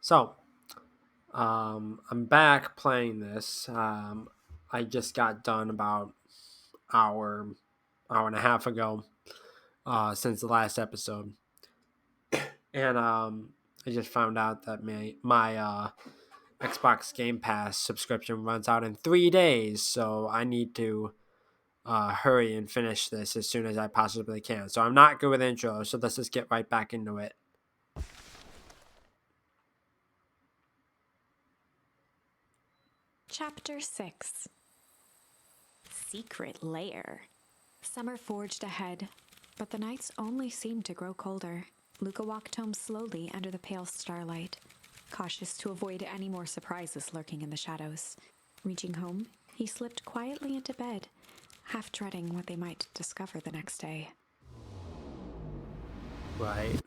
So, I'm back playing this. I just got done about hour, hour and a half ago, since the last episode, and I just found out that my Xbox Game Pass subscription runs out in 3 days, so I need to hurry and finish this as soon as I possibly can. So I'm not good with intro, so let's just get right back into it. Chapter 6. Secret Lair. Summer forged ahead, but the nights only seemed to grow colder. Luca walked home slowly under the pale starlight, cautious to avoid any more surprises lurking in the shadows. Reaching home, he slipped quietly into bed, half dreading what they might discover the next day. Right.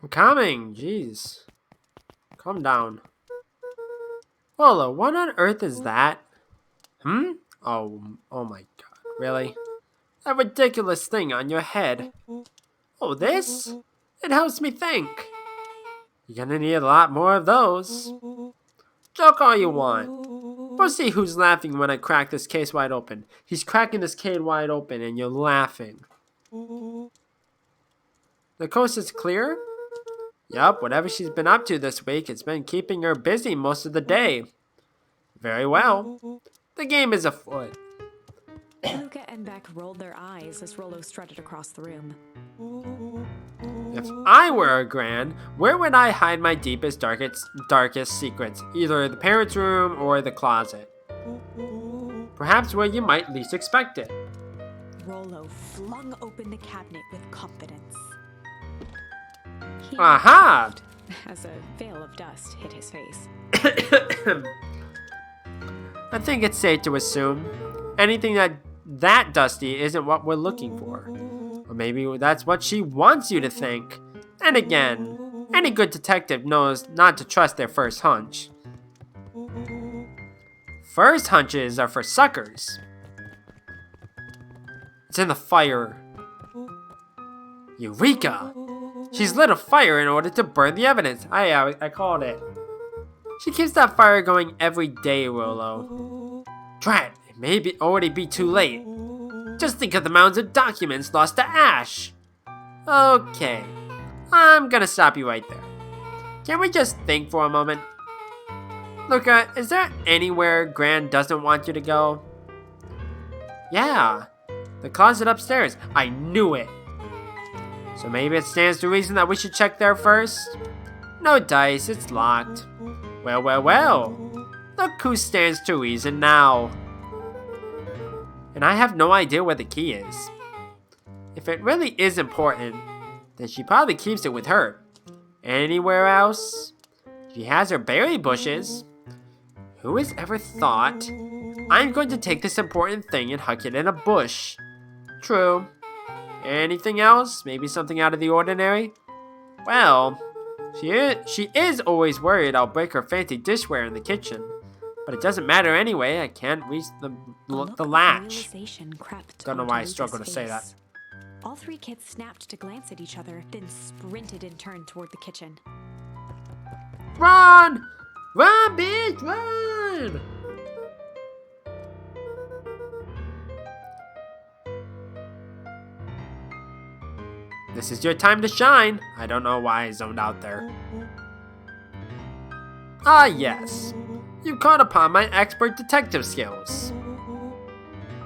I'm coming. Jeez. Calm down. Lola, what on earth is that? Oh my god. Really? That ridiculous thing on your head. Oh, this? It helps me think. You're gonna need a lot more of those. Joke all you want. We'll see who's laughing when I crack this case wide open. He's cracking this case wide open and you're laughing. The coast is clear? Yup, whatever she's been up to this week, it's been keeping her busy most of the day. Very well. The game is afoot. Luca and Beck rolled their eyes as Rollo strutted across the room. If I were a Gran, where would I hide my deepest, darkest secrets? Either the parents' room or the closet. Perhaps where you might least expect it. Rollo flung open the cabinet with confidence. He Aha! laughed as a veil of dust hit his face. I think it's safe to assume anything that dusty isn't what we're looking for. Or maybe that's what she wants you to think. And again, any good detective knows not to trust their first hunch. First hunches are for suckers. It's in the fire. Eureka! She's lit a fire in order to burn the evidence. I called it. She keeps that fire going every day, Rollo. Drat, it may already be too late. Just think of the mounds of documents lost to ash. Okay, I'm gonna stop you right there. Can we just think for a moment? Luca, is there anywhere Gran doesn't want you to go? Yeah, the closet upstairs. I knew it. So maybe it stands to reason that we should check there first? No dice, it's locked. Well. Look who stands to reason now. And I have no idea where the key is. If it really is important, then she probably keeps it with her. Anywhere else? She has her berry bushes. Who has ever thought, I'm going to take this important thing and huck it in a bush? True. Anything else? Maybe something out of the ordinary? Well, she is always worried I'll break her fancy dishware in the kitchen. But it doesn't matter anyway, I can't reach the latch. Don't know why I struggle to say that. All three kids snapped to glance at each other, then sprinted in turn toward the kitchen. Run! Run, bitch, run! This is your time to shine. I don't know why I zoned out there. Ah, yes. You caught upon my expert detective skills.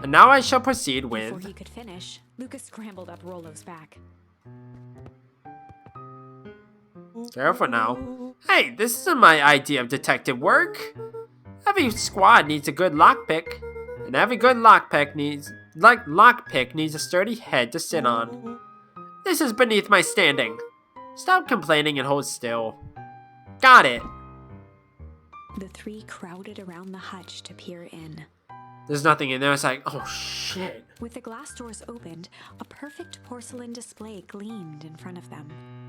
And now I shall proceed with... Before he could finish, Lucas scrambled up Rollo's back. Careful now. Hey, this isn't my idea of detective work. Every squad needs a good lockpick. And every good lockpick needs a sturdy head to sit on. This is beneath my standing. Stop complaining and hold still. Got it. The three crowded around the hutch to peer in. There's nothing in there. It's like, oh shit. With the glass doors opened, a perfect porcelain display gleamed in front of them.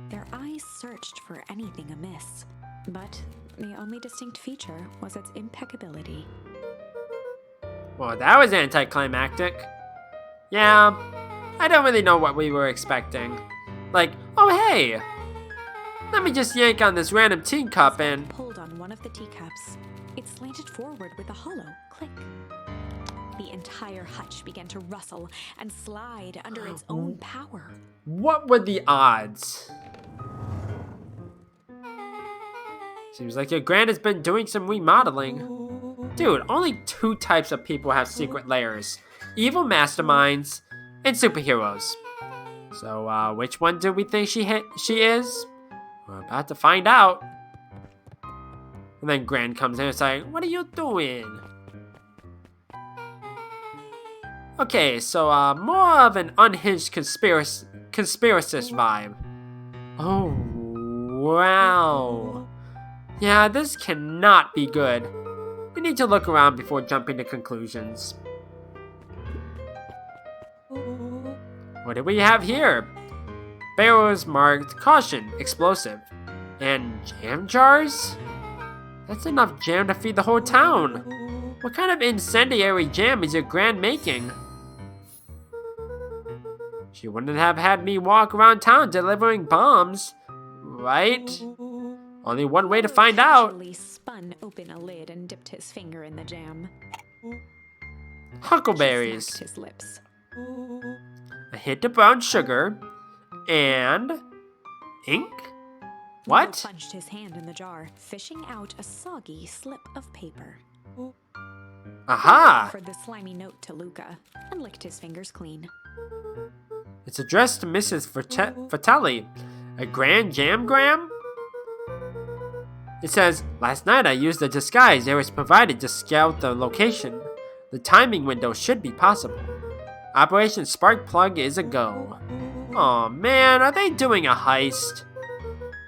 Their eyes searched for anything amiss. But the only distinct feature was its impeccability. Well, that was anticlimactic. Yeah, I don't really know what we were expecting. Like, oh hey, let me just yank on this random teacup and... Pulled on one of the teacups. It slanted forward with a hollow click. The entire hutch began to rustle and slide under its own power. What were the odds? Seems like your grand has been doing some remodeling. Dude, only 2 types of people have secret lairs. Evil masterminds and superheroes. So, which one do we think she is? We're about to find out. And then Gran comes in and says, "What are you doing?" Okay, so, more of an unhinged conspiracist vibe. Oh, wow. Yeah, this cannot be good. We need to look around before jumping to conclusions. What do we have here? Barrels marked caution, explosive. And jam jars? That's enough jam to feed the whole town. What kind of incendiary jam is your grand making? She wouldn't have had me walk around town delivering bombs, right? Only one way to find out. Casually spun open a lid and dipped his finger in the jam. Huckleberries. He smacked his lips. A hint of brown sugar. And... ink? What? Luca plunged his hand in the jar, fishing out a soggy slip of paper. Aha! He offered the slimy note to Luca and licked his fingers clean. It's addressed to Mrs. Fratelli. A grand jamgram? It says, "Last night I used the disguise that was provided to scout the location. The timing window should be possible. Operation Spark Plug is a go." Aw man, are they doing a heist?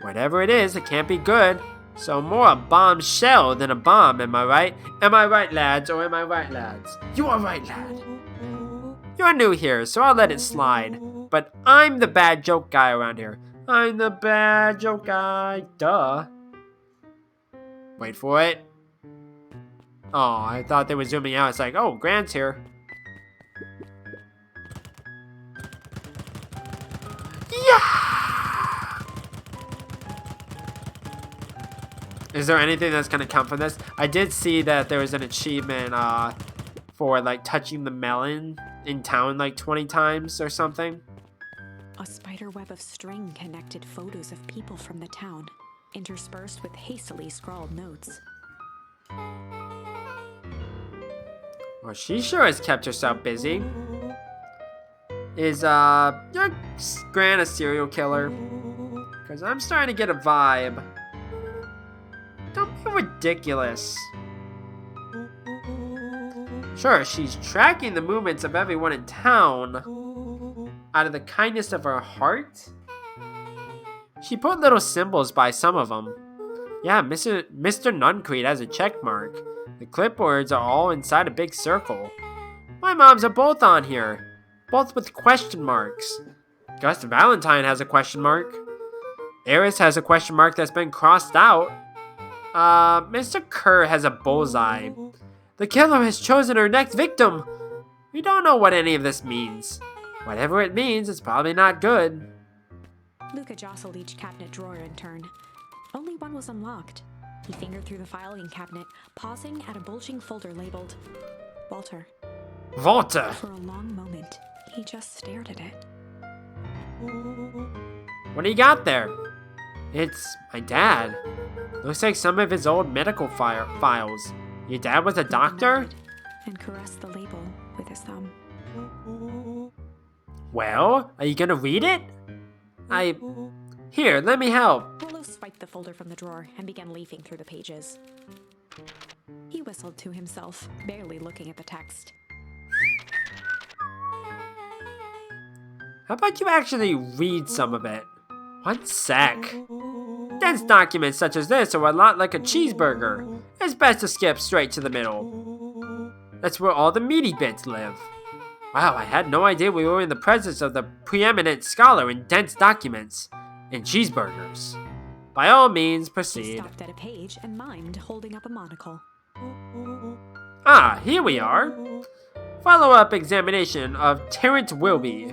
Whatever it is, it can't be good. So more a bombshell than a bomb, am I right? Am I right, lads, or am I right, lads? You are right, lad. You're new here, so I'll let it slide. But I'm the bad joke guy around here. I'm the bad joke guy. Duh. Wait for it. Oh, I thought they were zooming out. It's like, oh, Grant's here. Yeah! Is there anything that's gonna come from this? I did see that there was an achievement for like touching the melon in town like 20 times or something. A spider web of string connected photos of people from the town, interspersed with hastily scrawled notes. Well, she sure has kept herself busy. Is your Gran a serial killer? Because I'm starting to get a vibe. Don't be ridiculous. Sure, she's tracking the movements of everyone in town out of the kindness of her heart. She put little symbols by some of them. Yeah, Mr. Nuncreed has a check mark. The clipboards are all inside a big circle. My moms are both on here, both with question marks. Gus Valentine has a question mark. Eris has a question mark that's been crossed out. Mr. Kerr has a bullseye. The killer has chosen her next victim. We don't know what any of this means. Whatever it means, it's probably not good. Luca jostled each cabinet drawer in turn. Only one was unlocked. He fingered through the filing cabinet, pausing at a bulging folder labeled Walter. Walter! For a long moment, he just stared at it. What do you got there? It's my dad. Looks like some of his old medical files. Your dad was a doctor? Nodded and caressed the label with his thumb. Well, are you gonna read it? Here, let me help. Rollo swiped the folder from the drawer and began leafing through the pages. He whistled to himself, barely looking at the text. How about you actually read some of it? 1 sec. Dense documents such as this are a lot like a cheeseburger. It's best to skip straight to the middle. That's where all the meaty bits live. Wow, I had no idea we were in the presence of the preeminent scholar in dense documents and cheeseburgers. By all means, He proceed. stopped at a page and mimed holding up a monocle. Ah, here we are. Follow-up examination of Terrence Wilby.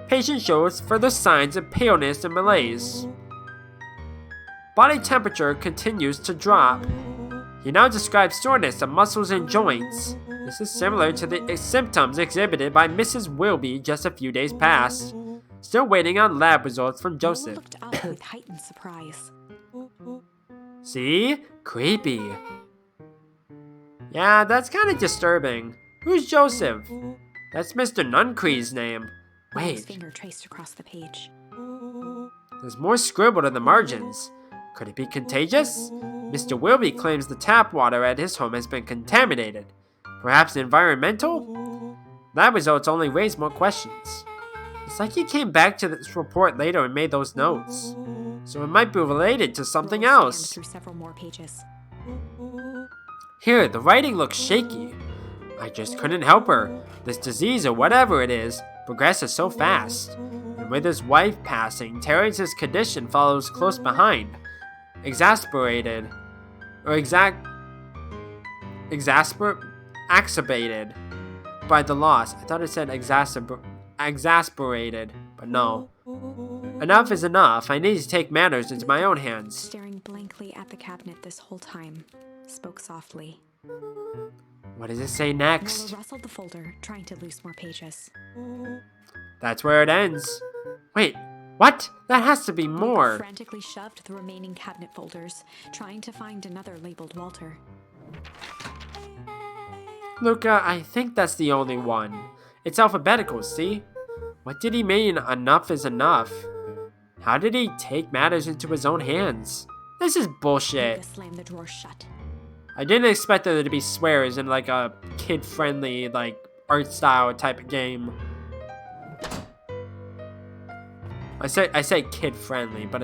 Patient shows further signs of paleness and malaise. Body temperature continues to drop. He now describes soreness of muscles and joints. This is similar to the symptoms exhibited by Mrs. Wilby just a few days past. Still waiting on lab results from Noah Joseph. looked up with heightened surprise. See? Creepy. Yeah, that's kind of disturbing. Who's Joseph? That's Mr. Nuncree's name. Noah's Wait, finger traced across the page. there's more scribbled in the margins. Could it be contagious? Mr. Wilby claims the tap water at his home has been contaminated. Perhaps environmental? Lab results only raise more questions. It's like he came back to this report later and made those notes. So it might be related to something Noah scanned else. through several more pages. Here, the writing looks shaky. I just couldn't help her. This disease, or whatever it is, progresses so fast. And with his wife passing, Terence's condition follows close behind. Exacerbated by the loss. I thought it said exasperated, but no. Enough is enough. I need to take matters into my own hands. Staring blankly at the cabinet this whole time, spoke softly. What does it say next? Noah rustled the folder, trying to loose more pages. That's where it ends. Wait, what? That has to be Luca more. frantically shoved the remaining cabinet folders, trying to find another labeled Walter. Luca, I think that's the only one. It's alphabetical, see? What did he mean enough is enough? How did he take matters into his own hands? This is bullshit. Luca slammed the drawer shut. I didn't expect there to be swears in like a kid-friendly, like, art style type of game. I say kid-friendly, but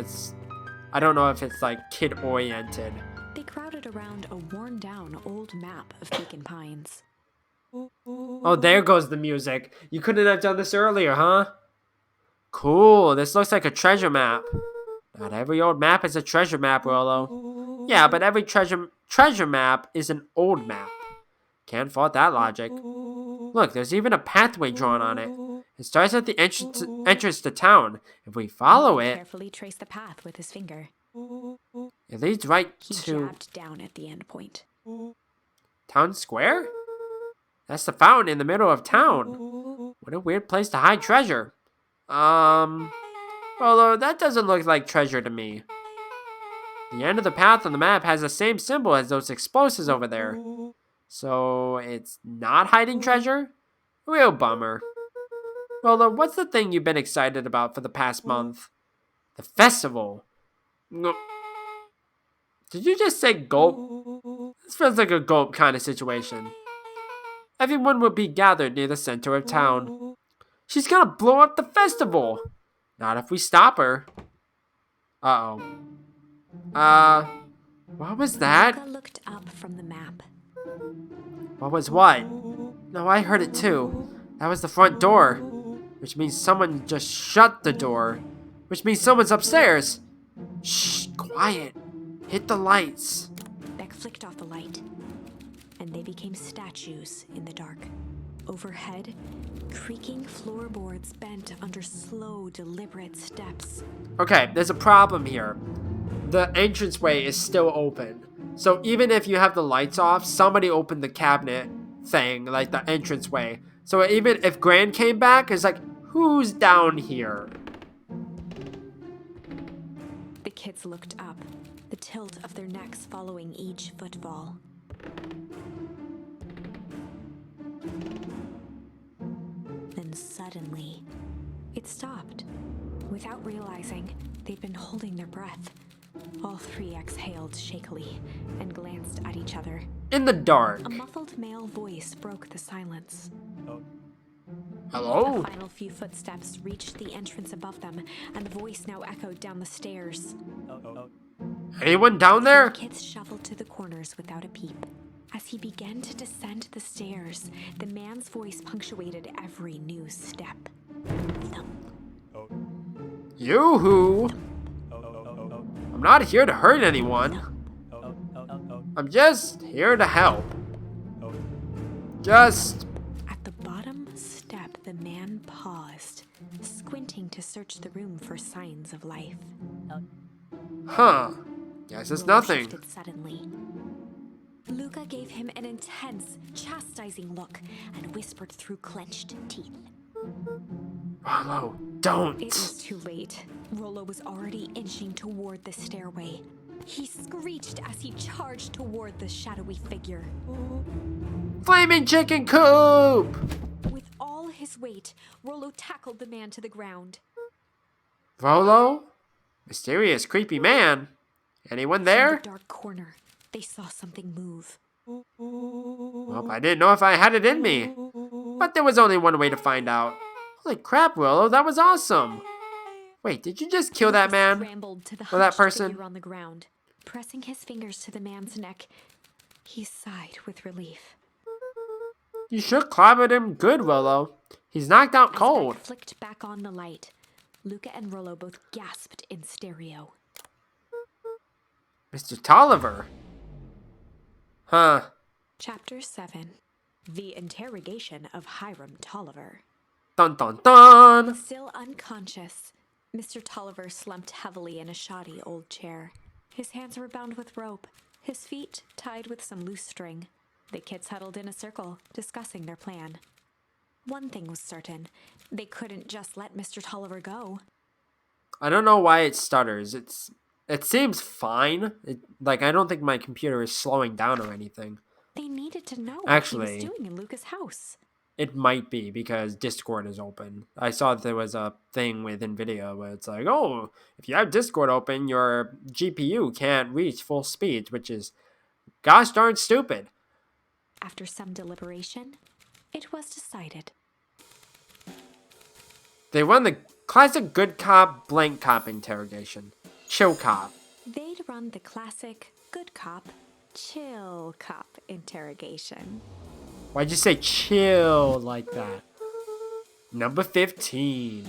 I don't know if it's like kid-oriented. They crowded around a worn-down old map of Beacon Pines. Oh, there goes the music. You couldn't have done this earlier, huh? Cool, this looks like a treasure map. Not every old map is a treasure map, Rollo. Yeah, but every treasure map is an old map. Can't fault that logic. Look, there's even a pathway drawn on it. It starts at the entrance to town. If we follow He it, carefully traced the path with his finger. it leads right He to jabbed down at the end point. Town Square? That's the fountain in the middle of town. What a weird place to hide treasure. Although that doesn't look like treasure to me. The end of the path on the map has the same symbol as those explosives over there. So it's not hiding treasure? Real bummer. Well, what's the thing you've been excited about for the past month? The festival. No. Did you just say gulp? This feels like a gulp kind of situation. Everyone will be gathered near the center of town. She's gonna blow up the festival. Not if we stop her. Uh-oh. What was that? Luca looked up from the map. What was what? No, I heard it too. That was the front door. Which means someone just shut the door. Which means someone's upstairs. Shh, quiet. Hit the lights. Beck flicked off the light, and they became statues in the dark. Overhead, creaking floorboards bent under slow, deliberate steps. Okay, there's a problem here. The entranceway is still open. So even if you have the lights off, somebody opened the cabinet thing, like the entranceway. So even if Gran came back, it's like, who's down here? The kids looked up, the tilt of their necks following each footfall. Then suddenly, it stopped. Without realizing, they'd been holding their breath. All three exhaled shakily and glanced at each other. In the dark. A muffled male voice broke the silence. Hello? The final few footsteps reached the entrance above them, and the voice now echoed down the stairs. Anyone down The there? kids shuffled to the corners without a peep. As he began to descend the stairs, the man's voice punctuated every new step. Thump, Yoo-hoo! A I'm not here to hurt anyone. I'm just here to help. Just... At the bottom step, the man paused, squinting to search the room for signs of life. Huh. Guess it's Rollo nothing. shifted suddenly. Luca gave him an intense, chastising look and whispered through clenched teeth. Rollo, don't. It was too late. Rollo was already inching toward the stairway. He screeched as he charged toward the shadowy figure. Flaming chicken coop! With all his weight, Rollo tackled the man to the ground. Rollo? Mysterious, creepy man. Anyone From there? the dark corner, they saw something move. Well, I didn't know if I had it in me. But there was only one way to find out. Holy crap, Rollo, that was awesome. Wait, did you just kill that man? Scrambled to the Or that hunched person? figure on the ground. Pressing his fingers to the man's neck, he sighed with relief. You should clobbered him good, Rollo. He's knocked out As cold. Beck flicked back on the light, Luca and Rollo both gasped in stereo. Mr. Tolliver. Huh. Chapter 7. The Interrogation of Hiram Tolliver. Dun dun dun! Still unconscious, Mr. Tolliver slumped heavily in a shoddy old chair. His hands were bound with rope, his feet tied with some loose string. The kids huddled in a circle, discussing their plan. One thing was certain, they couldn't just let Mr. Tolliver go. I don't know why it stutters. It seems fine. I don't think my computer is slowing down or anything. They needed to know Actually, what he was doing in Luca's house. It might be because Discord is open. I saw that there was a thing with NVIDIA where it's like, oh, if you have Discord open, your GPU can't reach full speed, which is gosh darn stupid. After some deliberation, it was decided. They run the classic good cop, blank cop interrogation. Chill cop. They'd run the classic good cop, chill cop interrogation. Why'd you say chill like that? Number 15.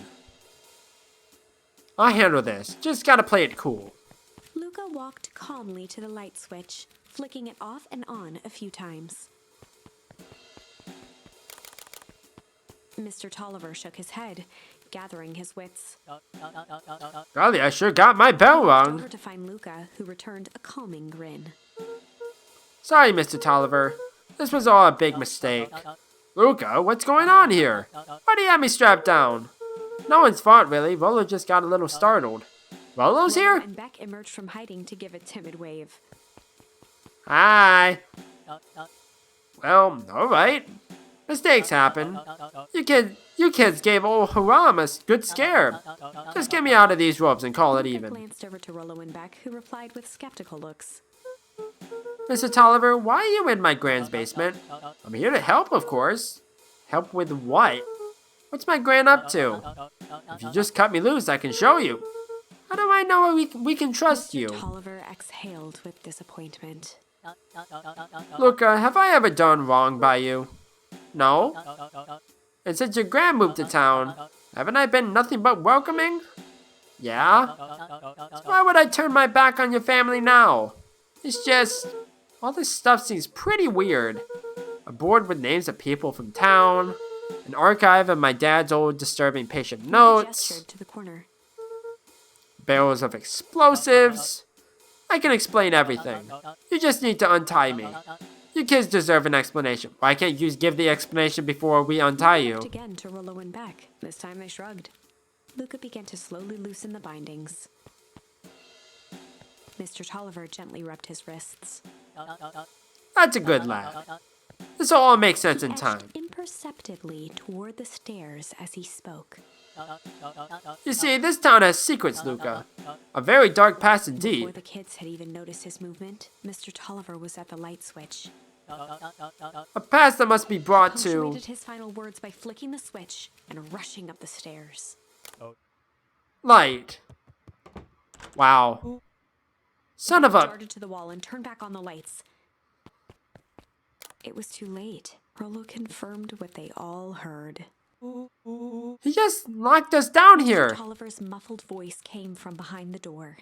I'll handle this. Just gotta play it cool. Luca walked calmly to the light switch, flicking it off and on a few times. Mr. Tolliver shook his head, gathering his wits. Golly, I sure got my bell Over rung. to find Luca, who returned a calming grin. Sorry, Mr. Tolliver. This was all a big mistake. Luca, what's going on here? Why do you have me strapped down? No one's fault, really. Rollo just got a little startled. Rollo's Rollo here? and Beck emerged from hiding to give a timid wave. Hi. Well, alright. Mistakes happen. You kids gave old Haram a good scare. Just get me out of these ropes and call it Luca even. glanced over to Rollo and Beck, who replied with skeptical looks. Mr. Tolliver, why are you in my grand's basement? I'm here to help, of course. Help with what? What's my grand up to? If you just cut me loose, I can show you. How do I know we can trust you? Tolliver exhaled with disappointment. Luca, have I ever done wrong by you? No? And since your grand moved to town, haven't I been nothing but welcoming? Yeah? So why would I turn my back on your family now? It's just... all this stuff seems pretty weird. A board with names of people from town, an archive of my dad's old disturbing patient He notes, gestured to the corner. barrels of explosives. I can explain everything. You just need to untie me. You kids deserve an explanation. Why can't you give the explanation before we untie He you? looked again to Rollo and Beck. This time they shrugged. Luca began to slowly loosen the bindings. Mr. Tolliver gently rubbed his wrists. That's a good lad. This will all make sense He in edged time. imperceptibly toward the stairs as he spoke. You see, this town has secrets, Luca. A very dark past indeed. Before the kids had even noticed his movement, Mr. Tolliver was at the light switch. A past that must be brought to... Punctuated his final words by flicking the switch and rushing up the stairs. light. Wow. Son of a... Darted to the wall and turned back on the lights. It was too late. Rollo confirmed what they all heard. He just locked us down here. Tolliver's muffled voice came from behind the door.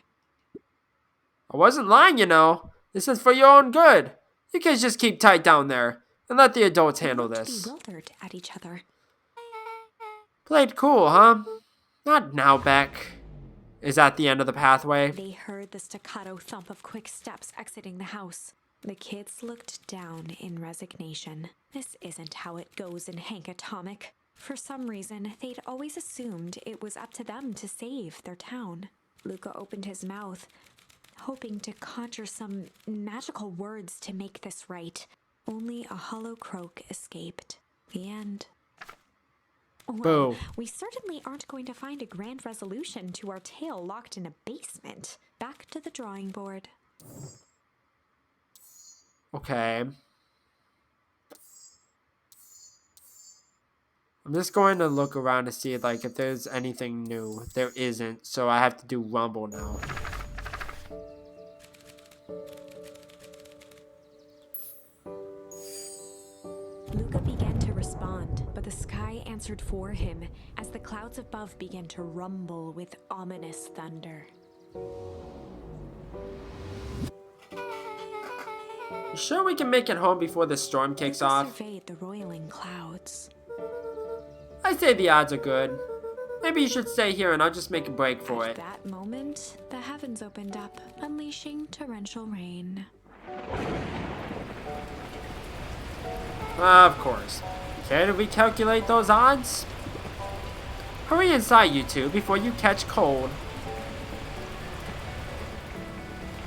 I wasn't lying, you know. This is for your own good. You kids just keep tight down there and let the adults They handle looked this. bewildered at each other. Played cool, huh? Not now, Beck. Is that the end of the pathway? They heard the staccato thump of quick steps exiting the house. The kids looked down in resignation. This isn't how it goes in Hank Atomic. For some reason, they'd always assumed it was up to them to save their town. Luca opened his mouth, hoping to conjure some magical words to make this right. Only a hollow croak escaped. The end. Well, Boo. we certainly aren't going to find a grand resolution to our tale locked in a basement. Back to the drawing board. Okay. I'm just going to look around to see like if there's anything new. There isn't, so I have to do Rumble now. Luca began to respond, but the sky answered for him as the clouds above began to rumble with ominous thunder. You sure we can make it home before the storm kicks Luca off? surveyed the roiling clouds. I say the odds are good. Maybe you should stay here and I'll just make a break for At it. that moment, the heavens opened up, unleashing torrential rain. Of course. Care to recalculate those odds? Hurry inside, you two, before you catch cold.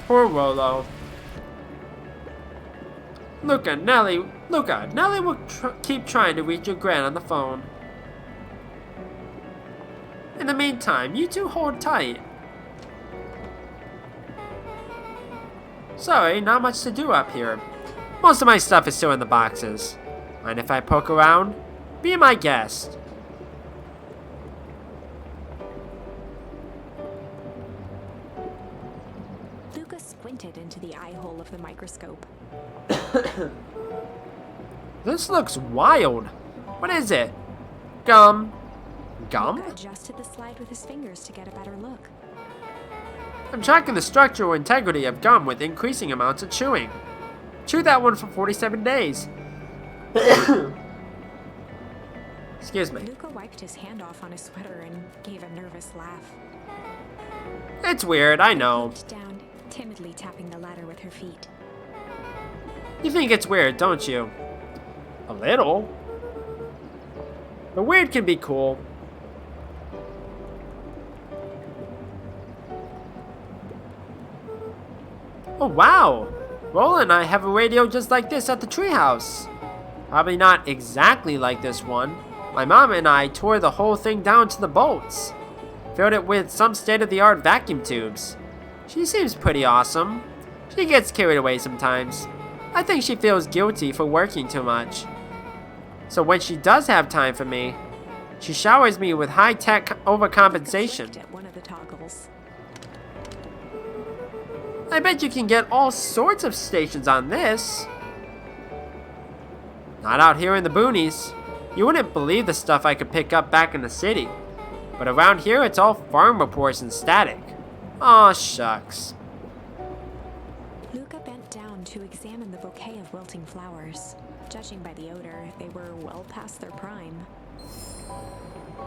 Poor Rolo. Luca, Nelly will keep trying to reach your gran on the phone. In the meantime, you two hold tight. Sorry, not much to do up here. Most of my stuff is still in the boxes. Mind if I poke around? Be my guest. Luca squinted into the eye hole of the microscope. This looks wild. What is it? Gum? Gum? Luca adjusted the slide with his fingers to get a better look. I'm tracking the structural integrity of gum with increasing amounts of chewing. Chew that one for 47 days. Excuse me. Luca wiped his hand off on his sweater and gave a nervous laugh. It's weird, I know. Looked down, timidly tapping the ladder with her feet. You think it's weird, don't you? A little. But weird can be cool. Oh wow! Roland and I have a radio just like this at the treehouse. Probably not exactly like this one. My mom and I tore the whole thing down to the bolts. Filled it with some state-of-the-art vacuum tubes. She seems pretty awesome. She gets carried away sometimes. I think she feels guilty for working too much. So when she does have time for me, she showers me with high-tech overcompensation. Luca flicked at one of the toggles. I bet you can get all sorts of stations on this. Not out here in the boonies. You wouldn't believe the stuff I could pick up back in the city. But around here, it's all farm reports and static. Aw, shucks. Luca bent down to examine the bouquet of wilting flowers. Judging by the odor, they were well past their prime.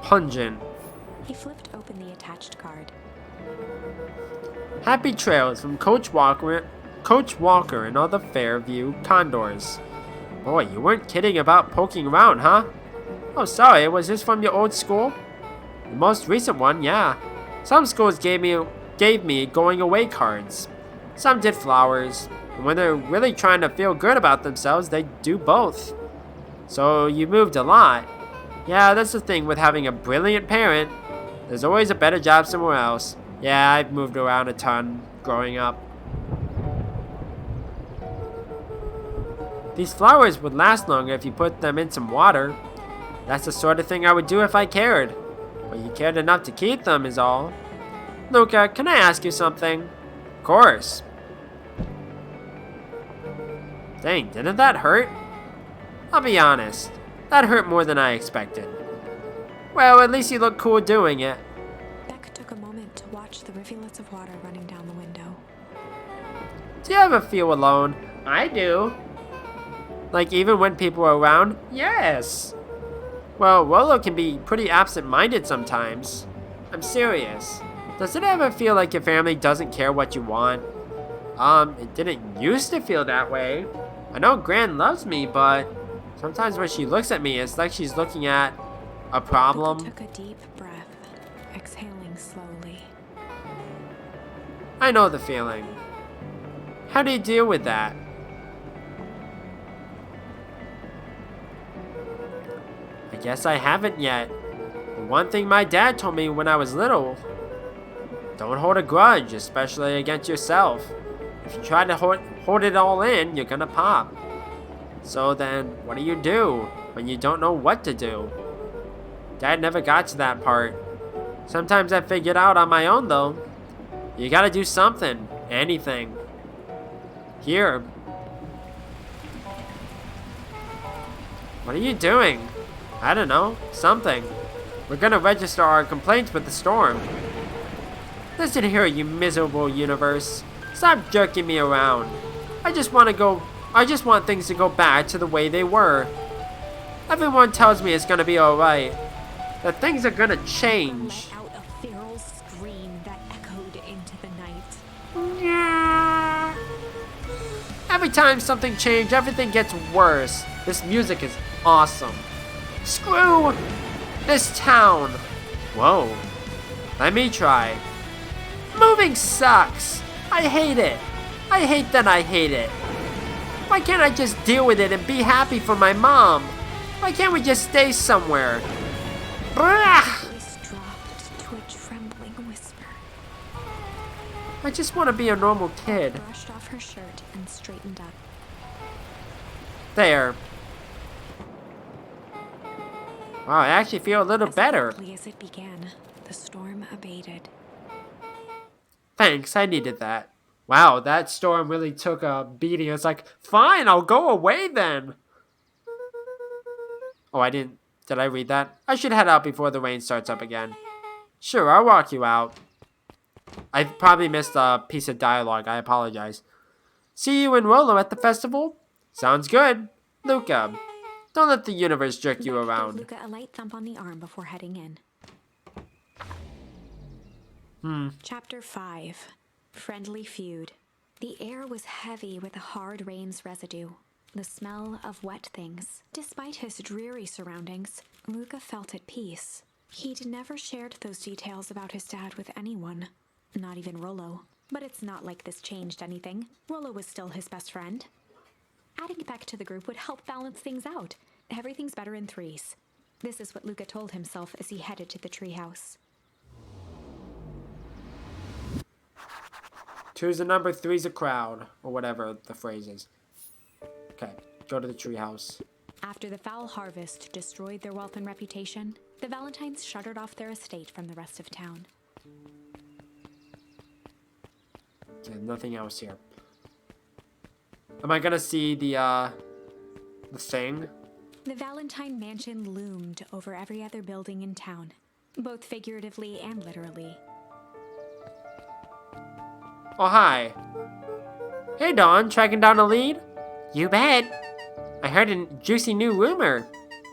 Pungent. He flipped open the attached card. Happy trails from Coach Walker and all the Fairview Condors. Boy, you weren't kidding about poking around, huh? Oh, sorry, was this from your old school? The most recent one, yeah. Some schools gave me going away cards. Some did flowers. And when they're really trying to feel good about themselves, they do both. So you moved a lot. Yeah, that's the thing with having a brilliant parent. There's always a better job somewhere else. Yeah, I've moved around a ton growing up. These flowers would last longer if you put them in some water. That's the sort of thing I would do if I cared. But you cared enough to keep them is all. Luca, can I ask you something? Of course. Dang, didn't that hurt? I'll be honest. That hurt more than I expected. Well, at least you look cool doing it. Beck took a moment to watch the rivulets of water running down the window. Do you ever feel alone? I do. Like even when people are around? Yes. Well, Rolo can be pretty absent-minded sometimes. I'm serious. Does it ever feel like your family doesn't care what you want? It didn't used to feel that way. I know Gran loves me, but sometimes when she looks at me, it's like she's looking at a problem. Luca took a deep breath, exhaling slowly. I know the feeling. How do you deal with that? I guess I haven't yet. One thing my dad told me when I was little: don't hold a grudge, especially against yourself. If you try to hold it all in, you're gonna pop. So then, what do when you don't know what to do? Dad never got to that part. Sometimes I figured out on my own though. You gotta do something. Anything. Here. What are you doing? I don't know. Something. We're gonna register our complaints with the storm. Listen here, you miserable universe. Stop jerking me around. I just want things to go back to the way they were. Everyone tells me it's gonna be alright. That things are gonna change. Let out a feral scream that echoed into the night. Yeah. Every time something changes, everything gets worse. This music is awesome. Screw this town. Whoa. Let me try. Moving sucks. I hate it. I hate that I hate it. Why can't I just deal with it and be happy for my mom? Why can't we just stay somewhere? Blah! Voice dropped to a trembling whisper. I just want to be a normal kid. Brushed off her shirt and straightened up. There. Wow, I actually feel a little better. As quickly as it began, the storm abated. Thanks, I needed that. Wow, that storm really took a beating. It's like, fine, I'll go away then. Oh, I didn't. Did I read that? I should head out before the rain starts up again. Sure, I'll walk you out. I probably missed a piece of dialogue. I apologize. See you and Rolo at the festival? Sounds good. Luca, don't let the universe jerk you Beck around. gave Luca a light thump on the arm before heading in. Chapter 5. Friendly Feud. The air was heavy with the hard rain's residue, the smell of wet things. Despite his dreary surroundings, Luca felt at peace. He'd never shared those details about his dad with anyone, not even Rolo. But it's not like this changed anything. Rolo was still his best friend. Adding Beck to the group would help balance things out. Everything's better in threes. This is what Luca told himself as he headed to the treehouse. Two's a number, three's a crowd, or whatever the phrase is. Okay, go to the treehouse. After the foul harvest destroyed their wealth and reputation, the Valentines shuttered off their estate from the rest of town. There's nothing else here. Am I gonna see the thing? The Valentine mansion loomed over every other building in town, both figuratively and literally. Oh, hi. Hey, Dawn, tracking down a lead? You bet. I heard a juicy new rumor.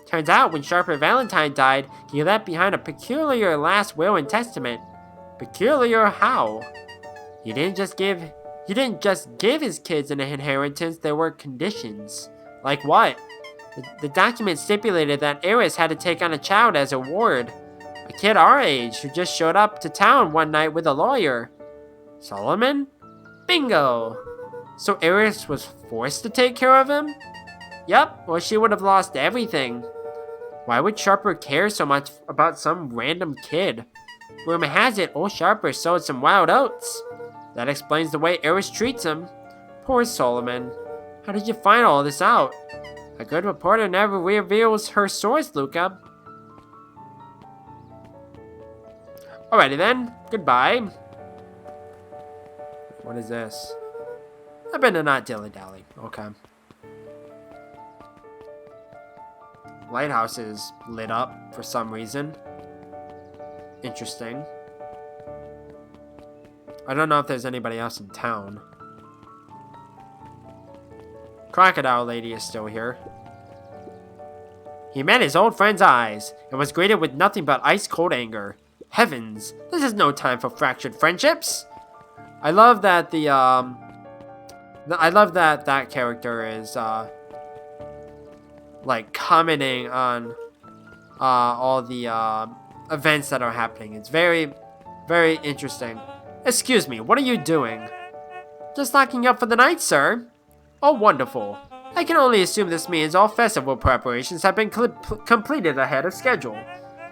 Turns out when Sharper Valentine died, he left behind a peculiar last will and testament. Peculiar how? He didn't just give his kids an inheritance, there were conditions. Like what? The document stipulated that Eris had to take on a child as a ward. A kid our age who just showed up to town one night with a lawyer. Solomon? Bingo! So Eris was forced to take care of him? Yup, or she would have lost everything. Why would Sharper care so much about some random kid? Rumor has it old Sharper sowed some wild oats. That explains the way Eris treats him. Poor Solomon. How did you find all this out? A good reporter never reveals her source, Luca. Alrighty then, goodbye. What is this? I better not dilly-dally. Okay. Lighthouse is lit up for some reason. Interesting. I don't know if there's anybody else in town. Crocodile Lady is still here. He met his old friend's eyes and was greeted with nothing but ice-cold anger. Heavens, this is no time for fractured friendships. I love that that character is like commenting on all the events that are happening. It's very, very interesting. Excuse me, what are you doing? Just locking up for the night, sir. Oh, wonderful. I can only assume this means all festival preparations have been completed ahead of schedule.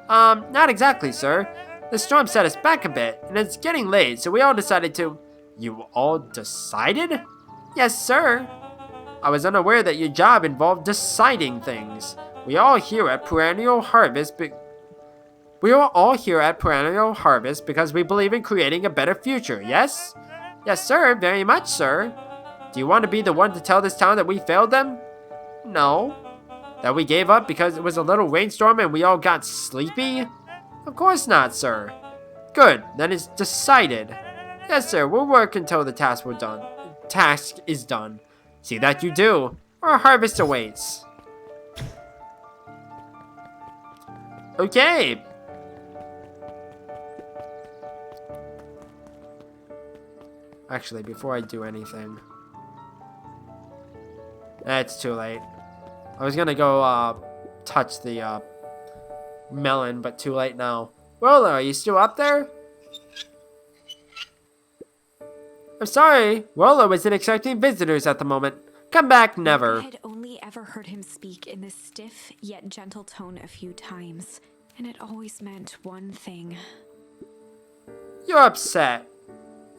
Not exactly, sir. The storm set us back a bit, and it's getting late, so we all decided to... You all decided? Yes, sir. I was unaware that your job involved deciding things. We are all here at Perennial Harvest because we believe in creating a better future, yes? Yes, sir, very much, sir. Do you want to be the one to tell this town that we failed them? No. That we gave up because it was a little rainstorm and we all got sleepy? Of course not, sir. Good, then it's decided. Yes, sir, we'll work until the task is done. See that you do. Our harvest awaits. Okay. Actually, before I do anything... It's too late. I was gonna go, touch the, melon, but too late now. Rolo, are you still up there? I'm sorry. Rolo isn't expecting visitors at the moment. Come back never. I had only ever heard him speak in this stiff yet gentle tone a few times, and it always meant one thing. You're upset.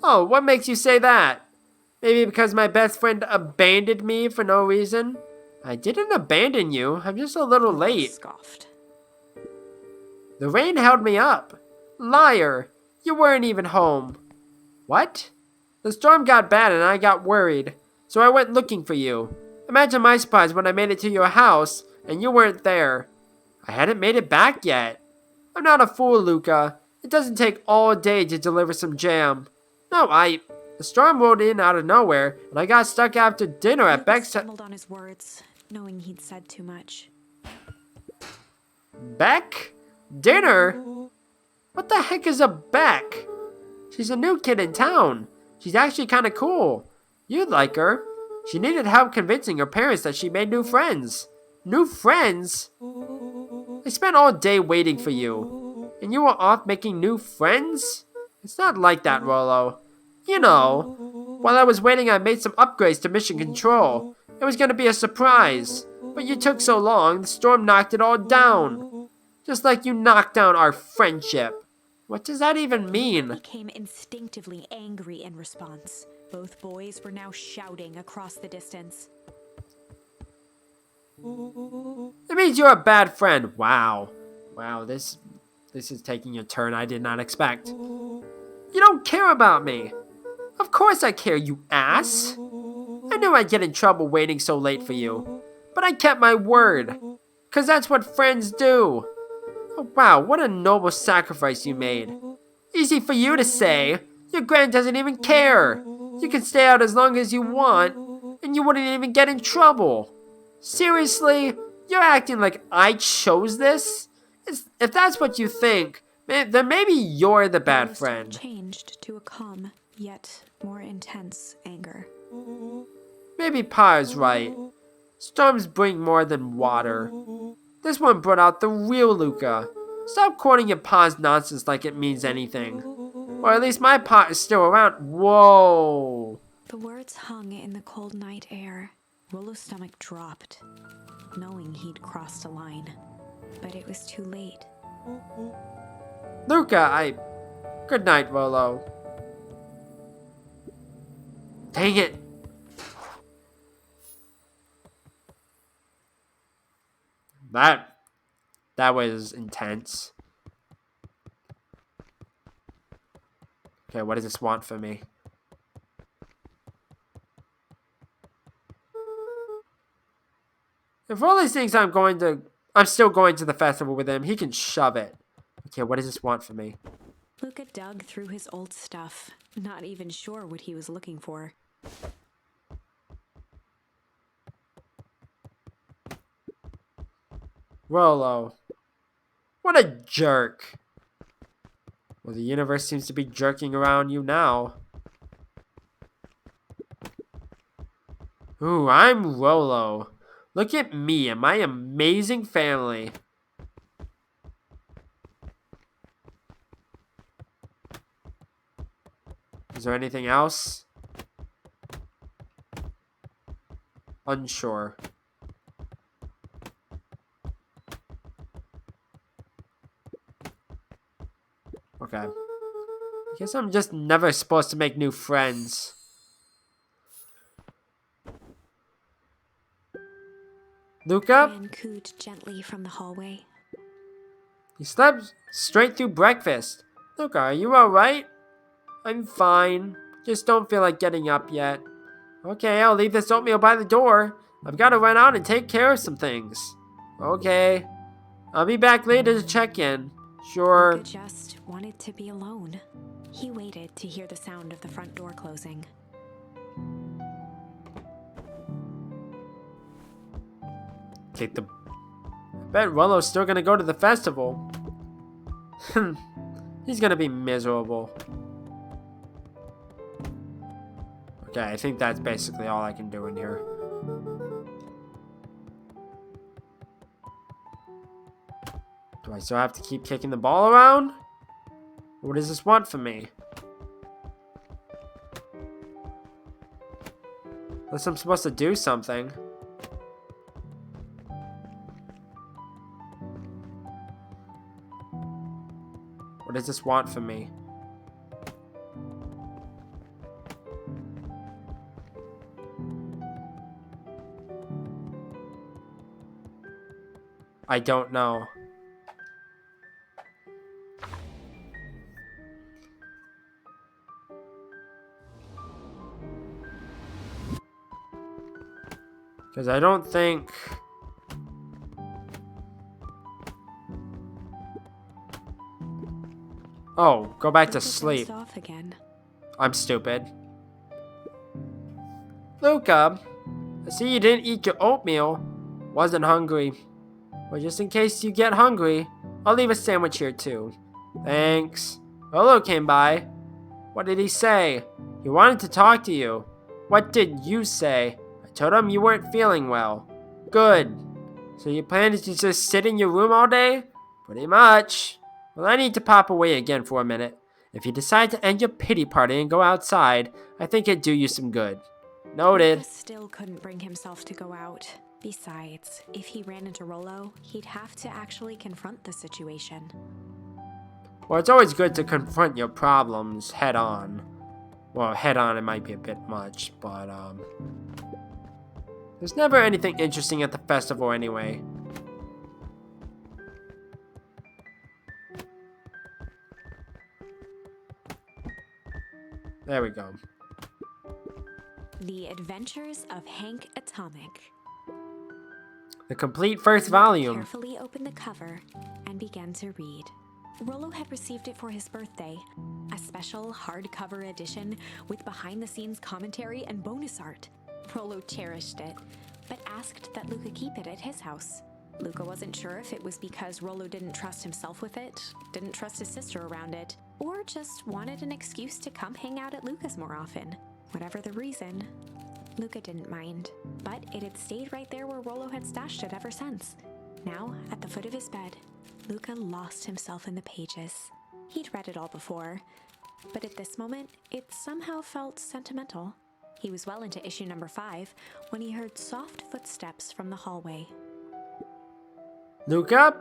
Oh, what makes you say that? Maybe because my best friend abandoned me for no reason? I didn't abandon you. I'm just a little late. Scoffed. The rain held me up. Liar. You weren't even home. What? The storm got bad and I got worried. So I went looking for you. Imagine my surprise when I made it to your house and you weren't there. I hadn't made it back yet. I'm not a fool, Luca. It doesn't take all day to deliver some jam. No, The storm rolled in out of nowhere, and I got stuck after dinner at Beck's... stumbled on his words, knowing he'd said too much. Beck? Dinner? What the heck is a Beck? She's a new kid in town. She's actually kind of cool. You'd like her. She needed help convincing her parents that she made new friends. New friends? I spent all day waiting for you. And you were off making new friends? It's not like that, Rolo. You know, while I was waiting, I made some upgrades to Mission Control. It was going to be a surprise. But you took so long, the storm knocked it all down. Just like you knocked down our friendship. What does that even mean? He became instinctively angry in response. Both boys were now shouting across the distance. It means you're a bad friend. Wow. Wow, this is taking a turn I did not expect. You don't care about me. Of course I care, you ass. I knew I'd get in trouble waiting so late for you. But I kept my word. 'Cause that's what friends do. Oh, wow, what a noble sacrifice you made. Easy for you to say. Your grand doesn't even care. You can stay out as long as you want, and you wouldn't even get in trouble. Seriously? You're acting like I chose this? If that's what you think, then maybe you're the bad friend. Changed to a calm, yet more intense anger. Maybe Pa is right. Storms bring more than water. This one brought out the real Luca. Stop quoting your Pa's nonsense like it means anything. Or at least my Pa is still around. Whoa. The words hung in the cold night air. Rolo's stomach dropped, knowing he'd crossed a line. But it was too late. Luca, Good night, Rolo. Dang it. That was intense. Okay, what does this want from me? If Rolo thinks I'm still going to the festival with him, he can shove it. Okay, what does this want from me? Luca dug through his old stuff, not even sure what he was looking for. Rolo. What a jerk. Well, the universe seems to be jerking around you now. Ooh, I'm Rolo. Look at me and my amazing family. Is there anything else? Unsure. Okay. I guess I'm just never supposed to make new friends. Luca? Man cooed gently from the hallway. He slept straight through breakfast. Luca, are you alright? I'm fine. Just don't feel like getting up yet. Okay, I'll leave this oatmeal by the door. I've got to run out and take care of some things. Okay. I'll be back later to check in. Sure. Luca just wanted to be alone. He waited to hear the sound of the front door closing. Take the... I bet Rollo's still gonna go to the festival. He's gonna be miserable. Okay, I think that's basically all I can do in here. Do I still have to keep kicking the ball around? What does this want from me? Unless I'm supposed to do something. What does this want from me? I don't know. Because I don't think... Oh, go back to Luca sleep. dozed off again. I'm stupid. Luca, I see you didn't eat your oatmeal. Wasn't hungry. Well, just in case you get hungry, I'll leave a sandwich here too. Thanks. Rolo came by. What did he say? He wanted to talk to you. What did you say? I told him you weren't feeling well. Good. So you plan to just sit in your room all day? Pretty much. Well, I need to pop away again for a minute. If you decide to end your pity party and go outside, I think it'd do you some good. Noted. Luca still couldn't bring himself to go out. Besides, if he ran into Rolo, he'd have to actually confront the situation. Well, it's always good to confront your problems head on. Well, head on it might be a bit much, but there's never anything interesting at the festival anyway. There we go. The Adventures of Hank Atomic. The complete first Luca volume. carefully opened the cover and began to read. Rolo had received it for his birthday, a special hardcover edition with behind-the-scenes commentary and bonus art. Rolo cherished it, but asked that Luca keep it at his house. Luca wasn't sure if it was because Rolo didn't trust himself with it, didn't trust his sister around it, or just wanted an excuse to come hang out at Luca's more often. Whatever the reason, Luca didn't mind, but it had stayed right there where Rolo had stashed it ever since. Now, at the foot of his bed, Luca lost himself in the pages. He'd read it all before, but at this moment, it somehow felt sentimental. He was well into issue number 5 when he heard soft footsteps from the hallway. Luca,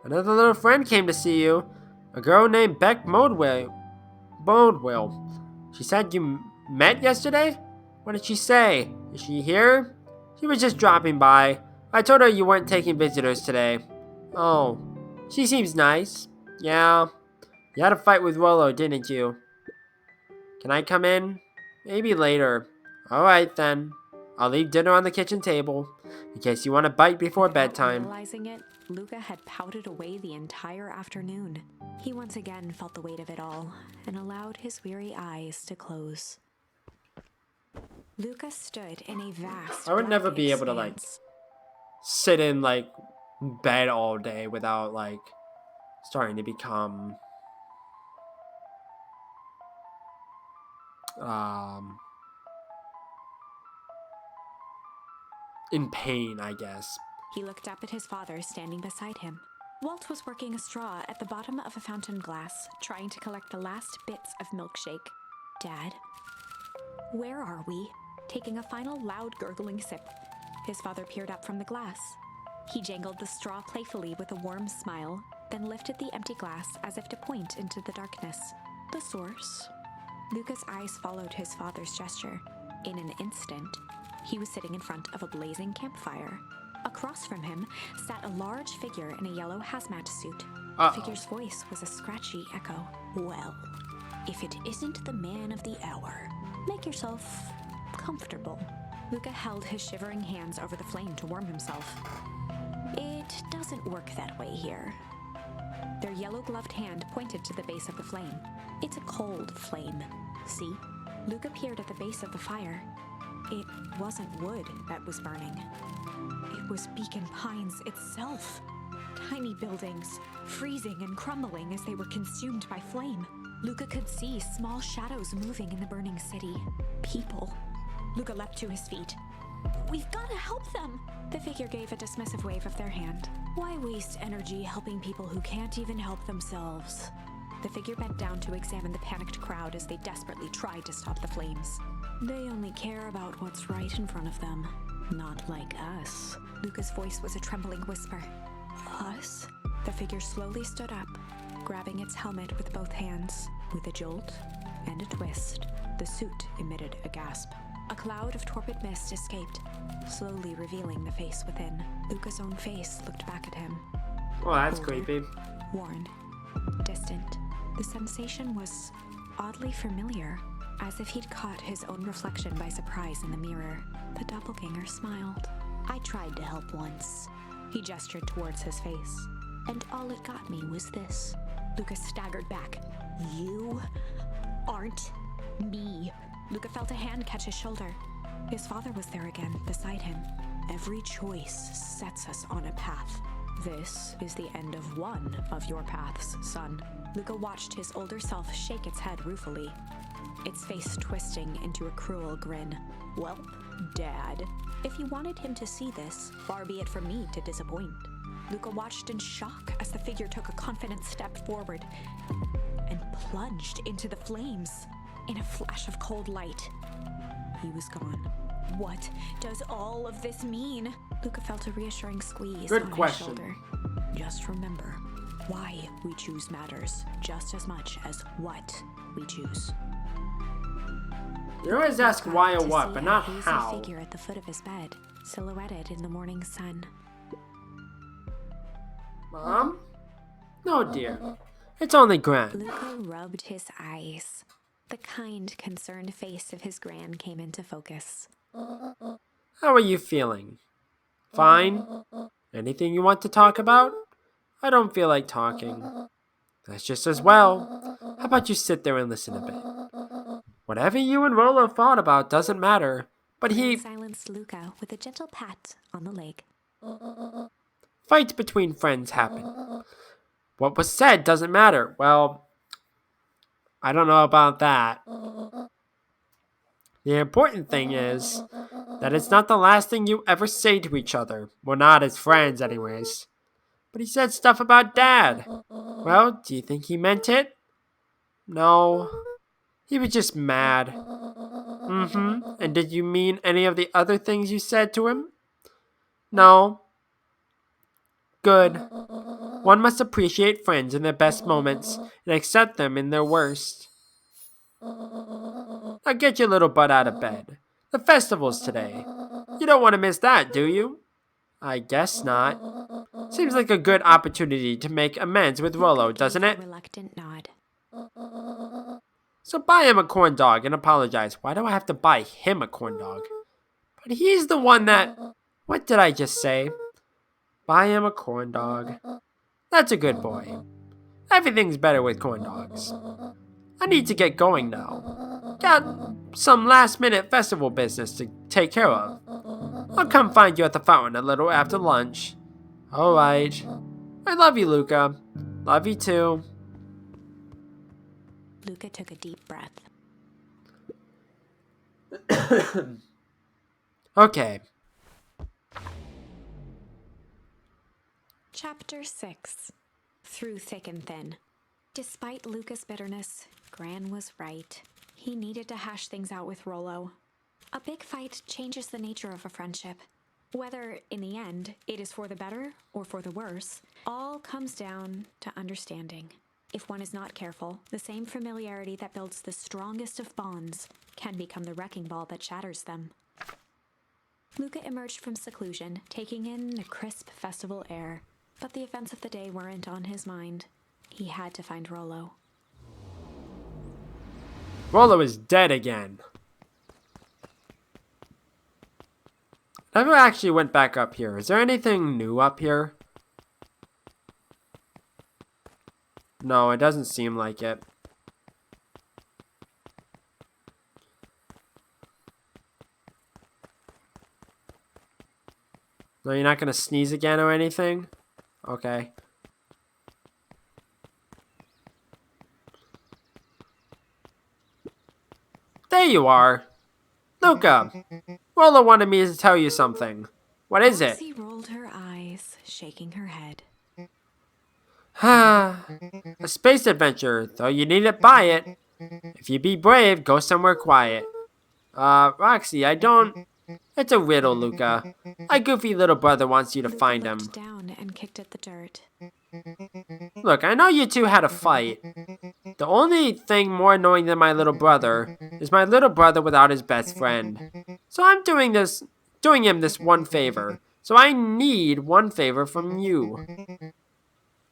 another little friend came to see you. A girl named Beck Modwell. She said you met yesterday? What did she say? Is she here? She was just dropping by. I told her you weren't taking visitors today. Oh, she seems nice. Yeah. You had a fight with Rolo, didn't you? Can I come in? Maybe later. Alright then. I'll leave dinner on the kitchen table, in case you want to bite before Without bedtime. realizing it, Luca had pouted away the entire afternoon. He once again felt the weight of it all and allowed his weary eyes to close. Luca stood in a vast I would black never be able to, like, expanse. sit in, like, bed all day without, like, starting to become in pain, I guess. He looked up at his father standing beside him. Walt was working a straw at the bottom of a fountain glass, trying to collect the last bits of milkshake. Dad, where are we? Taking a final loud gurgling sip, his father peered up from the glass. He jangled the straw playfully with a warm smile, then lifted the empty glass as if to point into the darkness. The source. Luca's eyes followed his father's gesture. In an instant, he was sitting in front of a blazing campfire. Across from him sat a large figure in a yellow hazmat suit. The figure's voice was a scratchy echo. Well, if it isn't the man of the hour, make yourself comfortable. Luca held his shivering hands over the flame to warm himself. It doesn't work that way here. Their yellow-gloved hand pointed to the base of the flame. It's a cold flame. See? Luca peered at the base of the fire. It wasn't wood that was burning. It was Beacon Pines itself. Tiny buildings, freezing and crumbling as they were consumed by flame. Luca could see small shadows moving in the burning city. People. Luca leapt to his feet. We've got to help them! The figure gave a dismissive wave of their hand. Why waste energy helping people who can't even help themselves? The figure bent down to examine the panicked crowd as they desperately tried to stop the flames. They only care about what's right in front of them. Not like us. Luca's voice was a trembling whisper. Us? The figure slowly stood up, grabbing its helmet with both hands. With a jolt and a twist, the suit emitted a gasp. A cloud of torpid mist escaped, slowly revealing the face within. Luca's own face looked back at him. Oh, that's Older, creepy. Worn, distant. The sensation was oddly familiar, as if he'd caught his own reflection by surprise in the mirror. The doppelganger smiled. I tried to help once. He gestured towards his face. And all it got me was this. Luca staggered back. You aren't me. Luca felt a hand catch his shoulder. His father was there again, beside him. Every choice sets us on a path. This is the end of one of your paths, son. Luca watched his older self shake its head ruefully, its face twisting into a cruel grin. Well, Dad, if you wanted him to see this, far be it from me to disappoint. Luca watched in shock as the figure took a confident step forward and plunged into the flames. In a flash of cold light, he was gone. What does all of this mean? Luca felt a reassuring squeeze Good on question. his shoulder. Just remember, why we choose matters just as much as what we choose. You always ask why or To what, see but a not hazy how. figure at the foot of his bed, silhouetted in the morning sun. Mom? No, dear. It's only Grant. Luca rubbed his eyes. The kind, concerned face of his gran came into focus. How are you feeling? Fine? Anything you want to talk about? I don't feel like talking. That's just as well. How about you sit there and listen a bit? Whatever you and Rolo thought about doesn't matter. But Gran he... silenced Luca with a gentle pat on the leg. Fights between friends happen. What was said doesn't matter. Well, I don't know about that. The important thing is that it's not the last thing you ever say to each other. Well, not as friends, anyways. But he said stuff about Dad. Well, do you think he meant it? No. He was just mad. Mm-hmm. And did you mean any of the other things you said to him? No. Good. One must appreciate friends in their best moments and accept them in their worst. Now get your little butt out of bed. The festival's today. You don't want to miss that, do you? I guess not. Seems like a good opportunity to make amends with Rolo, Luca doesn't gave it? a reluctant nod. So buy him a corn dog and apologize. Why do I have to buy him a corn dog? But he's the one that... What did I just say? Buy him a corn dog. That's a good boy. Everything's better with corn dogs. I need to get going now. Got some last-minute festival business to take care of. I'll come find you at the fountain a little after lunch. Alright. I love you, Luca. Love you too. Luca took a deep breath. Okay. Chapter 6. Through Thick and Thin. Despite Luca's bitterness, Gran was right. He needed to hash things out with Rollo. A big fight changes the nature of a friendship. Whether, in the end, it is for the better or for the worse, all comes down to understanding. If one is not careful, the same familiarity that builds the strongest of bonds can become the wrecking ball that shatters them. Luca emerged from seclusion, taking in the crisp festival air, but the events of the day weren't on his mind. He had to find Rollo. Rollo is dead again. Never actually went back up here. Is there anything new up here? No, it doesn't seem like it. No, you're not gonna sneeze again or anything? Okay. There you are. Luca, Rollo wanted me to tell you something. What is it? Elsie rolled her eyes, shaking her head. A space adventure, though you needn't buy it. If you be brave, go somewhere quiet. Roxy, I don't... It's a riddle, Luca. My goofy little brother wants you to Luca find him. looked down and kicked at the dirt. Look, I know you two had a fight. The only thing more annoying than my little brother is my little brother without his best friend. So I'm doing him this one favor. So I need one favor from you.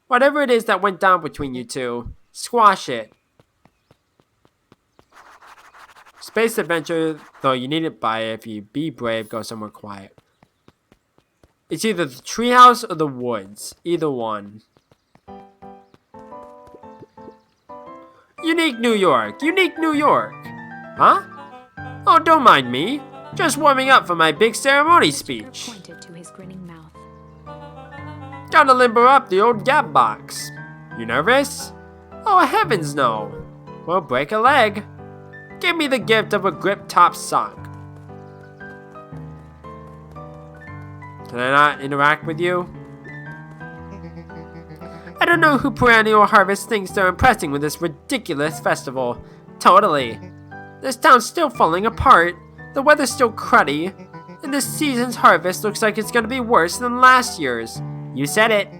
Whatever it is that went down between you two, squash it. Space adventure, though you needn't buy it. If you be brave, go somewhere quiet. It's either the treehouse or the woods. Either one. Unique New York. Unique New York. Huh? Oh, don't mind me. Just warming up for my big ceremony speech. Pointed to his grinning mouth. Gotta limber up the old gap box. You nervous? Oh, heavens no. We'll break a leg. Give me the gift of a grip top sock. Can I not interact with you? I don't know who Perennial Harvest thinks they're impressing with this ridiculous festival. Totally. This town's still falling apart, the weather's still cruddy, and this season's harvest looks like it's gonna be worse than last year's. You said it.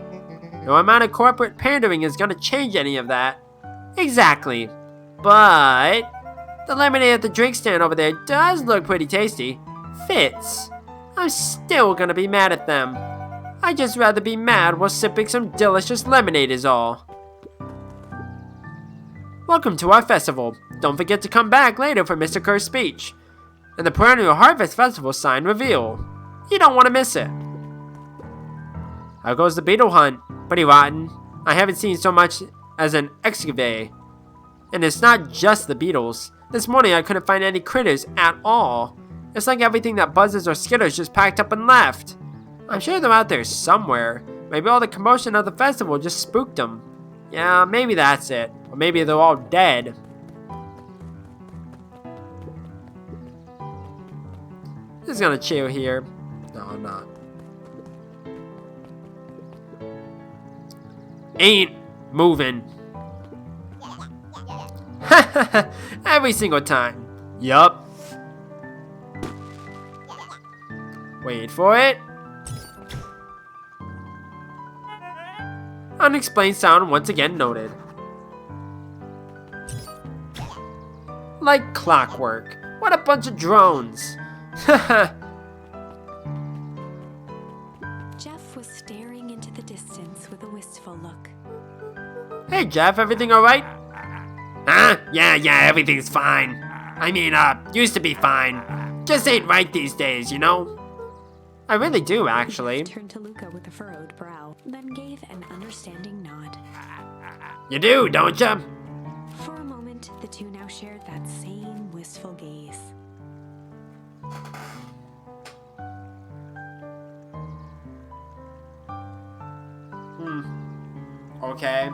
No amount of corporate pandering is gonna change any of that. Exactly. But the lemonade at the drink stand over there does look pretty tasty. Fits. I'm still gonna be mad at them. I'd just rather be mad while sipping some delicious lemonade is all. Welcome to our festival. Don't forget to come back later for Mr. Kerr's speech. And the Perennial Harvest Festival sign reveal. You don't want to miss it. How goes the beetle hunt? Pretty rotten. I haven't seen so much as an excavate. And it's not just the beetles. This morning I couldn't find any critters at all. It's like everything that buzzes or skitters just packed up and left. I'm sure they're out there somewhere. Maybe all the commotion of the festival just spooked them. Yeah, maybe that's it. Or maybe they're all dead. Just gonna chill here. No, I'm not. Ain't moving. Every single time. Yup. Wait for it. Unexplained sound once again noted. Like clockwork. What a bunch of drones. Jeff was staring into the distance with a wistful look. Hey Jeff, everything alright? Yeah, everything's fine. I mean, used to be fine. Just ain't right these days, you know? I really do, actually. Jeff turned to Luca with a furrowed brow, then gave an understanding nod. You do, don't ya? For a moment, the two now shared that same wistful gaze. Okay.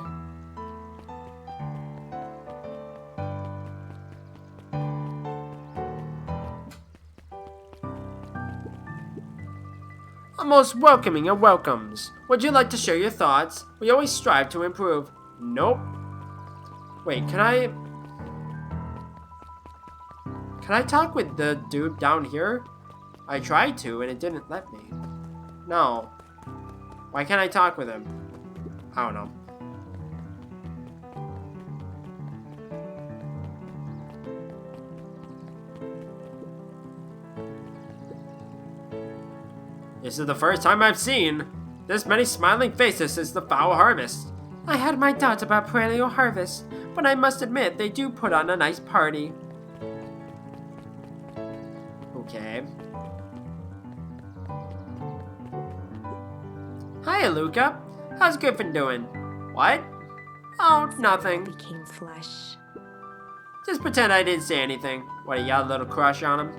A most welcoming of welcomes. Would you like to share your thoughts? We always strive to improve. Nope. Wait, can I talk with the dude down here? I tried to and it didn't let me. No. Why can't I talk with him? I don't know. This is the first time I've seen this many smiling faces since the foul harvest. I had my doubts about perennial harvest, but I must admit they do put on a nice party. Okay. Hi, Luca. How's Griffin doing? What? Oh, nothing. Became flesh. Just pretend I didn't say anything. What, you got a little crush on him?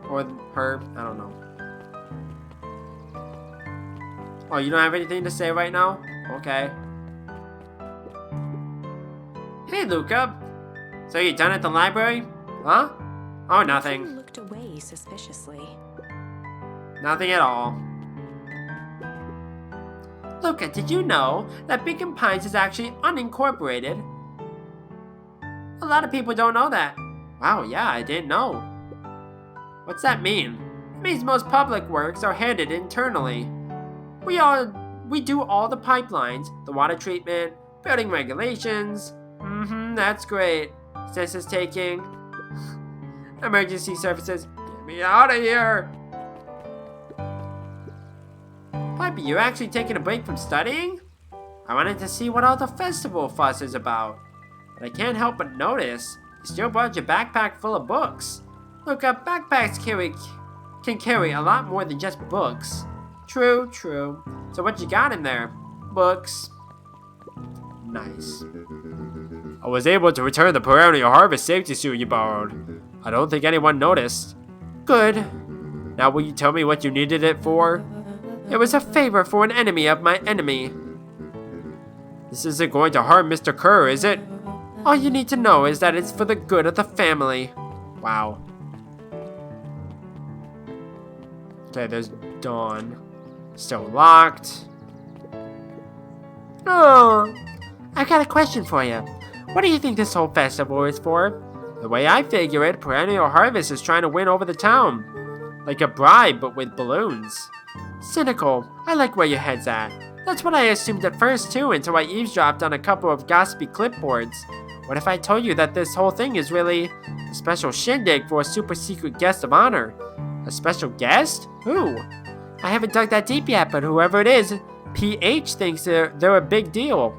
Or her? I don't know. Oh, you don't have anything to say right now? Okay. Hey, Luca. So you done at the library? Huh? Oh, nothing. Griffin looked away suspiciously. Nothing at all. Luca, did you know that Beacon Pines is actually unincorporated? A lot of people don't know that. Wow, yeah, I didn't know. What's that mean? It means most public works are handled internally. We do all the pipelines, the water treatment, building regulations. That's great. Census taking. Emergency services. Get me out of here! Pipey, you're actually taking a break from studying? I wanted to see what all the festival fuss is about. But I can't help but notice you still brought your backpack full of books. Look, backpacks can carry a lot more than just books. True, true. So what you got in there? Books. Nice. I was able to return the perennial harvest safety suit you borrowed. I don't think anyone noticed. Good. Now will you tell me what you needed it for? It was a favor for an enemy of my enemy. This isn't going to harm Mr. Kerr, is it? All you need to know is that it's for the good of the family. Wow. Okay, there's Dawn. Still locked. Oh, I got a question for you. What do you think this whole festival is for? The way I figure it, Perennial Harvest is trying to win over the town. Like a bribe, but with balloons. Cynical. I like where your head's at. That's what I assumed at first too, until I eavesdropped on a couple of gossipy clipboards. What if I told you that this whole thing is really a special shindig for a super secret guest of honor? A special guest? Who? I haven't dug that deep yet, but whoever it is, PH thinks they're a big deal.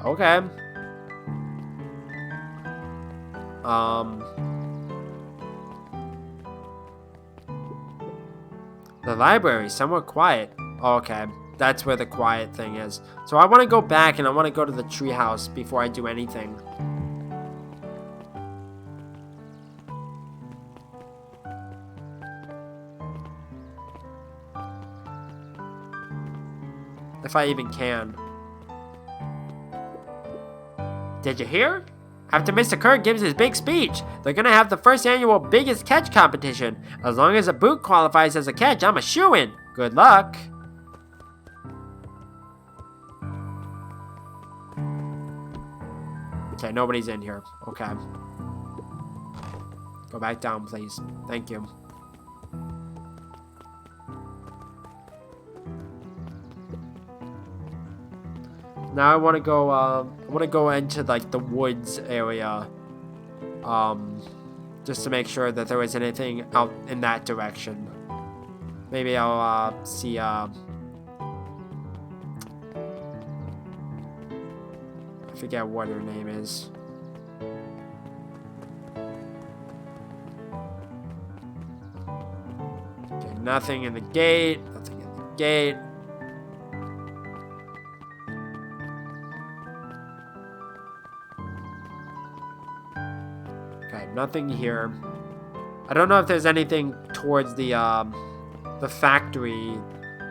Okay. The library, somewhat quiet. Oh, okay, that's where the quiet thing is. So I want to go back and I want to go to the treehouse before I do anything. If I even can. Did you hear? After Mr. Kerr gives his big speech, they're gonna have the first annual biggest catch competition. As long as a boot qualifies as a catch, I'm a shoo-in. Good luck. Okay, nobody's in here. Okay. Go back down, please. Thank you. Now I want to go into like the woods area, just to make sure that there isn't anything out in that direction. Maybe I'll see I forget what her name is. Okay, nothing in the gate. Nothing in the gate. Okay, nothing here. I don't know if there's anything towards the factory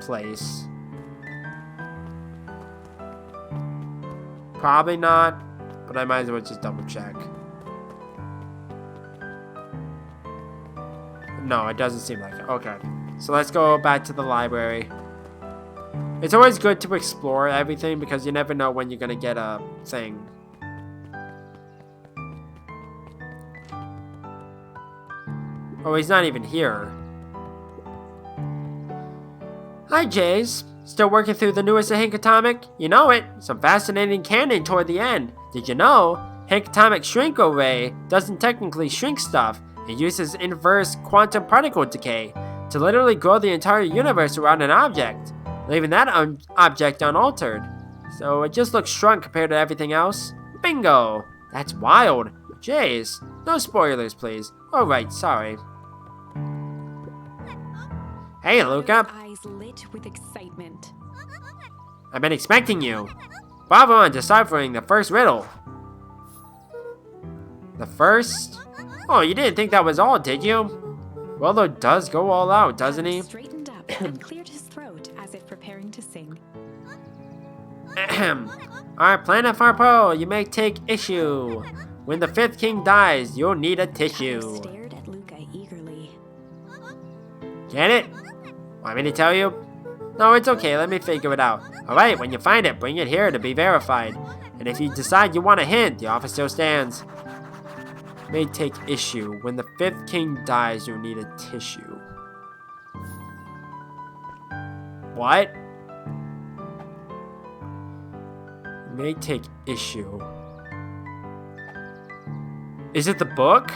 place. Probably not, but I might as well just double check. No, it doesn't seem like it. Okay, so let's go back to the library. It's always good to explore everything because you never know when you're gonna get a thing. Oh, he's not even here. Hi, Jays. Still working through the newest Hank Atomic? You know it. Some fascinating canon toward the end. Did you know? Hank Atomic Shrink Array doesn't technically shrink stuff. It uses inverse quantum particle decay to literally grow the entire universe around an object, leaving that object unaltered. So it just looks shrunk compared to everything else. Bingo! That's wild. Jays, no spoilers, please. Oh, right, sorry. Hey, Luca. Eyes lit with excitement. I've been expecting you. Bravo on deciphering the first riddle. The first? Oh, you didn't think that was all, did you? Rollo does go all out, doesn't he? Straightened up and cleared his throat as if preparing to sing. Alright, Planet Farpo, you may take issue. When the fifth king dies, you'll need a tissue. Stared at Luca eagerly. Get it? Want me to tell you? No, it's okay, let me figure it out. Alright, when you find it, bring it here to be verified. And if you decide you want a hint, the offer still stands. May take issue. When the fifth king dies, you'll need a tissue. What? May take issue. Is it the book?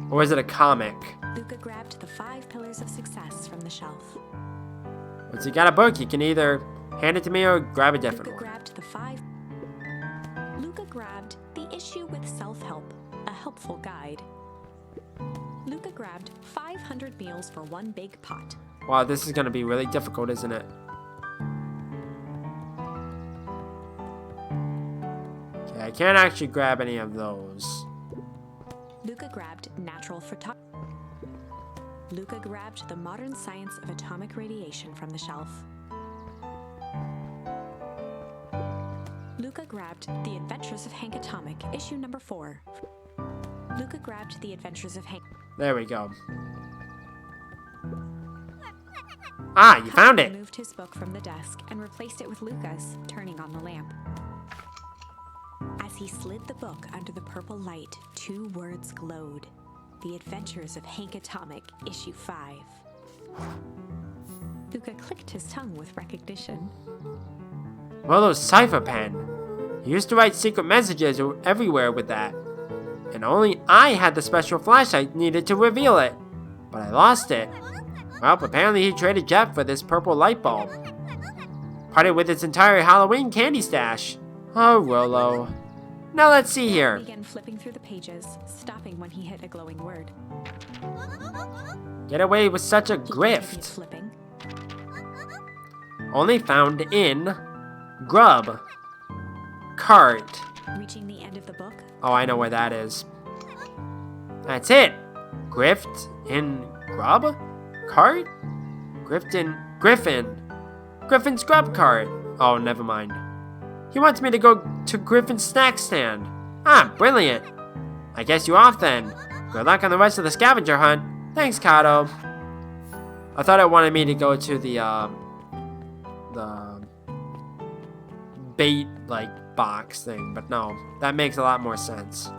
Or is it a comic? Luca grabbed the 5 pillars of success from the shelf. Once you got a book, you can either hand it to me or grab a different Luca one. grabbed the 5. Luca grabbed the issue with self-help, a helpful guide. Luca grabbed 500 meals for one big pot. Wow, this is gonna be really difficult, isn't it? Okay, I can't actually grab any of those. Luca grabbed natural photography. Luca grabbed the modern science of atomic radiation from the shelf. Luca grabbed The Adventures of Hank Atomic, issue number 4. Luca grabbed The Adventures of Hank. There we go. Ah, you found it! Moved his book from the desk and replaced it with Luca's, turning on the lamp. As he slid the book under the purple light, 2 words glowed. The Adventures of Hank Atomic, issue 5. Luca clicked his tongue with recognition. Rollo's cipher pen. He used to write secret messages everywhere with that. And only I had the special flashlight needed to reveal it. But I lost it. Well, apparently he traded Jeff for this purple light bulb. Parted with its entire Halloween candy stash. Oh, Rollo. Now let's see here. He began flipping through the pages, stopping when he hit a glowing word. Get away with such a He continued grift. flipping. Only found in Grub. Cart. Reaching the end of the book, Oh, I know where that is. That's it. Grift in Grub? Cart? Grift in Griffin. Griffin's Grub Cart. Oh, never mind. He wants me to go to Griffin's snack stand. Ah, brilliant. I guess you off then. Good luck on the rest of the scavenger hunt. Thanks, Kato. I thought it wanted me to go to the bait, box thing, but no. That makes a lot more sense.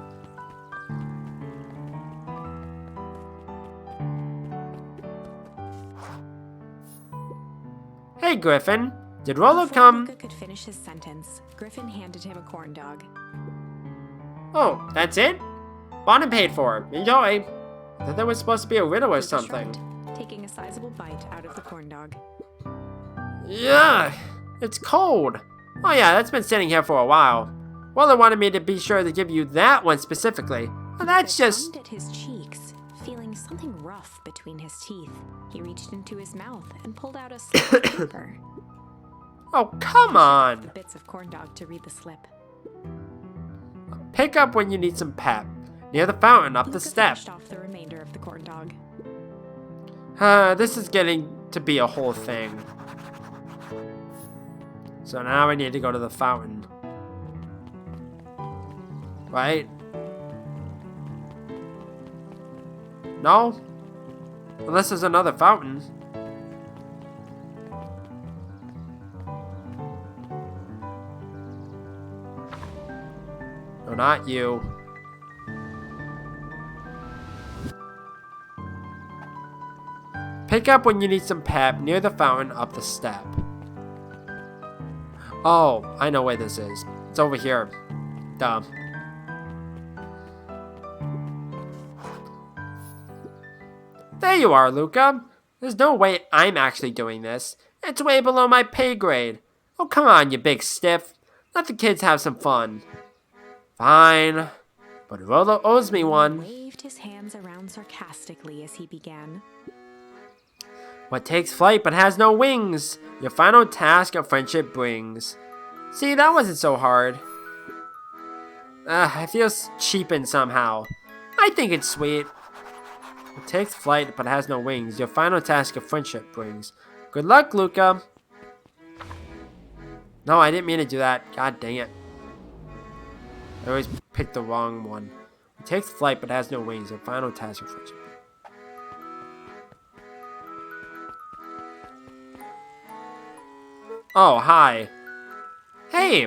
Hey, Griffin. Did Rollo before come? Luca could finish his sentence, Griffin handed him a corn dog. Oh, that's it? Bought and paid for. Enjoy. I thought there was supposed to be a riddle or Luca something. shrugged, taking a sizable bite out of the corn dog. Yeah, it's cold. Oh yeah, that's been sitting here for a while. Rollo wanted me to be sure to give you that one specifically. Well, that's Luca just... tugged at his cheeks, feeling something rough between his teeth. He reached into his mouth and pulled out a slip of paper. Oh, come The on! bits of corn dog to read the slip. Pick up when you need some pep. Near the fountain, up the Luca step. finished off the remainder of the corn dog. This is getting to be a whole thing. So now I need to go to the fountain. Right? No? Unless there's another fountain. No, not you. Pick up when you need some pep, near the fountain, up the step. Oh, I know where this is. It's over here. Duh. There you are, Luca. There's no way I'm actually doing this. It's way below my pay grade. Oh, come on, you big stiff. Let the kids have some fun. Fine. But Rolo owes me one. He waved his hands around sarcastically as he began. What takes flight but has no wings? Your final task of friendship brings. See, that wasn't so hard. I feel cheapened somehow. I think it's sweet. It takes flight but has no wings. Your final task of friendship brings. Good luck, Luca. No, I didn't mean to do that. God dang it. I always picked the wrong one. It takes flight but has no wings. Your final task of friendship. Oh, hi. Hey!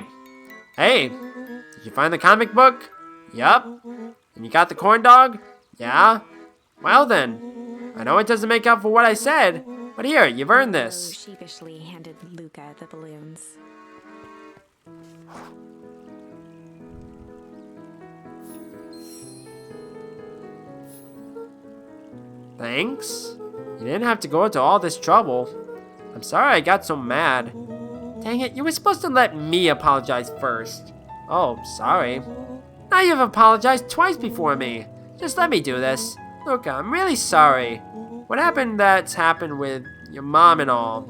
Hey! Did you find the comic book? Yup. And you got the corn dog? Yeah? Well then. I know it doesn't make up for what I said, but here, you've earned Rolo this. sheepishly handed Luca the balloons. Thanks. You didn't have to go to all this trouble. I'm sorry I got so mad. Dang it, you were supposed to let me apologize first. Oh, sorry. Now you've apologized twice before me. Just let me do this. Look, I'm really sorry. What happened that's happened with your mom and all.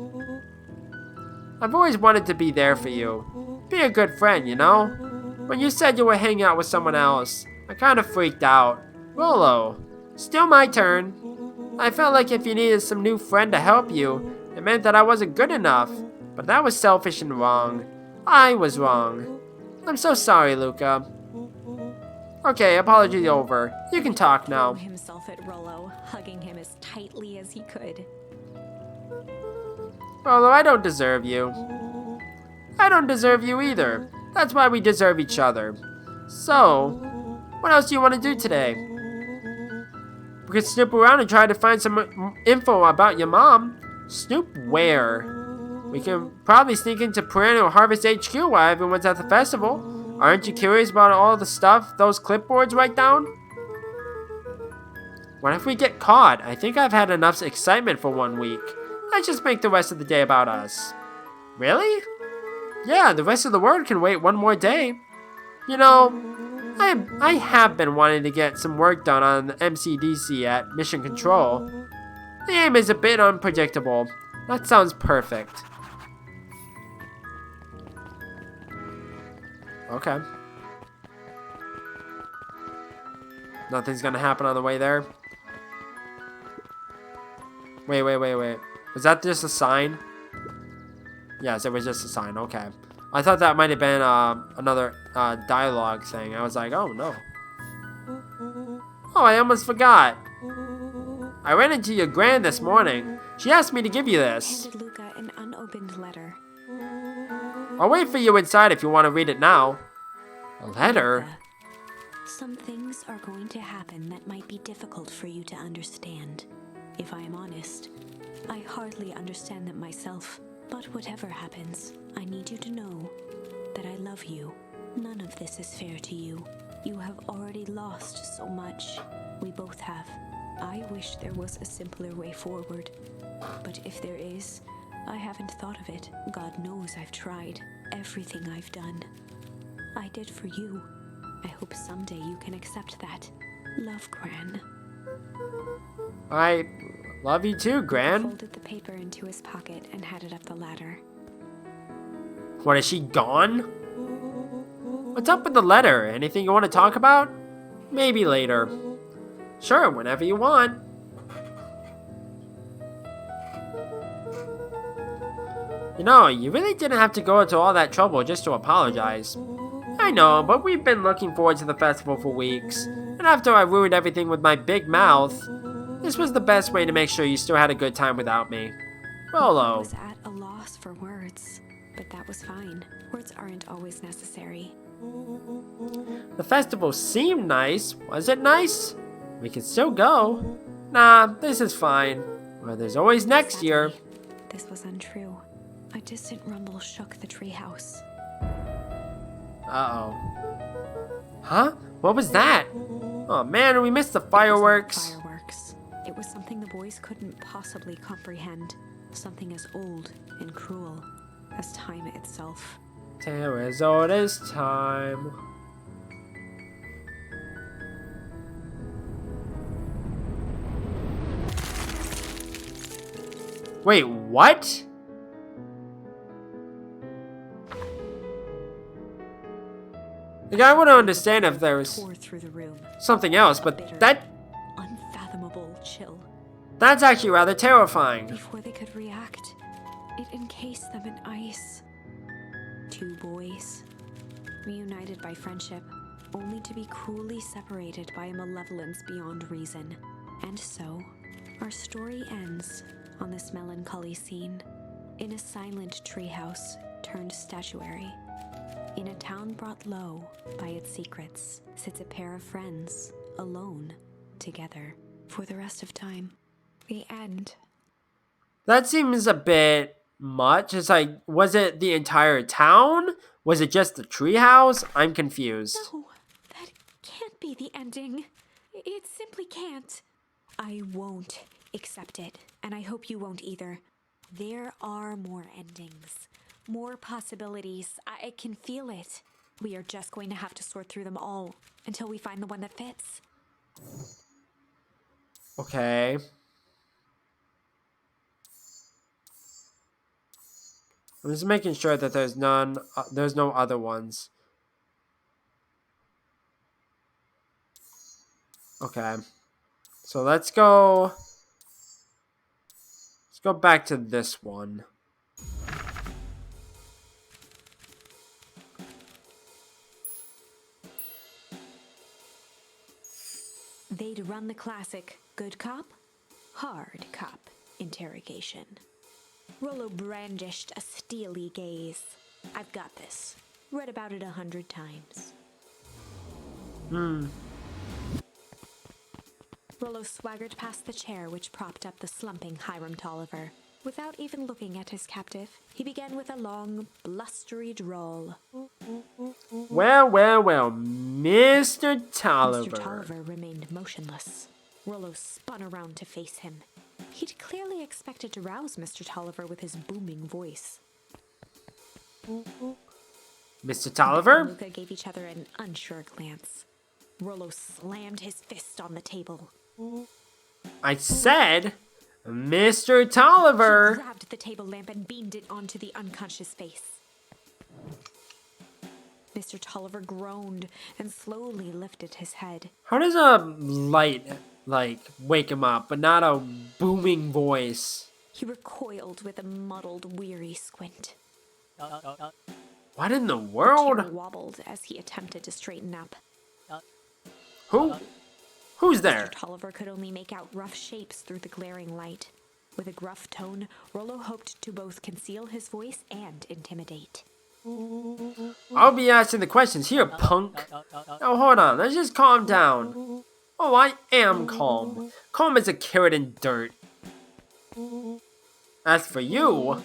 I've always wanted to be there for you. Be a good friend, you know? When you said you were hanging out with someone else, I kind of freaked out. Rolo, still my turn. I felt like if you needed some new friend to help you, it meant that I wasn't good enough. But that was selfish and wrong. I was wrong. I'm so sorry, Luca. Okay, apology over. You can talk now. Threw himself at Rolo, hugging him as tightly as he could. Rolo, I don't deserve you. I don't deserve you either. That's why we deserve each other. So, what else do you want to do today? We could snoop around and try to find some info about your mom. Snoop where? We can probably sneak into Perennial Harvest HQ while everyone's at the festival. Aren't you curious about all the stuff those clipboards write down? What if we get caught? I think I've had enough excitement for 1 week. Let's just make the rest of the day about us. Really? Yeah, the rest of the world can wait 1 more day. You know, I have been wanting to get some work done on the MCDC at Mission Control. The aim is a bit unpredictable. That sounds perfect. Okay. Nothing's gonna happen on the way there? Wait. Was that just a sign? Yes, it was just a sign. Okay. I thought that might have been another dialogue thing. I was like, oh no. Oh, I almost forgot. I ran into your gran this morning. She asked me to give you this. Handed Luca an unopened letter. I'll wait for you inside if you want to read it now. A letter? Some things are going to happen that might be difficult for you to understand. If I am honest, I hardly understand them myself. But whatever happens, I need you to know that I love you. None of this is fair to you. You have already lost so much. We both have. I wish there was a simpler way forward. But if there is, I haven't thought of it. God knows I've tried. Everything I've done, I did for you. I hope someday you can accept that. Love, Gran. I love you too, Luca Gran. folded the paper into his pocket and headed up the ladder. What, is she gone? What's up with the letter? Anything you want to talk about? Maybe later. Sure, whenever you want. You know, you really didn't have to go to all that trouble just to apologize. I know, but we've been looking forward to the festival for weeks. And after I ruined everything with my big mouth, this was the best way to make sure you still had a good time without me. I Rolo. was at a loss for words, but that was fine. Words aren't always necessary. The festival seemed nice. Was it nice? We could still go. Nah, this is fine. Well, there's always next year. Sadly, this was untrue. A distant rumble shook the treehouse. Uh-oh. Huh? What was that? Oh man, we missed the fireworks. It wasn't fireworks. It was something the boys couldn't possibly comprehend. Something as old and cruel as time itself. Tale as old as time. Wait, what? Like, I would understand if there was Tore through the room. something else, but Unfathomable chill. that's actually rather terrifying. Before they could react, it encased them in ice. Two boys, reunited by friendship, only to be cruelly separated by a malevolence beyond reason. And so, our story ends on this melancholy scene. In a silent treehouse turned statuary. In a town brought low by its secrets, sits a pair of friends, alone, together, for the rest of time. The end. That seems a bit much. It's like, was it the entire town? Was it just the treehouse? I'm confused. No, that can't be the ending. It simply can't. I won't accept it, and I hope you won't either. There are more endings. More possibilities. I can feel it. We are just going to have to sort through them all until we find the one that fits. Okay. I'm just making sure that there's no other ones. Okay. So let's go back to this one. They'd run the classic good cop, hard cop interrogation. Rollo brandished a steely gaze. I've got this. Read about it 100 times. Rollo swaggered past the chair which propped up the slumping Hiram Tolliver. Without even looking at his captive, he began with a long, blustery drawl. Well, Mr. Tolliver. Mr. Tolliver remained motionless. Rollo spun around to face him. He'd clearly expected to rouse Mr. Tolliver with his booming voice. Mr. Tolliver? Luca gave each other an unsure glance. Rollo slammed his fist on the table. I said, Mr. Tolliver. He grabbed the table lamp and beamed it onto the unconscious face. Mr. Tolliver groaned and slowly lifted his head. How does a light, wake him up, but not a booming voice? He recoiled with a muddled, weary squint. What in the The chair world? wobbled as he attempted to straighten up. Who's there? Mr. Tolliver could only make out rough shapes through the glaring light. With a gruff tone, Rollo hoped to both conceal his voice and intimidate. I'll be asking the questions here, punk. Oh, hold on. Let's just calm down. Oh, I am calm. Calm as a carrot in dirt. As for you,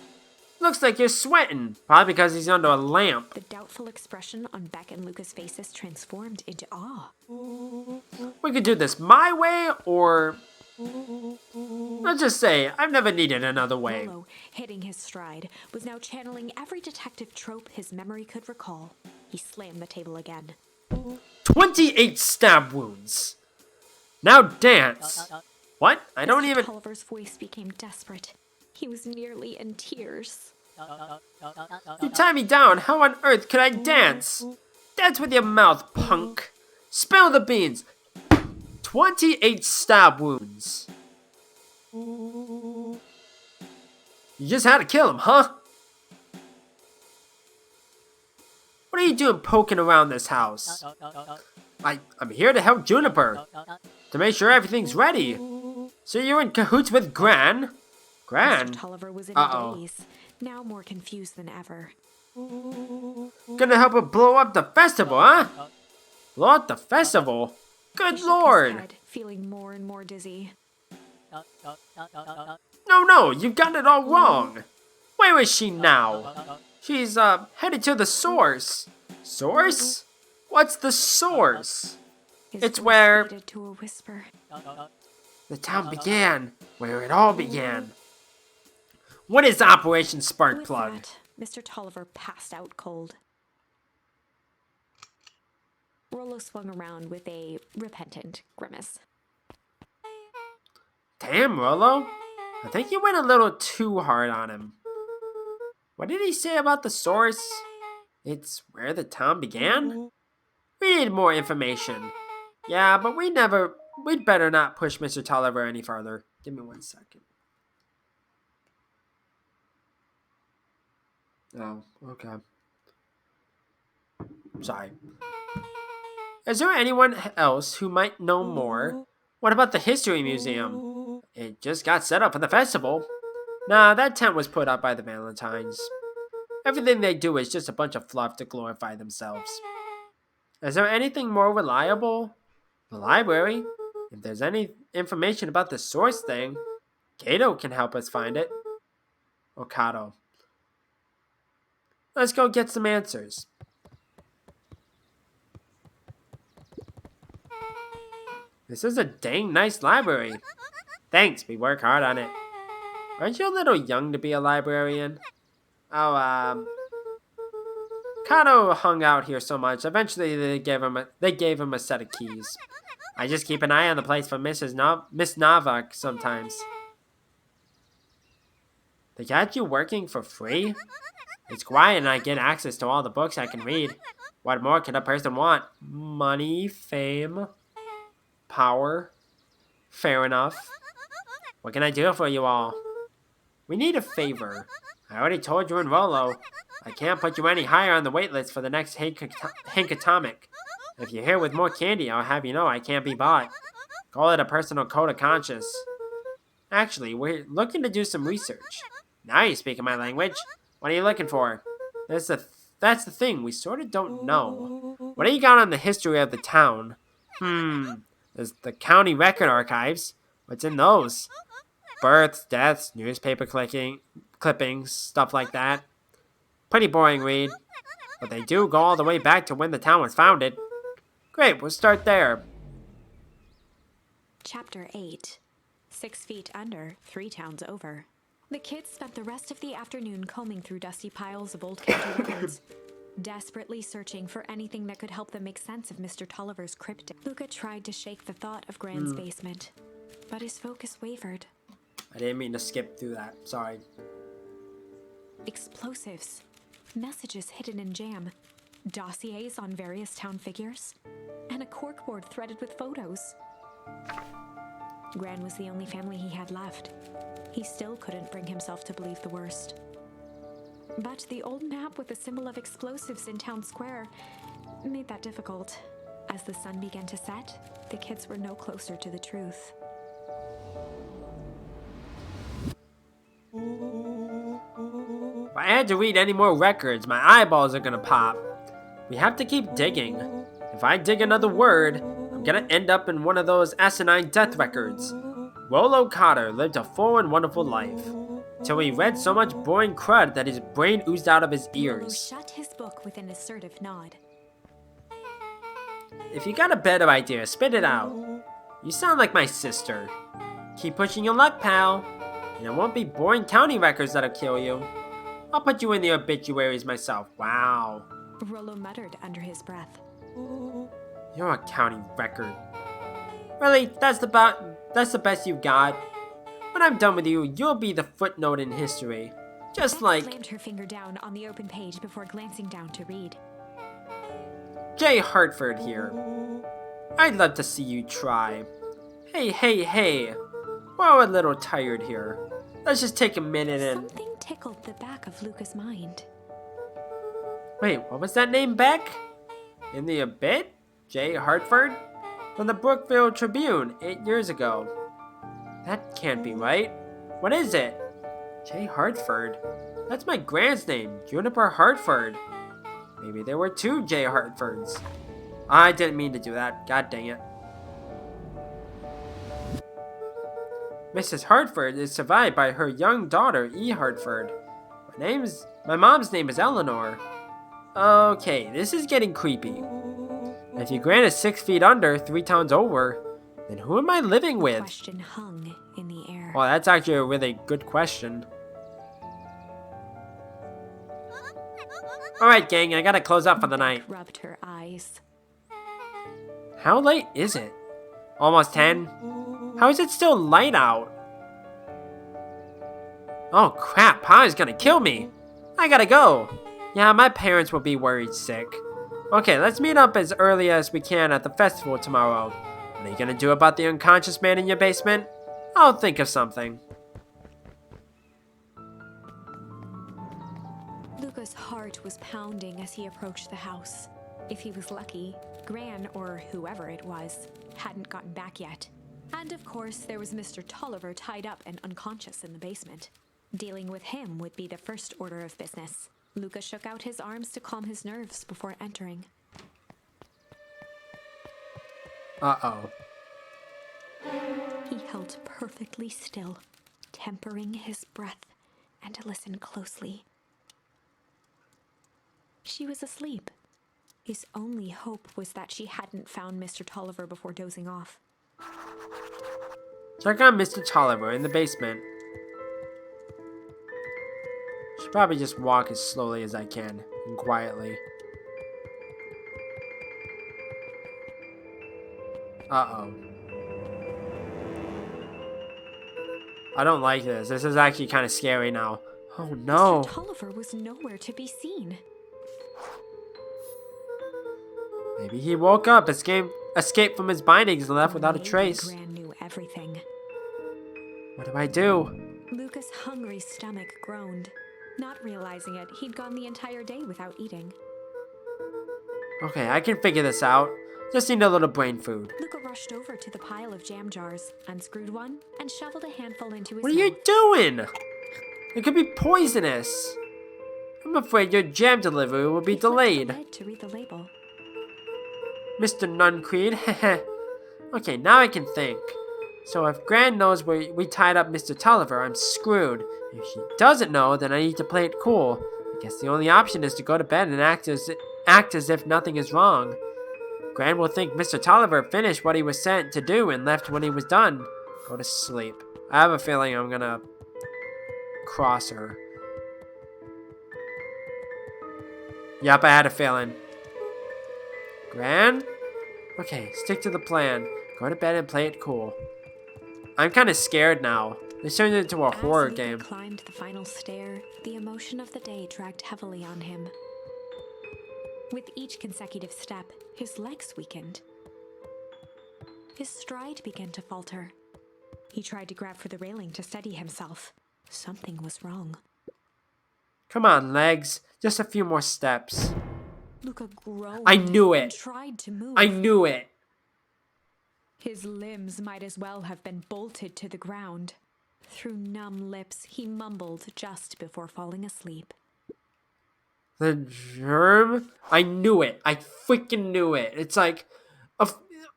looks like you're sweating. Probably because he's under a lamp. The doubtful expression on Beck and Luca's faces transformed into awe. We could do this my way, or let's just say I've never needed another way. Rollo, hitting his stride, was now channeling every detective trope his memory could recall. He slammed the table again. 28 stab wounds. Now dance! What? I don't Mr. even... Tolliver's voice became desperate. He was nearly in tears. You tie me down, how on earth could I dance? Dance with your mouth, punk! Spill the beans! 28 stab wounds. You just had to kill him, huh? What are you doing poking around this house? I'm here to help Juniper. To make sure everything's ready. So you're in cahoots with Gran? Gran? Mr. Tolliver was in a daze, now more confused than ever. Gonna help her blow up the festival, huh? Blow up the festival? Good He shook his lord! head, feeling more and more dizzy. No, you've got it all wrong. Where is she now? She's, headed to the source. Source? What's the source? His It's voice where faded to a whisper. the town began, where it all began. What is Operation Spark With Plug? that, Mr. Tolliver passed out cold. Rollo swung around with a repentant grimace. Damn, Rollo. I think you went a little too hard on him. What did he say about the source? It's where the town began? We need more information. Yeah, but we'd better not push Mr. Tolliver any farther. Give me 1 second. Oh, okay. Sorry. Is there anyone else who might know more? What about the History Museum? It just got set up for the festival. Nah, that tent was put up by the Valentines. Everything they do is just a bunch of fluff to glorify themselves. Is there anything more reliable? The library? If there's any information about the source thing, Kato can help us find it. Okato. Let's go get some answers. This is a dang nice library. Thanks, we work hard on it. Aren't you a little young to be a librarian? Oh, Kato hung out here so much, eventually they gave him a set of keys. I just keep an eye on the place for Miss Navak sometimes. They got you working for free? It's quiet and I get access to all the books I can read. What more could a person want? Money, fame, power. Fair enough. What can I do for you all? We need a favor. I already told you in Rollo. I can't put you any higher on the wait list for the next Hankatomic. If you're here with more candy, I'll have you know I can't be bought. Call it a personal code of conscience. Actually, we're looking to do some research. Now you're speaking my language. What are you looking for? That's the thing, we sort of don't know. What do you got on the history of the town? There's the county record archives. What's in those? Births, deaths, newspaper clippings, stuff like that. Pretty boring read. But they do go all the way back to when the town was founded. Great, we'll start there. Chapter 8. 6 feet under, 3 towns over. The kids spent the rest of the afternoon combing through dusty piles of old county records, desperately searching for anything that could help them make sense of Mr. Tolliver's cryptic. Luca tried to shake the thought of Gran's basement, but his focus wavered. I didn't mean to skip through that. Sorry. Explosives, messages hidden in jam, dossiers on various town figures, and a corkboard threaded with photos. Gran was the only family he had left. He still couldn't bring himself to believe the worst. But the old map with the symbol of explosives in town square made that difficult. As the sun began to set, the kids were no closer to the truth. If I had to read any more records, my eyeballs are gonna pop. We have to keep digging. If I dig another word, I'm gonna end up in one of those asinine death records. Rollo Cotter lived a full and wonderful life, till he read so much boring crud that his brain oozed out of his Rollo ears. shut his book with an assertive nod. If you got a better idea, spit it out. You sound like my sister. Keep pushing your luck, pal. And it won't be boring county records that'll kill you. I'll put you in the obituaries myself. Wow. Rollo muttered under his breath. You're a county record. Really? That's the best you got? When I'm done with you, you'll be the footnote in history. Just Beth like slammed her finger down on the open page before glancing down to read. J. Hartford here. I'd love to see you try. Hey. We're a little tired here. Let's just take a minute and... Something tickled the back of Luca's mind. Wait, what was that name, Beck? In the bit? J. Hartford? From the Brookville Tribune 8 years ago. That can't be right. What is it? J. Hartford? That's my grand's name, Juniper Hartford. Maybe there were 2 J. Hartfords. I didn't mean to do that. God dang it. Mrs. Hartford is survived by her young daughter, E. Hartford. My mom's name is Eleanor. Okay, this is getting creepy. If your grand is 6 feet under, 3 towns over, then who am I living with? The question hung in the air. Well, that's actually a really good question. Alright, gang, I gotta close up for the night. Rubbed her eyes. How late is it? Almost 10? How is it still light out? Oh crap, Pa's gonna kill me. I gotta go. Yeah, my parents will be worried sick. Okay, let's meet up as early as we can at the festival tomorrow. What are you gonna do about the unconscious man in your basement? I'll think of something. Luca's heart was pounding as he approached the house. If he was lucky, Gran, or whoever it was, hadn't gotten back yet. And of course, there was Mr. Tolliver tied up and unconscious in the basement. Dealing with him would be the first order of business. Luca shook out his arms to calm his nerves before entering. Uh-oh. He held perfectly still, tempering his breath, and listened closely. She was asleep. His only hope was that she hadn't found Mr. Tolliver before dozing off. Check on Mr. Tolliver in the basement. Should probably just walk as slowly as I can and quietly. Uh-oh. I don't like this. This is actually kind of scary now. Oh no. Mr. Tolliver was nowhere to be seen. Maybe he woke up, escaped from his bindings, and left without a Maybe trace. Gran knew everything. What do I do? Luca's hungry stomach groaned. Not realizing it, he'd gone the entire day without eating. Okay, I can figure this out. Just need a little brain food. Luca rushed over to the pile of jam jars, unscrewed one, and shoveled a handful into his What are mouth. you doing? It could be poisonous. I'm afraid your jam delivery will be He flipped delayed. the lid to read the label. Mr. Nuncreed, heh. Okay, now I can think. So if Gran knows we tied up Mr. Tolliver, I'm screwed. If she doesn't know, then I need to play it cool. I guess the only option is to go to bed and act as if nothing is wrong. Gran will think Mr. Tolliver finished what he was sent to do and left when he was done. Go to sleep. I have a feeling I'm gonna cross her. Yep, I had a feeling. Gran? Okay, stick to the plan. Go to bed and play it cool. I'm kind of scared now. This turned into a horror As Luca game. climbed the final stair, the emotion of the day dragged heavily on him. With each consecutive step, his legs weakened. His stride began to falter. He tried to grab for the railing to steady himself. Something was wrong. Come on, legs. Just a few more steps. Luca groaned I knew and it. tried to move. I knew it. His limbs might as well have been bolted to the ground. Through numb lips, he mumbled just before falling asleep. The germ? I knew it. I freaking knew it. It's like,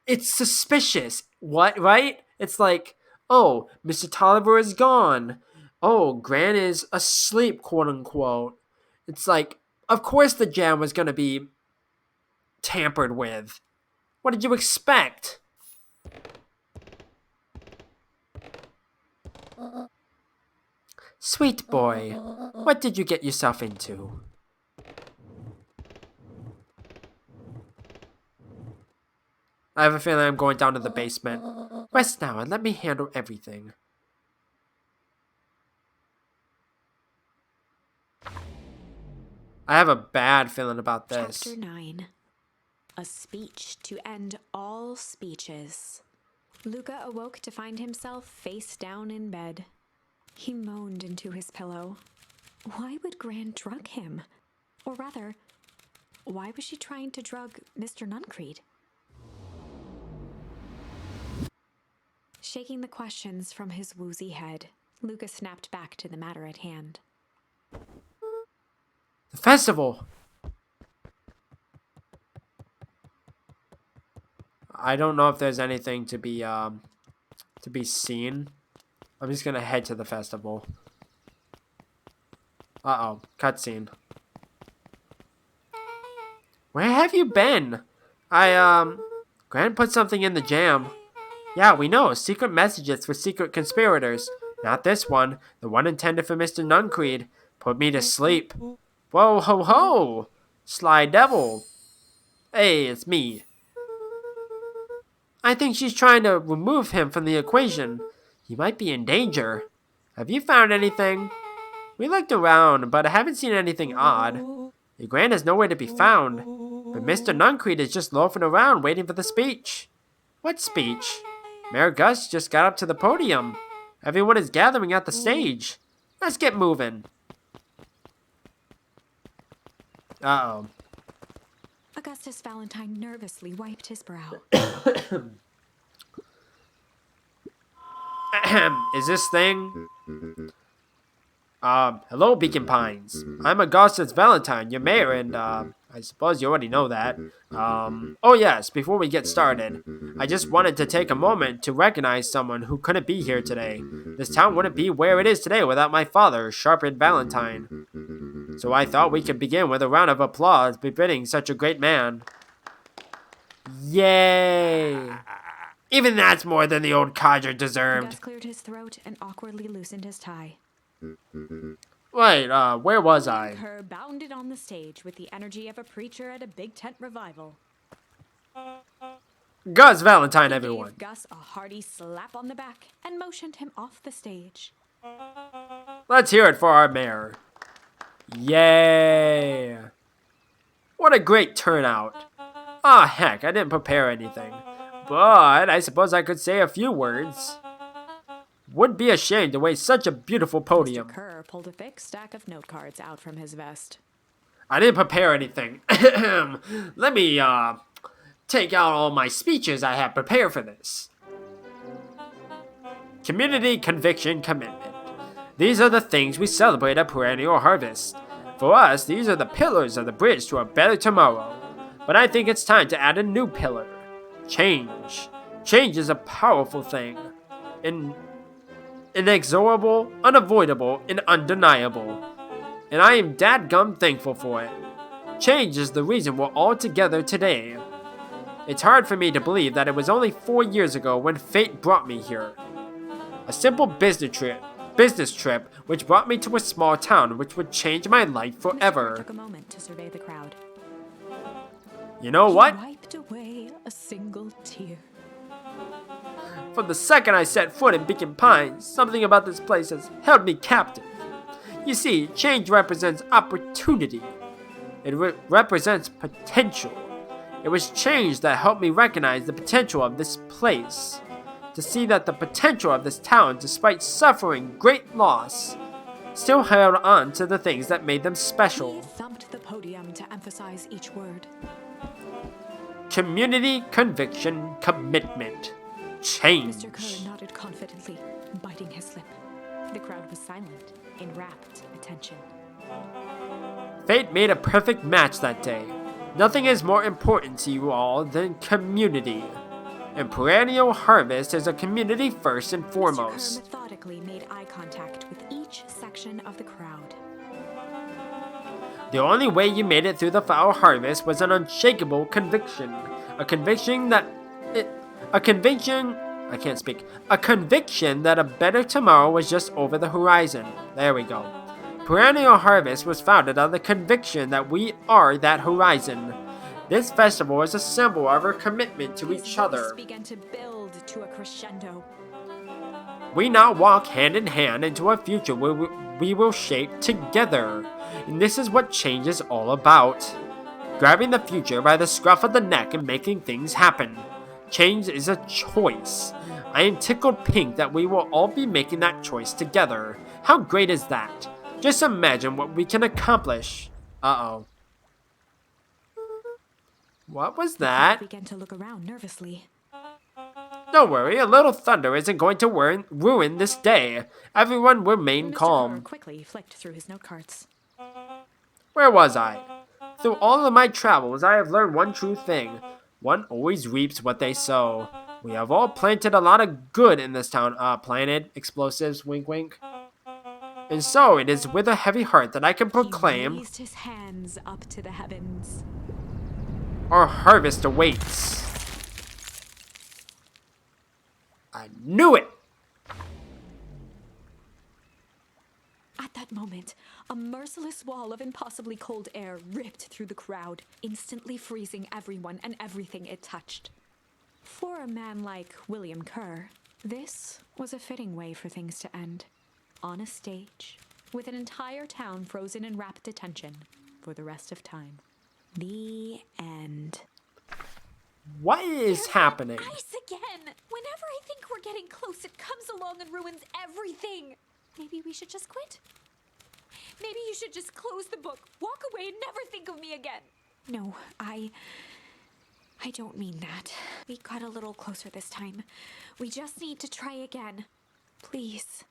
it's suspicious. What, right? It's like, oh, Mr. Tolliver is gone. Oh, Gran is asleep, quote unquote. It's like, of course the jam was gonna be tampered with. What did you expect? Sweet boy, what did you get yourself into? I have a feeling I'm going down to the basement. Rest now and let me handle everything. I have a bad feeling about this. Chapter 9. A speech to end all speeches. Luca awoke to find himself face down in bed. He moaned into his pillow. Why would Gran drug him? Or rather, why was she trying to drug Mr. Nuncreed? Shaking the questions from his woozy head, Luca snapped back to the matter at hand. The festival! I don't know if there's anything to be seen. I'm just gonna head to the festival. Uh-oh, cutscene. Where have you been? Gran put something in the jam. Yeah, we know. Secret messages for secret conspirators. Not this one. The one intended for Mr. Nuncreed. Put me to sleep. Whoa, ho, ho! Sly devil. Hey, it's me. I think she's trying to remove him from the equation. He might be in danger. Have you found anything? We looked around, but I haven't seen anything odd. Your Gran is nowhere to be found. But Mr. Nuncreed is just loafing around waiting for the speech. What speech? Mayor Gus just got up to the podium. Everyone is gathering at the stage. Let's get moving. Uh-oh. Augustus Valentine nervously wiped his brow. Is this thing? Hello, Beacon Pines. I'm Augustus Valentine, your mayor, and, I suppose you already know that. Oh yes, before we get started, I just wanted to take a moment to recognize someone who couldn't be here today. This town wouldn't be where it is today without my father, Sharpened Valentine. So I thought we could begin with a round of applause befitting such a great man. Yay! Even that's more than the old codger deserved. Gus cleared his throat and awkwardly loosened his tie. Wait, where was I? Kerr bounded on the stage with the energy of a preacher at a big tent revival. Gus Valentine, He everyone. gave Gus a hearty slap on the back and motioned him off the stage. Let's hear it for our mayor. Yay! What a great turnout. Ah, heck, I didn't prepare anything. But I suppose I could say a few words. Would be ashamed to waste such a beautiful podium. Mr. Kerr pulled a thick stack of note cards out from his vest. I didn't prepare anything. Let me, take out all my speeches I have prepared for this. Community, conviction, commitment. These are the things we celebrate at Perennial Harvest. For us, these are the pillars of the bridge to a better tomorrow. But I think it's time to add a new pillar. Change. Change is a powerful thing. Inexorable, unavoidable, and undeniable. And I am dadgum thankful for it. Change is the reason we're all together today. It's hard for me to believe that it was only 4 years ago when fate brought me here. A simple business trip which brought me to a small town which would change my life Mr. Kerr forever. took a moment to survey the crowd. You know He what? wiped away a single tear. From the second I set foot in Beacon Pines, something about this place has held me captive. You see, change represents opportunity. It represents potential. It was change that helped me recognize the potential of this place. To see that the potential of this town, despite suffering great loss, still held on to the things that made them He special. thumped the podium to emphasize each word. Community, conviction, commitment. Change. Mr. Kerr nodded confidently, biting his lip. The crowd was silent, in rapt attention. Fate made a perfect match that day. Nothing is more important to you all than community. And Perennial Harvest is a community first and Mr. foremost. Kerr methodically made eye contact with each section of the crowd. The only way you made it through the foul harvest was an unshakable conviction. A conviction that a better tomorrow was just over the horizon. There we go. Perennial Harvest was founded on the conviction that we are that horizon. This festival is a symbol of our commitment to each other. Began to build to a crescendo. We now walk hand in hand into a future where we will shape together. And this is what change is all about. Grabbing the future by the scruff of the neck and making things happen. Change is a choice. I am tickled pink that we will all be making that choice together. How great is that? Just imagine what we can accomplish. Uh-oh. What was that? Began to look around nervously. Don't worry, a little thunder isn't going to ruin this day. Everyone remain Mr. calm. Carver quickly flicked through his note cards. Where was I? Through all of my travels, I have learned one true thing. One always reaps what they sow. We have all planted a lot of good in this town. Planted, explosives, wink wink. And so it is with a heavy heart that I can He proclaim raised his hands up to the heavens. our harvest awaits. I knew it! At that moment, a merciless wall of impossibly cold air ripped through the crowd, instantly freezing everyone and everything it touched. For a man like William Kerr, this was a fitting way for things to end. On a stage, with an entire town frozen in rapt attention for the rest of time. The end. What is happening? Ice again! Whenever I think we're getting close, it comes along and ruins everything. Maybe we should just quit? Maybe you should just close the book, walk away, and never think of me again. No, I don't mean that. We got a little closer this time. We just need to try again. Please.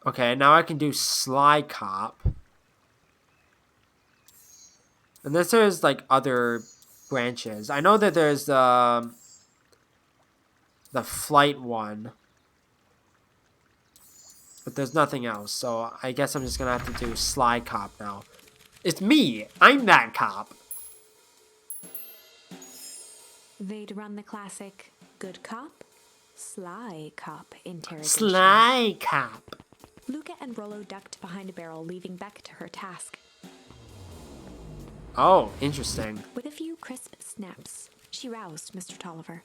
Okay, now I can do Sly Cop. And this is like other branches. I know that there's the flight one. But there's nothing else, so I guess I'm just gonna have to do Sly Cop now. It's me! I'm that cop! They'd run the classic good cop, sly cop interrogation. Sly Cop! Luca and Rollo ducked behind a barrel, leaving Beck to her task. Oh, interesting. With a few crisp snaps, she roused Mr. Tolliver.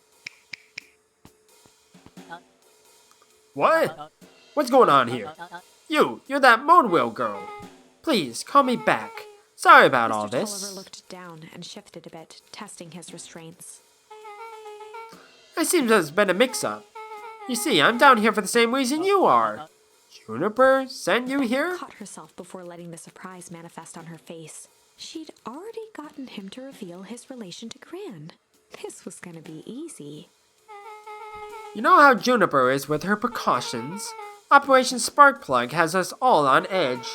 What? What's going on here? You're that Moonwheel girl. Please, call me back. Sorry about all Mr. this. Tolliver looked down and shifted a bit, testing his restraints. It seems there's been a mix-up. You see, I'm down here for the same reason you are. Juniper sent you here? Caught herself before letting the surprise manifest on her face. She'd already gotten him to reveal his relation to Gran. This was gonna be easy. You know how Juniper is with her precautions? Operation Sparkplug has us all on edge.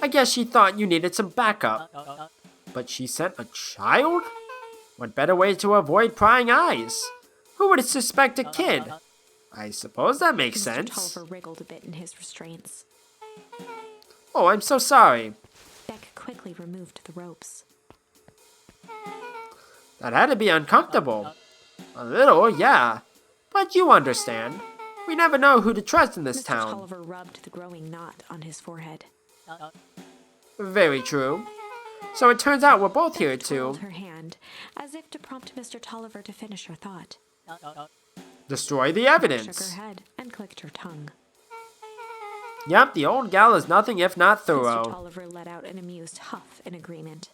I guess she thought you needed some backup. But she sent a child? What better way to avoid prying eyes? Who would suspect a kid? I suppose that makes Mr. sense. Tolliver wriggled a bit in his restraints. Oh, I'm so sorry. Beck quickly removed the ropes. That had to be uncomfortable. A little, yeah. But you understand. We never know who to trust in this Mr. town. Tolliver rubbed the growing knot on his forehead. Very true. So it turns out we're both here Twirled to her hand, as if to prompt Mr. Tolliver to finish her thought. destroy the Shook evidence. her head and clicked her tongue. Yep, the old gal is nothing if not Mr. thorough. Tolliver let out an amused huff in agreement.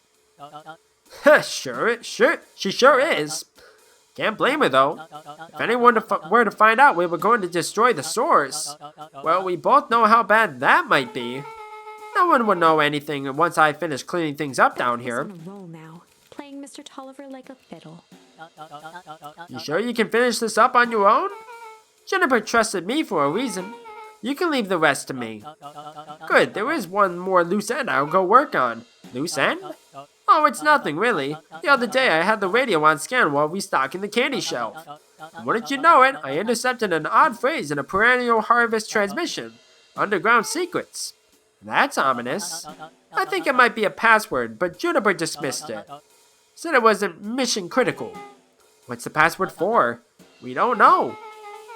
She sure is. Can't blame her though. If anyone were to find out we were going to destroy the source, well, we both know how bad that might be. No one would know anything once I finish cleaning things up down Beck here. was on a roll now, playing Mr. Tolliver like a fiddle. You sure you can finish this up on your own? Juniper trusted me for a reason. You can leave the rest to me. Good, there is one more loose end I'll go work on. Loose end? Oh, it's nothing, really. The other day I had the radio on scan while restocking the candy shelf. And wouldn't you know it, I intercepted an odd phrase in a perennial harvest transmission. Underground secrets. That's ominous. I think it might be a password, but Juniper dismissed it. Said it wasn't mission critical. What's the password for? We don't know.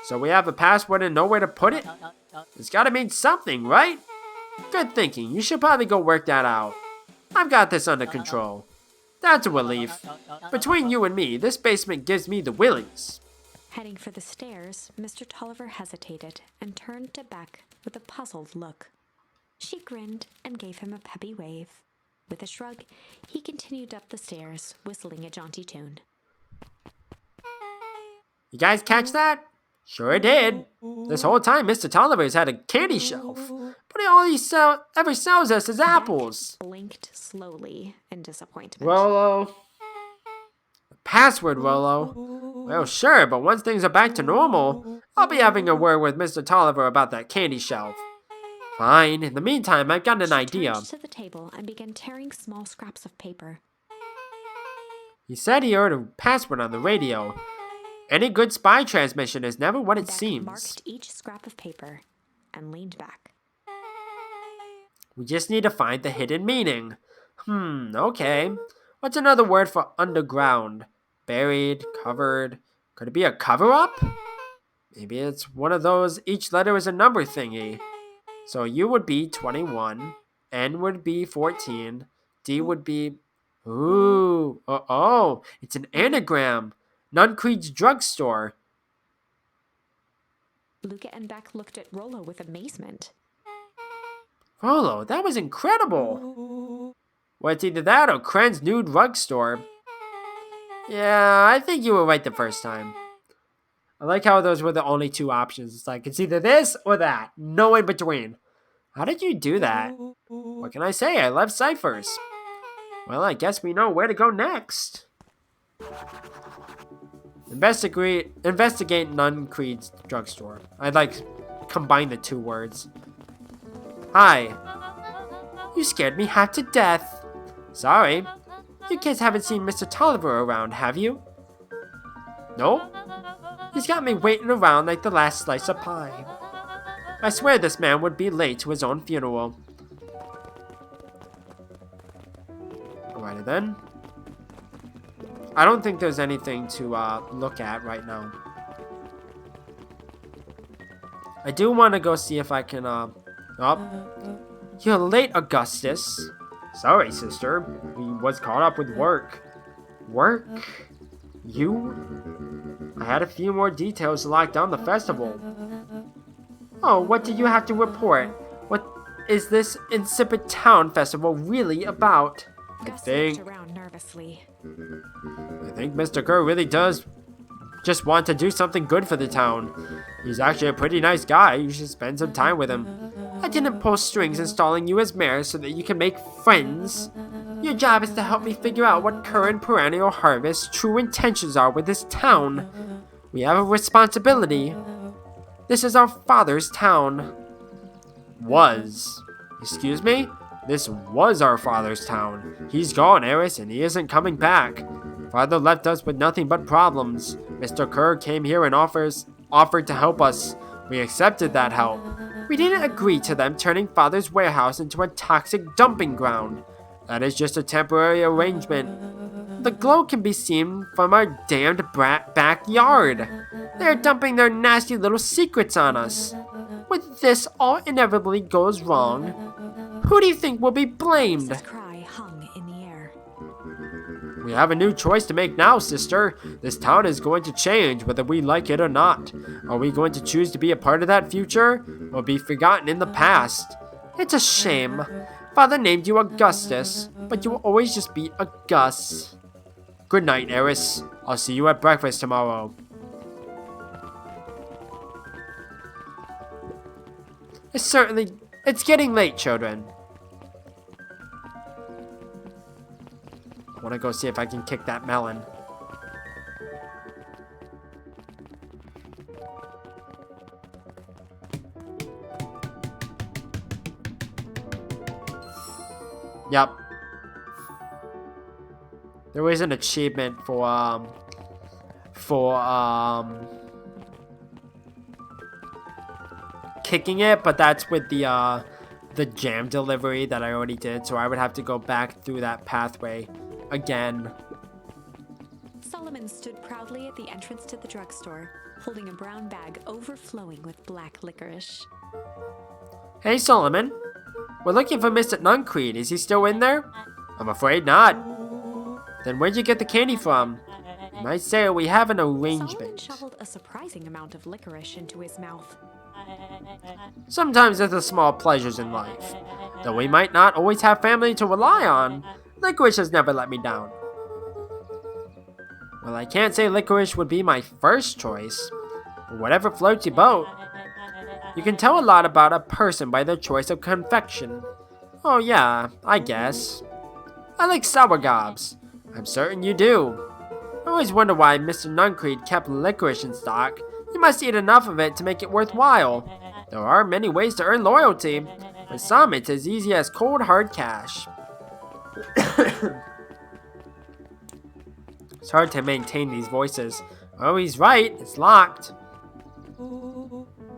So we have a password and nowhere to put it? It's gotta mean something, right? Good thinking. You should probably go work that out. I've got this under control. That's a relief. Between you and me, this basement gives me the willies. Heading for the stairs, Mr. Tolliver hesitated and turned to Beck with a puzzled look. She grinned and gave him a peppy wave. With a shrug, he continued up the stairs, whistling a jaunty tune. You guys catch that? Sure did. This whole time, Mr. Tolliver's had a candy shelf, but all he ever sells us is apples. Beck blinked slowly in disappointment. Rolo. Password, Rolo. Well, sure, but once things are back to normal, I'll be having a word with Mr. Tolliver about that candy shelf. Fine. In the meantime, I've got an idea. She turned to the table and began tearing small scraps of paper. He said he heard a password on the radio. Any good spy transmission is never what it Beck seems. marked each scrap of paper and leaned back. We just need to find the hidden meaning. Okay. What's another word for underground? Buried, covered. Could it be a cover-up? Maybe it's one of those each letter is a number thingy. So U would be 21, N would be 14, D would be... Ooh, it's an anagram. Nuncreed's drugstore. Luca and Beck looked at Rolo with amazement. Rolo, that was incredible. Well, it's either that or Kren's new drugstore. Yeah, I think you were right the first time. I like how those were the only two options. It's like, it's either this or that. No in between. How did you do that? What can I say? I love ciphers. Well, I guess we know where to go next. Investigate Nuncreed's drugstore. I'd like combine the two words. Hi. You scared me half to death. Sorry. You kids haven't seen Mr. Tolliver around, have you? Nope. He's got me waiting around like the last slice of pie. I swear this man would be late to his own funeral. Alrighty then. I don't think there's anything to look at right now. I do want to go see if I can, You're late, Augustus. Sorry, sister. We was caught up with work. Work? You? I had a few more details to lock down the festival. Oh, what do you have to report? What is this insipid town festival really about? Gus looked around nervously. I think Mr. Kerr really does just want to do something good for the town. He's actually a pretty nice guy. You should spend some time with him. I didn't pull strings installing you as mayor so that you can make friends. Your job is to help me figure out what current perennial harvest's true intentions are with this town. We have a responsibility. This is our father's town. Was. Excuse me? This was our father's town. He's gone, Eris, and he isn't coming back. Father left us with nothing but problems. Mr. Kerr came here and offered to help us. We accepted that help. We didn't agree to them turning Father's warehouse into a toxic dumping ground. That is just a temporary arrangement. The glow can be seen from our damned backyard. They're dumping their nasty little secrets on us. When this all inevitably goes wrong, who do you think will be blamed? His cry hung in the air. We have a new choice to make now, sister. This town is going to change whether we like it or not. Are we going to choose to be a part of that future or be forgotten in the past? It's a shame. Father named you Augustus, but you will always just be a Gus. Good night, Eris. I'll see you at breakfast tomorrow. It's getting late, children. I want to go see if I can kick that melon. Yep. There was an achievement for kicking it, but that's with the jam delivery that I already did, so I would have to go back through that pathway again. Solomon stood proudly at the entrance to the drugstore, holding a brown bag overflowing with black licorice. Hey, Solomon. We're looking for Mr. Nuncreed. Is he still in there? I'm afraid not. Then where'd you get the candy from? You might say we have an Solomon arrangement. shoveled a surprising amount of licorice into his mouth. Sometimes it's the small pleasures in life. Though we might not always have family to rely on, licorice has never let me down. Well, I can't say licorice would be my first choice, but whatever floats your boat. You can tell a lot about a person by their choice of confection. Oh yeah, I guess. I like sour gobs. I'm certain you do. I always wonder why Mr. Nuncreed kept licorice in stock. He must eat enough of it to make it worthwhile. There are many ways to earn loyalty. For some, it's as easy as cold hard cash. It's hard to maintain these voices. Oh, he's right. It's locked.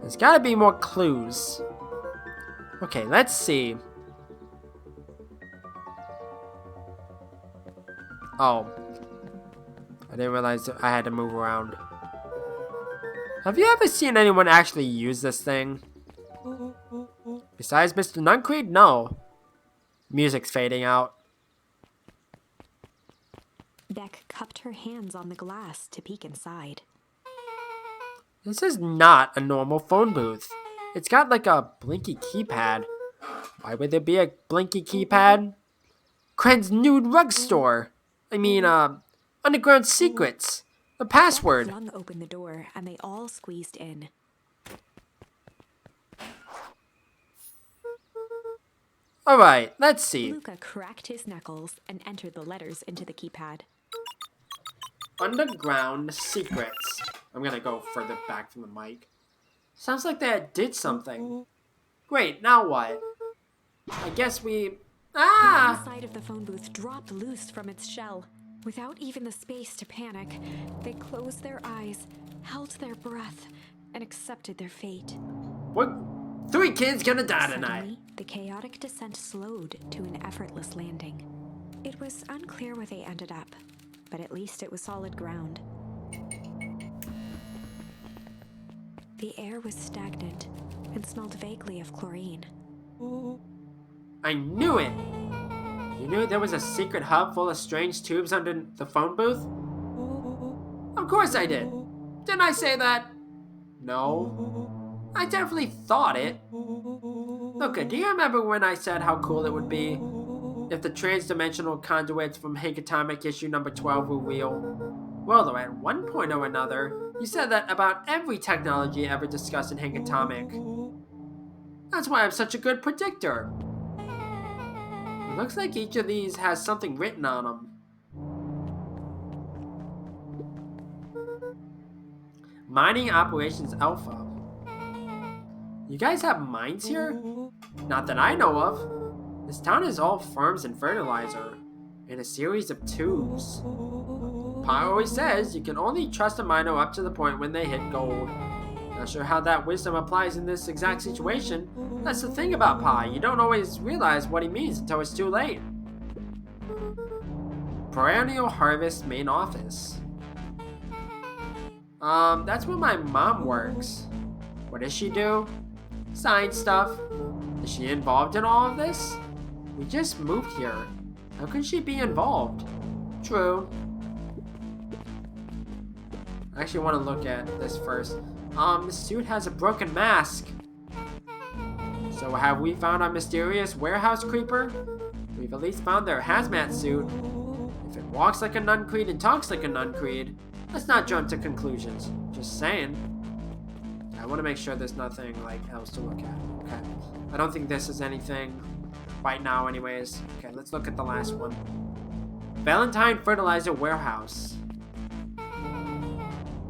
There's gotta be more clues. Okay, let's see. Oh. I didn't realize I had to move around. Have you ever seen anyone actually use this thing? Besides Mr. Nuncreed? No. Music's fading out. Beck cupped her hands on the glass to peek inside. This is not a normal phone booth. It's got like a blinky keypad. Why would there be a blinky keypad? Kren's nude rug store. Underground secrets. The password. Beck flung open the door and they all squeezed in. Alright, let's see. Luca cracked his knuckles and entered the letters into the keypad. Underground secrets. I'm gonna go further back from the mic. Sounds like that did something. Great, now what? I guess we... The inside of the phone booth dropped loose from its shell. Without even the space to panic, they closed their eyes, held their breath, and accepted their fate. What? 3 kids gonna die tonight. Suddenly, the chaotic descent slowed to an effortless landing. It was unclear where they ended up, but at least it was solid ground. The air was stagnant and smelled vaguely of chlorine. I knew it! You knew there was a secret hub full of strange tubes under the phone booth? Of course I did. Didn't I say that? No. I definitely thought it. Luca, do you remember when I said how cool it would be if the trans-dimensional conduits from Hank Atomic issue number 12 were real? Well, though, at one point or another, you said that about every technology ever discussed in Hank Atomic. That's why I'm such a good predictor. It looks like each of these has something written on them. Mining Operations Alpha. You guys have mines here? Not that I know of. This town is all farms and fertilizer, and a series of tubes. Pa always says you can only trust a miner up to the point when they hit gold. Not sure how that wisdom applies in this exact situation. That's the thing about Pa, you don't always realize what he means until it's too late. Perennial Harvest main office. That's where my mom works. What does she do? Sign stuff. Is she involved in all of this? We just moved here. How can she be involved? True. I actually want to look at this first. This suit has a broken mask. So have we found our mysterious warehouse creeper? We've at least found their hazmat suit. If it walks like a Nuncreed and talks like a Nuncreed, let's not jump to conclusions. Just saying. I want to make sure there's nothing else to look at. Okay. I don't think this is anything right now anyways. Okay, let's look at the last one. Valentine Fertilizer Warehouse.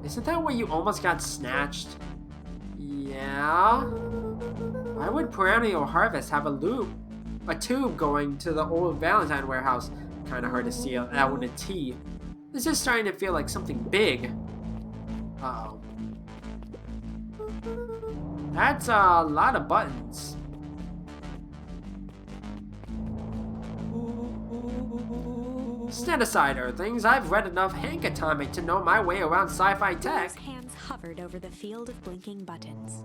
Isn't that where you almost got snatched? Yeah? Why would Perennial Harvest have a tube going to the old Valentine warehouse? Kinda hard to see that with a T. This is starting to feel like something big. Uh-oh. That's a lot of buttons. Stand aside, Earthlings. I've read enough Hank Atomic to know my way around sci-fi tech. His hands hovered over the field of blinking buttons.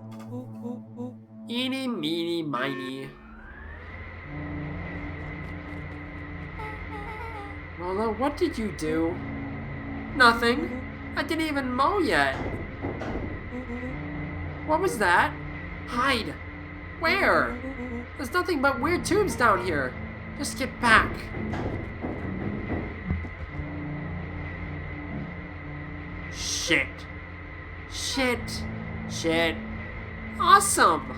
Eeny, meeny, miny. Rolo, what did you do? Nothing. I didn't even mow yet. What was that? Hide. Where? There's nothing but weird tubes down here. Just get back. Shit. Shit. Shit. Awesome.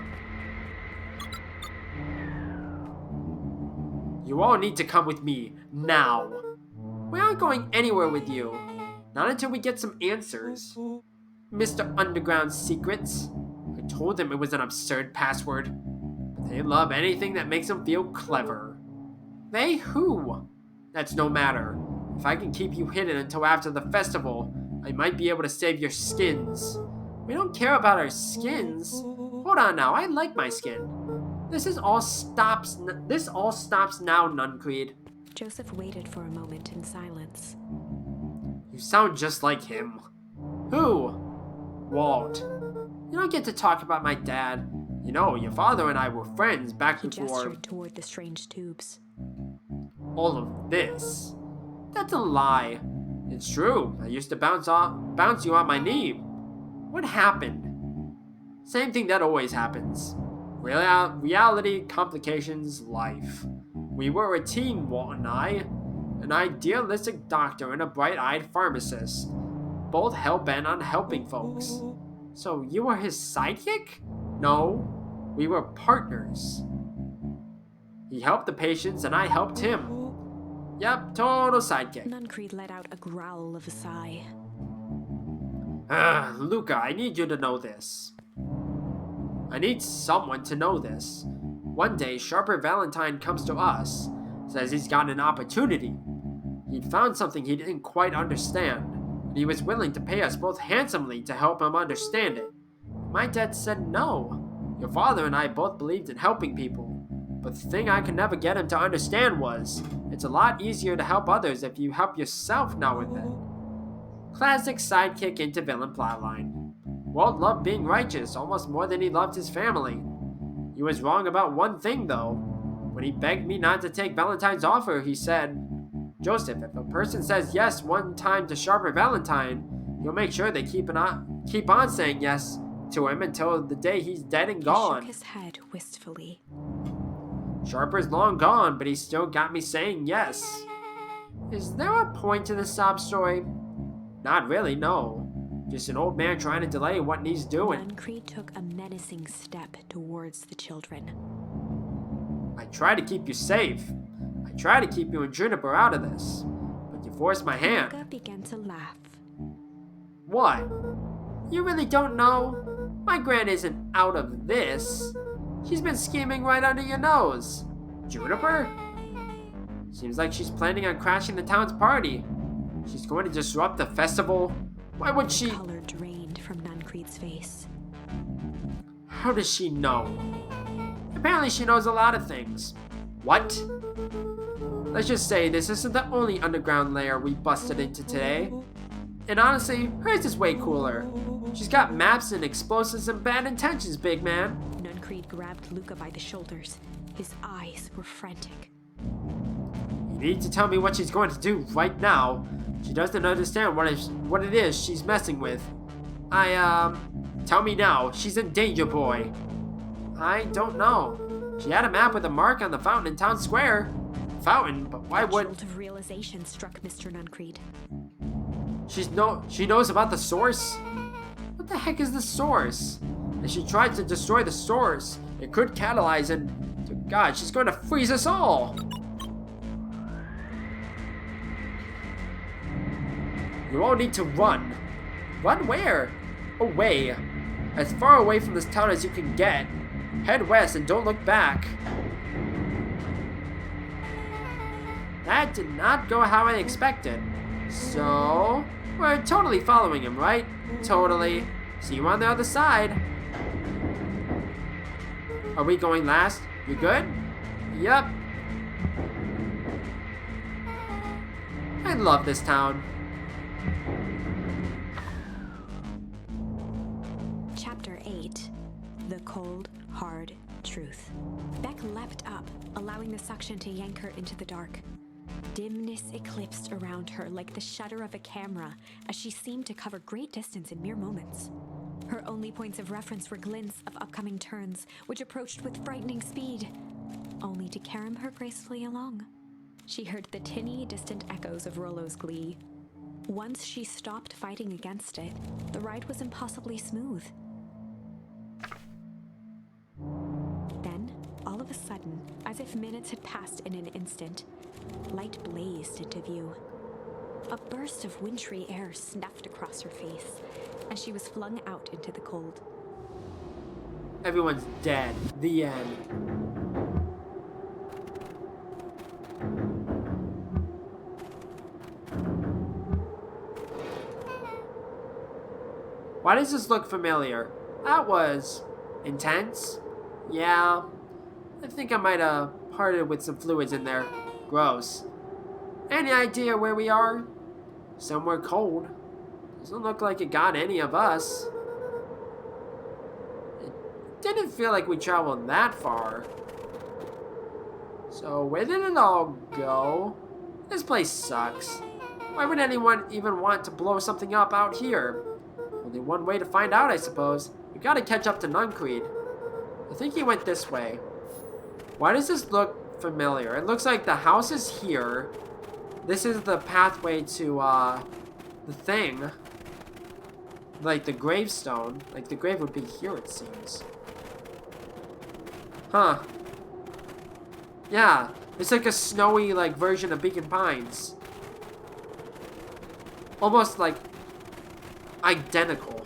You all need to come with me, now. We aren't going anywhere with you. Not until we get some answers. Mr. Underground Secrets. I told them it was an absurd password. But they love anything that makes them feel clever. They who? That's no matter. If I can keep you hidden until after the festival, I might be able to save your skins. We don't care about our skins. Hold on now, I like my skin. This all stops now, Nuncreed. Joseph waited for a moment in silence. You sound just like him. Who? Walt. You don't get to talk about my dad. You know, your father and I were friends back He before gestured toward the strange tubes. all of this. That's a lie. It's true. I used to bounce you on my knee. What happened? Same thing that always happens. Reality, complications, life. We were a team, Walt and I. An idealistic doctor and a bright-eyed pharmacist. Both hell-bent on helping folks. So you were his sidekick? No, we were partners. He helped the patients and I helped him. Yep, total sidekick. Nuncreed let out a growl of a sigh. Luca, I need you to know this. I need someone to know this. One day, Sharper Valentine comes to us, says he's got an opportunity. He'd found something he didn't quite understand, and he was willing to pay us both handsomely to help him understand it. My dad said no. Your father and I both believed in helping people, but the thing I could never get him to understand was, it's a lot easier to help others if you help yourself now and then. Classic sidekick into villain plotline. Walt loved being righteous almost more than he loved his family. He was wrong about one thing, though. When he begged me not to take Valentine's offer, he said, Joseph, if a person says yes one time to Sharper Valentine, you'll make sure they keep on saying yes to him until the day he's dead and gone. He shook his head wistfully. Sharper's long gone, but he still got me saying yes. Is there a point to this sob story? Not really, no. Just an old man trying to delay what he's doing. Nuncreed took a menacing step towards the children. I try to keep you safe. I try to keep you and Juniper out of this. But you forced my hand. Luca began to laugh. What? You really don't know? My gran isn't out of this. She's been scheming right under your nose. Juniper? Seems like she's planning on crashing the town's party. She's going to disrupt the festival. Why would she? The color drained from Nuncreed's face. How does she know? Apparently she knows a lot of things. What? Let's just say this isn't the only underground lair we busted into today. And honestly, hers is way cooler. She's got maps and explosives and bad intentions, big man. Nuncreed grabbed Luca by the shoulders. His eyes were frantic. You need to tell me what she's going to do right now. She doesn't understand what it is she's messing with. Tell me now. She's in danger, boy. I don't know. She had a map with a mark on the fountain in town square. Fountain, but why would... A jolt of realization struck Mr. Nuncreed. She knows about the source? What the heck is the source? If she tried to destroy the source, it could catalyze and... God, she's going to freeze us all! You all need to run. Run where? Away. As far away from this town as you can get. Head west and don't look back. That did not go how I expected. So, we're totally following him, right? Totally. See you on the other side. Are we going last? You good? Yep. I love this town. Chapter 8. The Cold, Hard Truth. Beck leapt up, allowing the suction to yank her into the dark. Dimness eclipsed around her like the shutter of a camera as she seemed to cover great distance in mere moments. Her only points of reference were glints of upcoming turns, which approached with frightening speed, only to carom her gracefully along. She heard the tinny, distant echoes of Rollo's glee. Once she stopped fighting against it, the ride was impossibly smooth. Then, all of a sudden, as if minutes had passed in an instant, light blazed into view. A burst of wintry air snuffed across her face, and she was flung out into the cold. Everyone's dead. The end. Why does this look familiar? That was intense. Yeah, I think I might have parted with some fluids in there. Gross. Any idea where we are? Somewhere cold. Doesn't look like it got any of us. It didn't feel like we traveled that far. So where did it all go? This place sucks. Why would anyone even want to blow something up out here? Only one way to find out, I suppose. We gotta catch up to Nuncreed. I think he went this way. Why does this look familiar? It looks like the house is here. This is the pathway to, the thing. Like the gravestone. Like the grave would be here, it seems. Huh. Yeah. It's like a snowy, like, version of Beacon Pines. Almost, like, identical.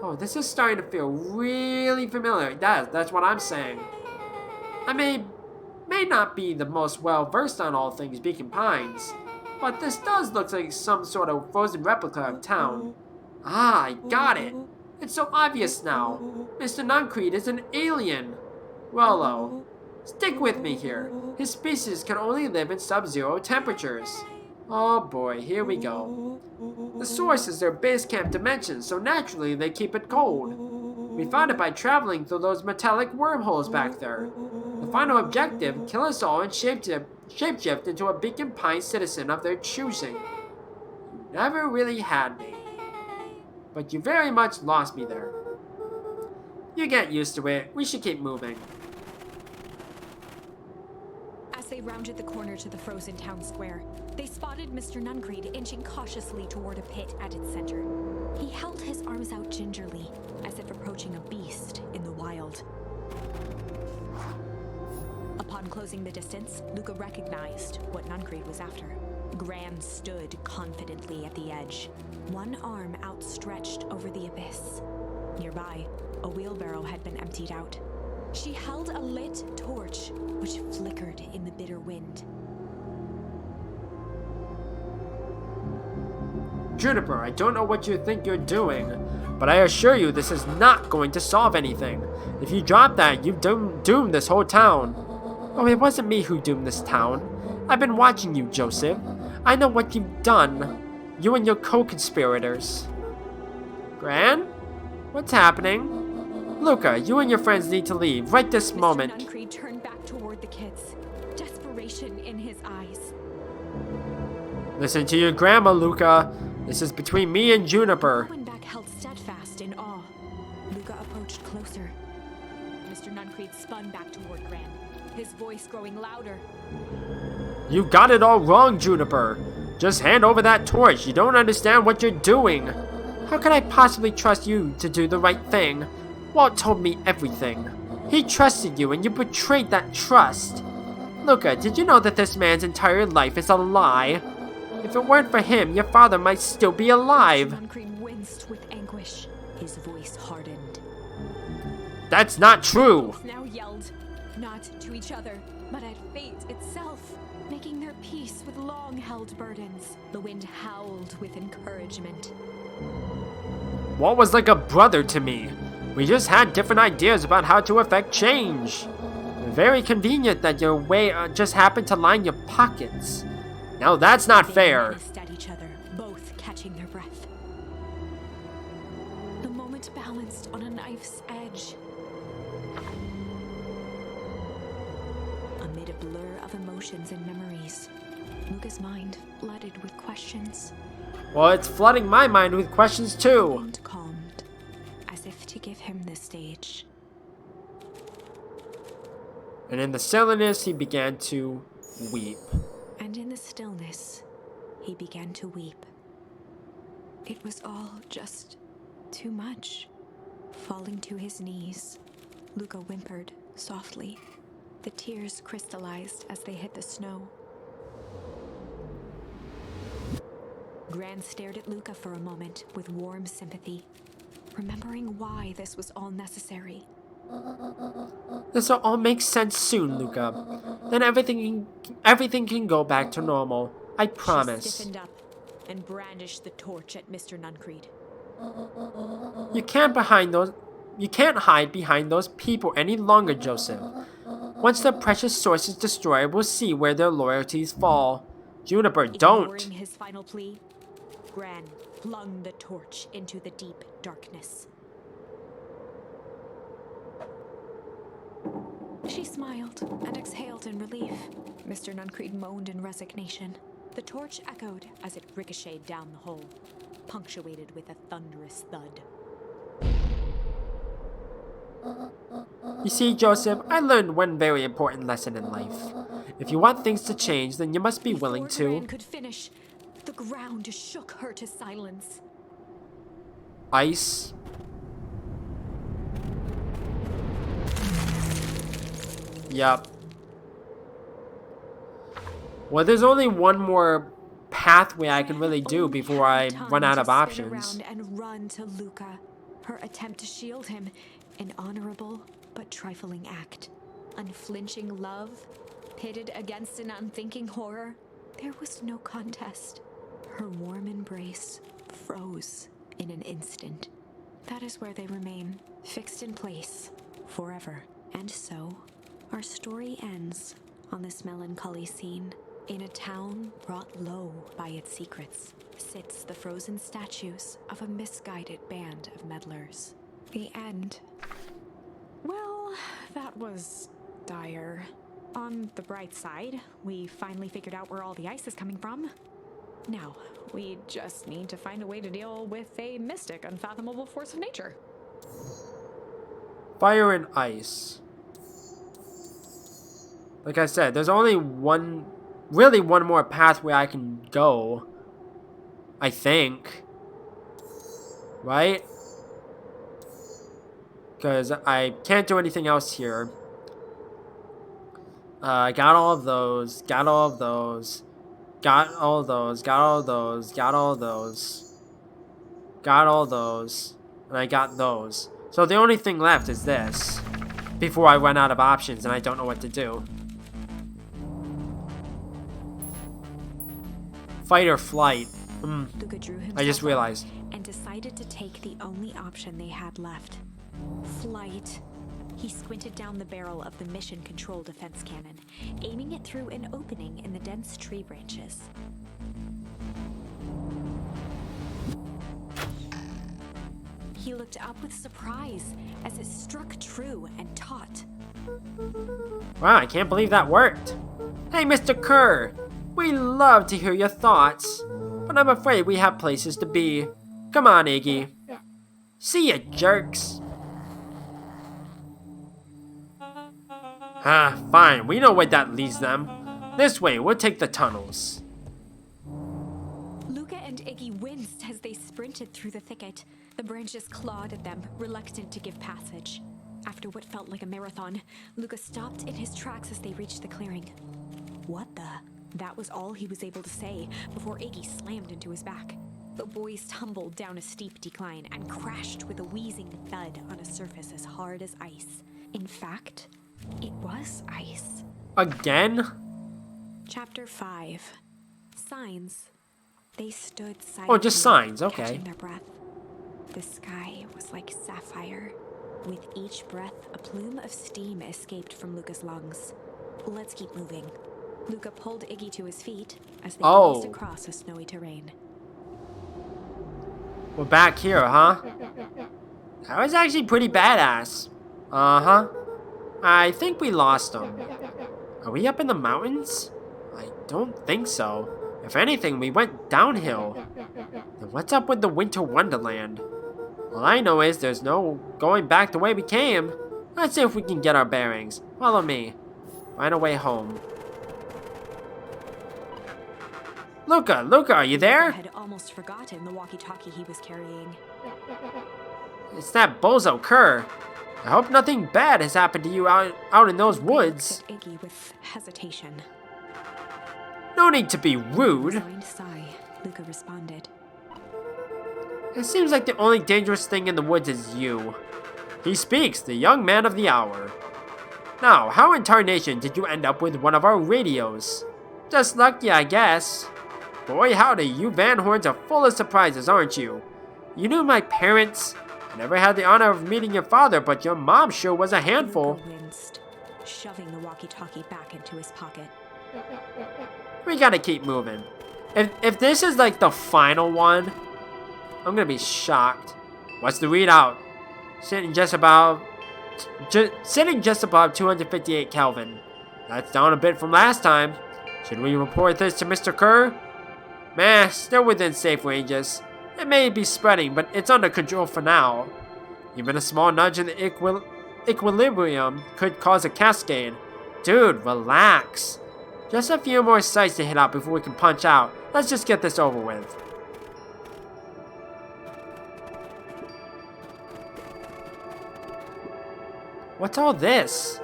Oh, this is starting to feel really familiar. That's what I'm saying. I may not be the most well-versed on all things Beacon Pines, but this does look like some sort of frozen replica of town. Ah, I got it. It's so obvious now. Mr. Nuncreed is an alien. Rollo, stick with me here. His species can only live in sub-zero temperatures. Oh boy, here we go. The source is their base camp dimension, so naturally they keep it cold. We found it by traveling through those metallic wormholes back there. The final objective, kill us all and shapeshift into a Beacon Pine citizen of their choosing. You never really had me. But you very much lost me there. You get used to it. We should keep moving. As they rounded the corner to the frozen town square, they spotted Mr. Nuncreed inching cautiously toward a pit at its center. He held his arms out gingerly, as if approaching a beast in the wild. Upon closing the distance, Luca recognized what Nuncreed was after. Gran stood confidently at the edge, one arm outstretched over the abyss. Nearby, a wheelbarrow had been emptied out. She held a lit torch, which flickered in the bitter wind. Juniper, I don't know what you think you're doing, but I assure you this is not going to solve anything. If you drop that, you've doomed this whole town. Oh, it wasn't me who doomed this town. I've been watching you, Joseph. I know what you've done. You and your co-conspirators. Gran? What's happening? Luca, you and your friends need to leave right this moment. Mr. Nuncreed turned back toward the kids, desperation in his eyes. Listen to your grandma, Luca. This is between me and Juniper. Back held steadfast in awe. Luca approached closer. Mr. Nuncreed spun back toward Gran, his voice growing louder. You got it all wrong, Juniper. Just hand over that torch. You don't understand what you're doing. How can I possibly trust you to do the right thing? Walt told me everything. He trusted you and you betrayed that trust. Luca, did you know that this man's entire life is a lie? If it weren't for him, your father might still be alive. Nuncreed winced with anguish. His voice hardened. That's not true. Both now yelled, not to each other, but at fate itself, making their peace with long-held burdens. The wind howled with encouragement. Walt was like a brother to me. We just had different ideas about how to effect change. Very convenient that your way just happened to line your pockets. Now that's not fair. They menaced at each other, both catching their breath. The moment balanced on a knife's edge. Amid a blur of emotions and memories. Luca's mind flooded with questions. Well, it's flooding my mind with questions The too. wind calmed, as if to give him the stage. And in the stillness, he began to weep. And in the stillness, he began to weep. It was all just too much. Falling to his knees, Luca whimpered softly. The tears crystallized as they hit the snow. Gran stared at Luca for a moment with warm sympathy, remembering why this was all necessary. This will all make sense soon, Luca. Then everything can go back to normal. I She promise. stiffened up and brandished the torch at Mr. Nuncreed. You can't hide behind those people any longer, Joseph. Once the precious source is destroyed, we'll see where their loyalties fall. Juniper, Ignoring don't. his final plea, Gran flung the torch into the deep darkness. She smiled and exhaled in relief. Mr. Nuncreed moaned in resignation. The torch echoed as it ricocheted down the hole, punctuated with a thunderous thud. You see, Joseph, I learned one very important lesson in life. If you want things to change, then you must be willing Before Gran to. could finish, the ground shook her to silence. Ice. Yup. Well, there's only one more pathway I can really do Only before I had time run out to of spin options. around and run to Luca. Her attempt to shield him, an honorable but trifling act. Unflinching love, pitted against an unthinking horror. There was no contest. Her warm embrace froze in an instant. That is where they remain, fixed in place, forever. And so, our story ends on this melancholy scene. In a town brought low by its secrets, sits the frozen statues of a misguided band of meddlers. The end. Well, that was dire. On the bright side, we finally figured out where all the ice is coming from. Now, we just need to find a way to deal with a mystic, unfathomable force of nature. Fire and ice. Like I said, there's only really one more pathway I can go. I think. Right? Because I can't do anything else here. I got all of those. Got all of those. Got all of those. Got all of those. Got all of those. Got all those. And I got those. So the only thing left is this. Before I run out of options and I don't know what to do. Fight or flight. Luca drew himself I just realized. up and decided to take the only option they had left. Flight. He squinted down the barrel of the mission control defense cannon, aiming it through an opening in the dense tree branches. He looked up with surprise as it struck true and taut. Wow, I can't believe that worked. Hey, Mr. Kerr. We love to hear your thoughts, but I'm afraid we have places to be. Come on, Iggy. See ya, jerks. Fine. We know where that leads them. This way, we'll take the tunnels. Luca and Iggy winced as they sprinted through the thicket. The branches clawed at them, reluctant to give passage. After what felt like a marathon, Luca stopped in his tracks as they reached the clearing. What the? That was all he was able to say before Iggy slammed into his back. The boys tumbled down a steep decline and crashed with a wheezing thud on a surface as hard as ice. In fact, it was ice. Again? Chapter 5. Signs. They stood silently, Oh, just signs, okay. catching their breath. The sky was like sapphire. With each breath, a plume of steam escaped from Luca's lungs. Let's keep moving. Luca pulled Iggy to his feet as they gazed across a snowy terrain. We're back here, huh? That was actually pretty badass. Uh-huh. I think we lost him. Are we up in the mountains? I don't think so. If anything, we went downhill. Then what's up with the Winter Wonderland? All I know is there's no going back the way we came. Let's see if we can get our bearings. Follow me. Find a way home. Luca, are you there? Luca had almost forgotten the walkie-talkie he was carrying. It's that bozo Kerr. I hope nothing bad has happened to you out in those woods. Looked at Iggy with hesitation. No need to be rude. Resigned sigh, Luca responded. It seems like the only dangerous thing in the woods is you. He speaks, the young man of the hour. Now, how in tarnation did you end up with one of our radios? Just lucky, I guess. Boy howdy, you Van Horns are full of surprises, aren't you? You knew my parents. I never had the honor of meeting your father, but your mom sure was a handful. Luca winced, shoving the walkie-talkie back into his pocket. We gotta keep moving. If this is like the final one, I'm gonna be shocked. What's the readout? Sitting just above 258 Kelvin. That's down a bit from last time. Should we report this to Mr. Kerr? Meh, still within safe ranges. It may be spreading, but it's under control for now. Even a small nudge in the equilibrium could cause a cascade. Dude, relax. Just a few more sites to hit out before we can punch out. Let's just get this over with. What's all this?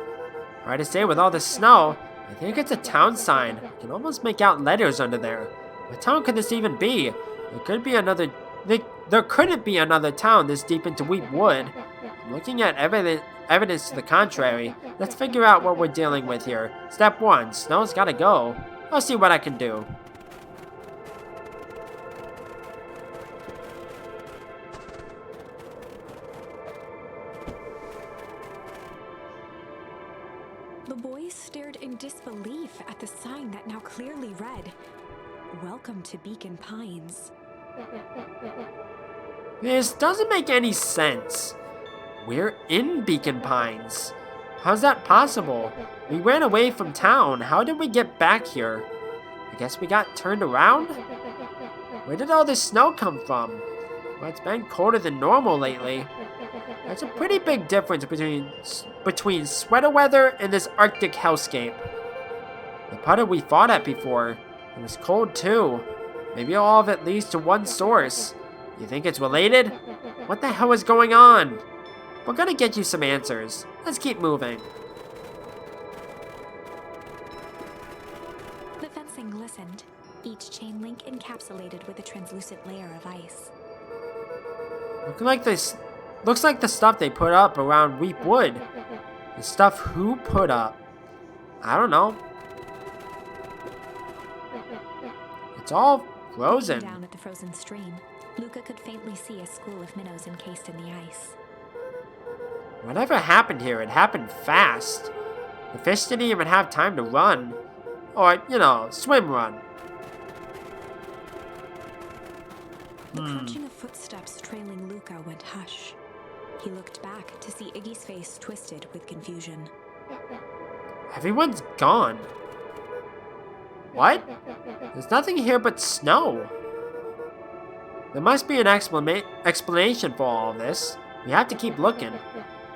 Hard to say with all the snow. I think it's a town sign. I can almost make out letters under there. What town could this even be? There couldn't be another town this deep into Weep Wood. I'm looking at evidence to the contrary. Let's figure out what we're dealing with here. Step 1. Snow's gotta go. I'll see what I can do. The boys stared in disbelief at the sign that now clearly read, "Welcome to Beacon Pines." This doesn't make any sense. We're in Beacon Pines. How's that possible? We ran away from town. How did we get back here? I guess we got turned around? Where did all this snow come from? Well, it's been colder than normal lately. That's a pretty big difference between sweater weather and this Arctic hellscape. The puddle we fought at before, it was cold too. Maybe all of it leads to one source. You think it's related? What the hell is going on? We're gonna get you some answers. Let's keep moving. The fencing glistened, each chain link encapsulated with a translucent layer of ice. Looks like the stuff they put up around Weep Wood. The stuff who put up? I don't know. It's all frozen. Looking down at the frozen stream, Luca could faintly see a school of minnows encased in the ice. Whatever happened here, it happened fast. The fish didn't even have time to run. Or, swim run. The crunching of footsteps trailing Luca went hush. He looked back to see Iggy's face twisted with confusion. Everyone's gone. What? There's nothing here but snow. There must be an explanation for all of this. We have to keep looking.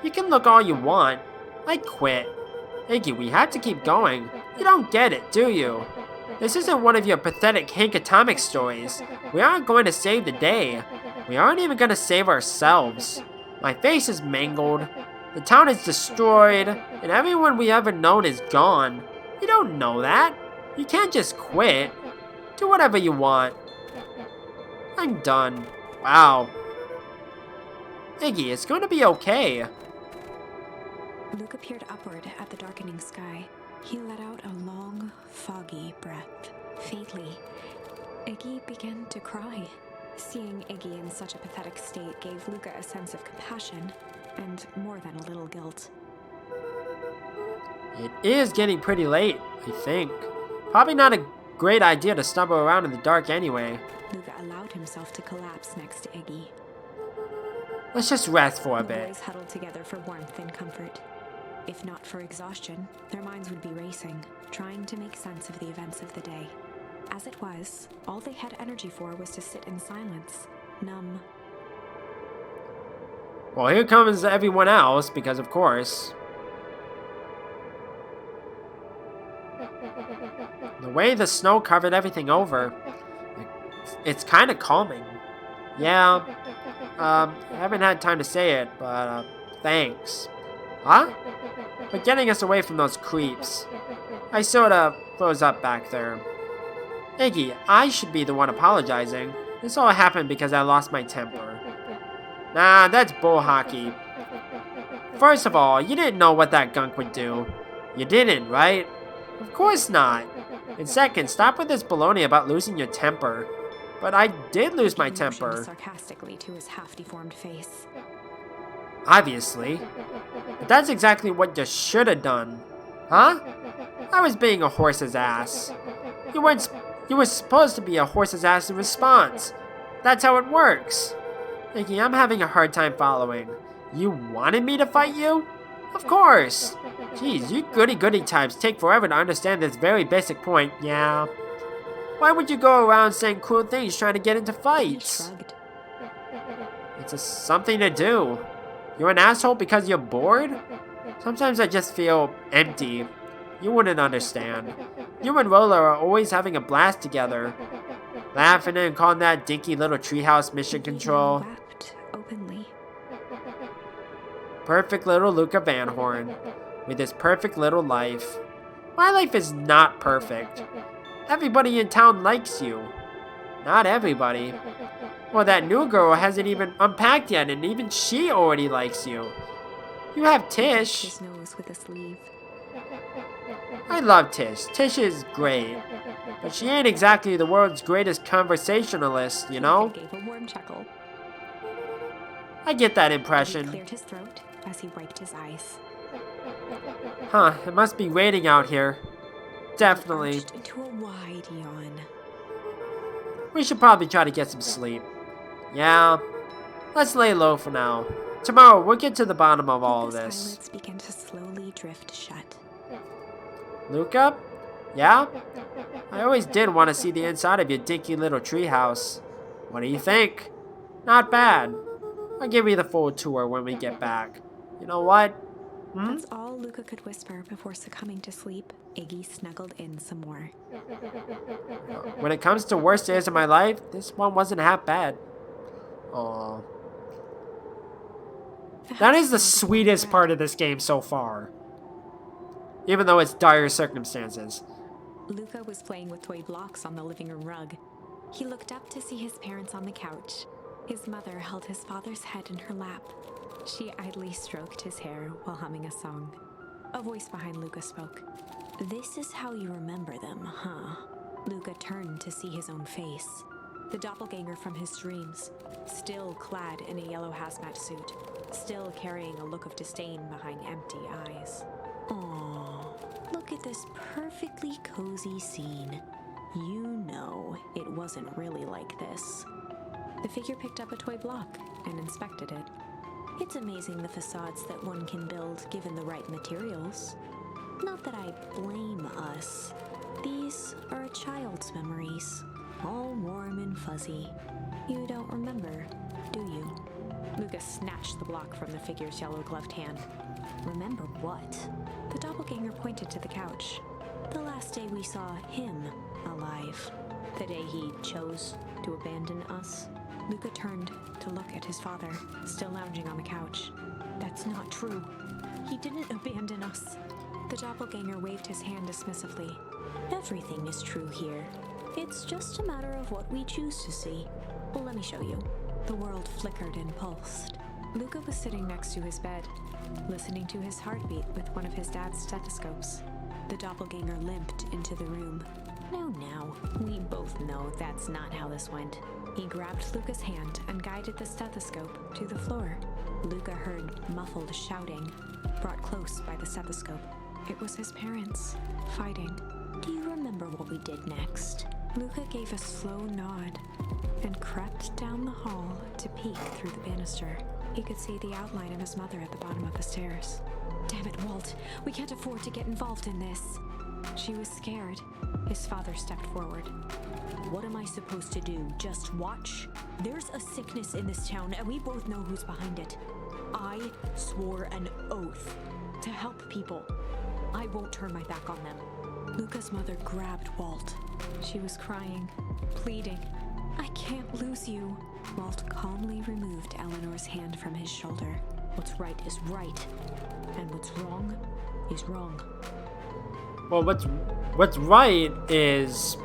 You can look all you want. I quit. Iggy, we have to keep going. You don't get it, do you? This isn't one of your pathetic Hank Atomic stories. We aren't going to save the day. We aren't even going to save ourselves. My face is mangled. The town is destroyed. And everyone we ever known is gone. You don't know that. You can't just quit. Do whatever you want. I'm done. Wow. Iggy, it's going to be okay. Luca peered upward at the darkening sky. He let out a long, foggy breath. Faintly, Iggy began to cry. Seeing Iggy in such a pathetic state gave Luca a sense of compassion, and more than a little guilt. It is getting pretty late, I think. Probably not a great idea to stumble around in the dark anyway. Luca allowed himself to collapse next to Iggy. Let's just rest for a The bit. boys huddled together for warmth and comfort. If not for exhaustion, their minds would be racing, trying to make sense of the events of the day. As it was, all they had energy for was to sit in silence, numb. Well, here comes everyone else, because of course. The way the snow covered everything over, it's kind of calming. Yeah, I haven't had time to say it, but thanks. Huh? For getting us away from those creeps. I sorta froze up back there. Iggy, I should be the one apologizing. This all happened because I lost my temper. Nah, that's bull hockey. First of all, you didn't know what that gunk would do. You didn't, right? Of course not. And second, stop with this baloney about losing your temper. But I did lose my temper. Sarcastically to his half-deformed face. Obviously. But that's exactly what you should have done. Huh? I was being a horse's ass. You were supposed to be a horse's ass in response. That's how it works. Iggy, I'm having a hard time following. You wanted me to fight you? Of course. Jeez, you goody-goody types take forever to understand this very basic point, yeah. Why would you go around saying cruel things trying to get into fights? It's something to do. You're an asshole because you're bored? Sometimes I just feel empty. You wouldn't understand. You and Roller are always having a blast together. Laughing and calling that dinky little treehouse mission control. Wept openly. Perfect little Luca Van Horn. With his perfect little life. My life is not perfect. Everybody in town likes you. Not everybody. Well, that new girl hasn't even unpacked yet, and even she already likes you. You have Tish. His nose with a sleeve. I love Tish. Tish is great. But she ain't exactly the world's greatest conversationalist, you know? He gave a warm chuckle. I get that He impression. cleared his throat as he wiped his eyes. Huh, it must be raining out here. Definitely. Arched into a wide yawn. We should probably try to get some sleep. Yeah, let's lay low for now. Tomorrow, we'll get to the bottom of all of Luca's this. eyelids began to slowly drift shut. Luca? Yeah? I always did want to see the inside of your dinky little treehouse. What do you think? Not bad. I'll give you the full tour when we get back. You know what? That's all Luca could whisper before succumbing to sleep. Iggy snuggled in some more. When it comes to worst days of my life, this one wasn't half bad. Aww. That is the sweetest part of this game so far. Even though it's dire circumstances. Luca was playing with toy blocks on the living room rug. He looked up to see his parents on the couch. His mother held his father's head in her lap. She idly stroked his hair while humming a song. A voice behind Luca spoke. "This is how you remember them, huh?" Luca turned to see his own face. The doppelganger from his dreams, still clad in a yellow hazmat suit, still carrying a look of disdain behind empty eyes. Aww, look at this perfectly cozy scene. You know it wasn't really like this. The figure picked up a toy block and inspected it. It's amazing the facades that one can build given the right materials. Not that I blame us. These are a child's memories, all warm and fuzzy. You don't remember, do you? Luca snatched the block from the figure's yellow-gloved hand. Remember what? The doppelganger pointed to the couch. The last day we saw him alive. The day he chose to abandon us. Luca turned to look at his father, still lounging on the couch. That's not true. He didn't abandon us. The doppelganger waved his hand dismissively. Everything is true here. It's just a matter of what we choose to see. Well, let me show you. The world flickered and pulsed. Luca was sitting next to his bed, listening to his heartbeat with one of his dad's stethoscopes. The doppelganger limped into the room. Now, we both know that's not how this went. He grabbed Luca's hand and guided the stethoscope to the floor. Luca heard muffled shouting, brought close by the stethoscope. It was his parents, fighting. Do you remember what we did next? Luca gave a slow nod and crept down the hall to peek through the banister. He could see the outline of his mother at the bottom of the stairs. Damn it, Walt. We can't afford to get involved in this. She was scared. His father stepped forward. What am I supposed to do? Just watch? There's a sickness in this town, and we both know who's behind it. I swore an oath to help people. I won't turn my back on them. Luca's mother grabbed Walt. She was crying, pleading. I can't lose you. Walt calmly removed Eleanor's hand from his shoulder. What's right is right, and what's wrong is wrong. Well, what's right is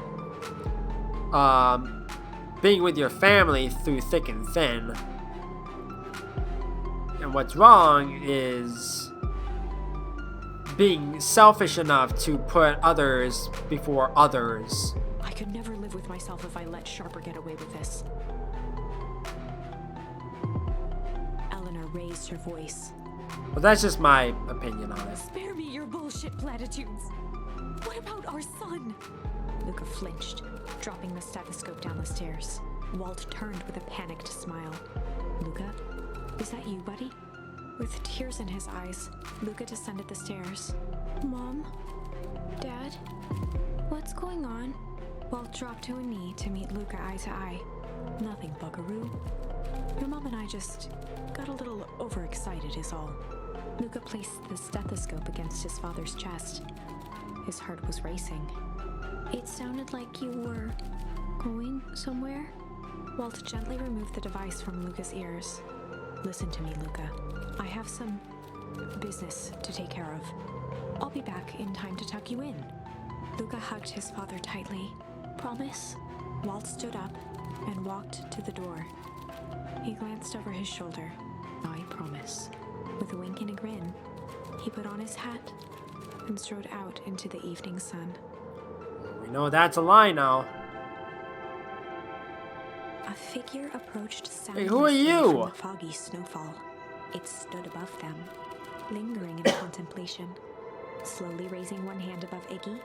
being with your family through thick and thin. And what's wrong is being selfish enough to put others before others. I could never live with myself if I let Sharper get away with this. Eleanor raised her voice. But that's just my opinion on it. Spare me your bullshit platitudes. What about our son? Luca flinched, dropping the stethoscope down the stairs. Walt turned with a panicked smile. Luca, is that you, buddy? With tears in his eyes, Luca descended the stairs. Mom? Dad? What's going on? Walt dropped to a knee to meet Luca eye to eye. Nothing, buckaroo. Your mom and I just got a little overexcited is all. Luca placed the stethoscope against his father's chest. His heart was racing. It sounded like you were going somewhere? Walt gently removed the device from Luca's ears. Listen to me, Luca. I have some business to take care of. I'll be back in time to tuck you in. Luca hugged his father tightly. Promise? Walt stood up and walked to the door. He glanced over his shoulder. I promise. With a wink and a grin, he put on his hat and strode out into the evening sun. We know that's a lie now. A figure approached Hey, who are you? from the foggy snowfall. It stood above them, lingering in contemplation. Slowly raising one hand above Iggy,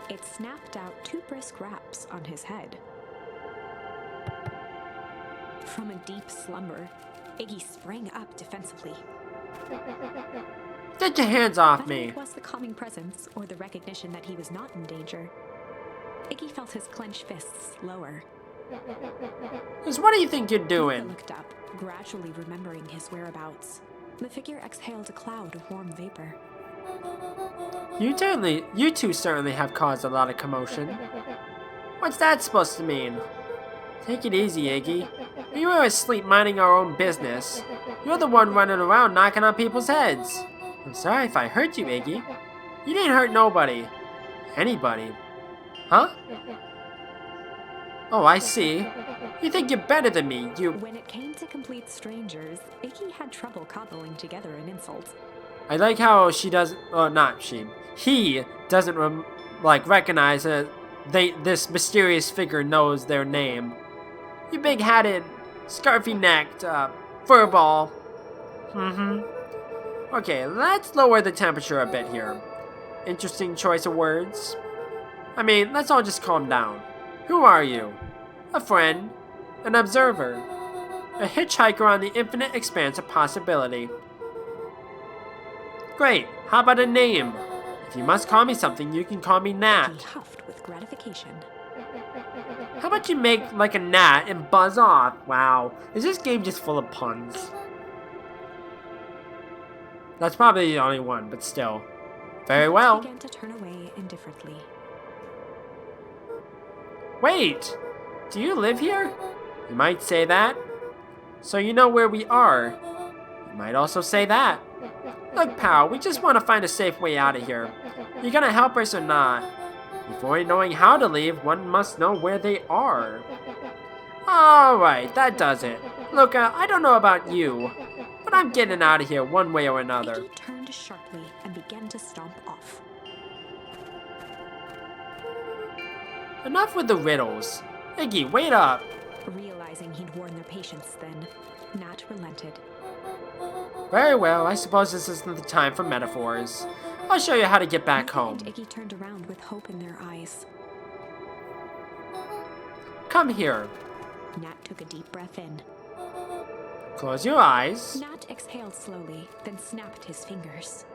it snapped out 2 brisk raps on his head. From a deep slumber, Iggy sprang up defensively. Get your hands off Whether me. it was the calming presence or the recognition that he was not in danger, Iggy felt his clenched fists lower. Just what do you think you're Luca doing? looked up, gradually remembering his whereabouts. The figure exhaled a cloud of warm vapor. You two certainly have caused a lot of commotion. What's that supposed to mean? Take it easy, Iggy. We were asleep minding our own business. You're the one running around knocking on people's heads. I'm sorry if I hurt you, Iggy. You didn't hurt nobody. Anybody. Huh? Oh, I see. You think you're better than me, you... When it came to complete strangers, Iggy had trouble cobbling together an insult. I like how she doesn't... Oh, not she. He doesn't, recognize that this mysterious figure knows their name. You big-hatted, scarfy-necked, furball. Okay, let's lower the temperature a bit here. Interesting choice of words. I mean, let's all just calm down. Who are you? A friend? An observer? A hitchhiker on the infinite expanse of possibility? Great, how about a name? If you must call me something, you can call me Nat. He huffed with gratification. How about you make like a gnat and buzz off? Wow, is this game just full of puns? That's probably the only one, but still. Very well. He began to turn away indifferently. Wait! Do you live here? You might say that. So you know where we are. You might also say that. Look, pal, we just want to find a safe way out of here. You gonna help us or not? Before knowing how to leave, one must know where they are. Alright, that does it. Luca, I don't know about you, but I'm getting out of here one way or another. Iggy turned sharply and began to stomp off. Enough with the riddles. Iggy, wait up. Realizing he'd worn their patience then, Nat relented. Very well, I suppose this isn't the time for metaphors. I'll show you how to get back Luca home. and Iggy turned around with hope in their eyes. Come here. Nat took a deep breath in. Close your eyes. Nat exhaled slowly, then snapped his fingers.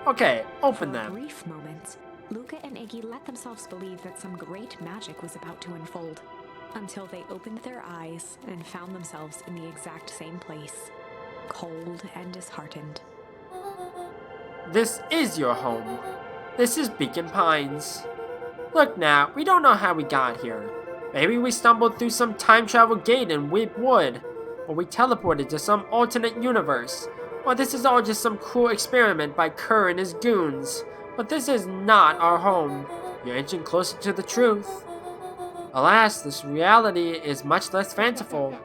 Okay, open For a them. brief moment, Luca and Iggy let themselves believe that some great magic was about to unfold, until they opened their eyes and found themselves in the exact same place, cold and disheartened. This is your home. This is Beacon Pines. Look now, we don't know how we got here. Maybe we stumbled through some time travel gate in Weep Wood, or we teleported to some alternate universe, or this is all just some cruel experiment by Kerr and his goons. But this is not our home. You're inching closer to the truth. Alas, this reality is much less fanciful.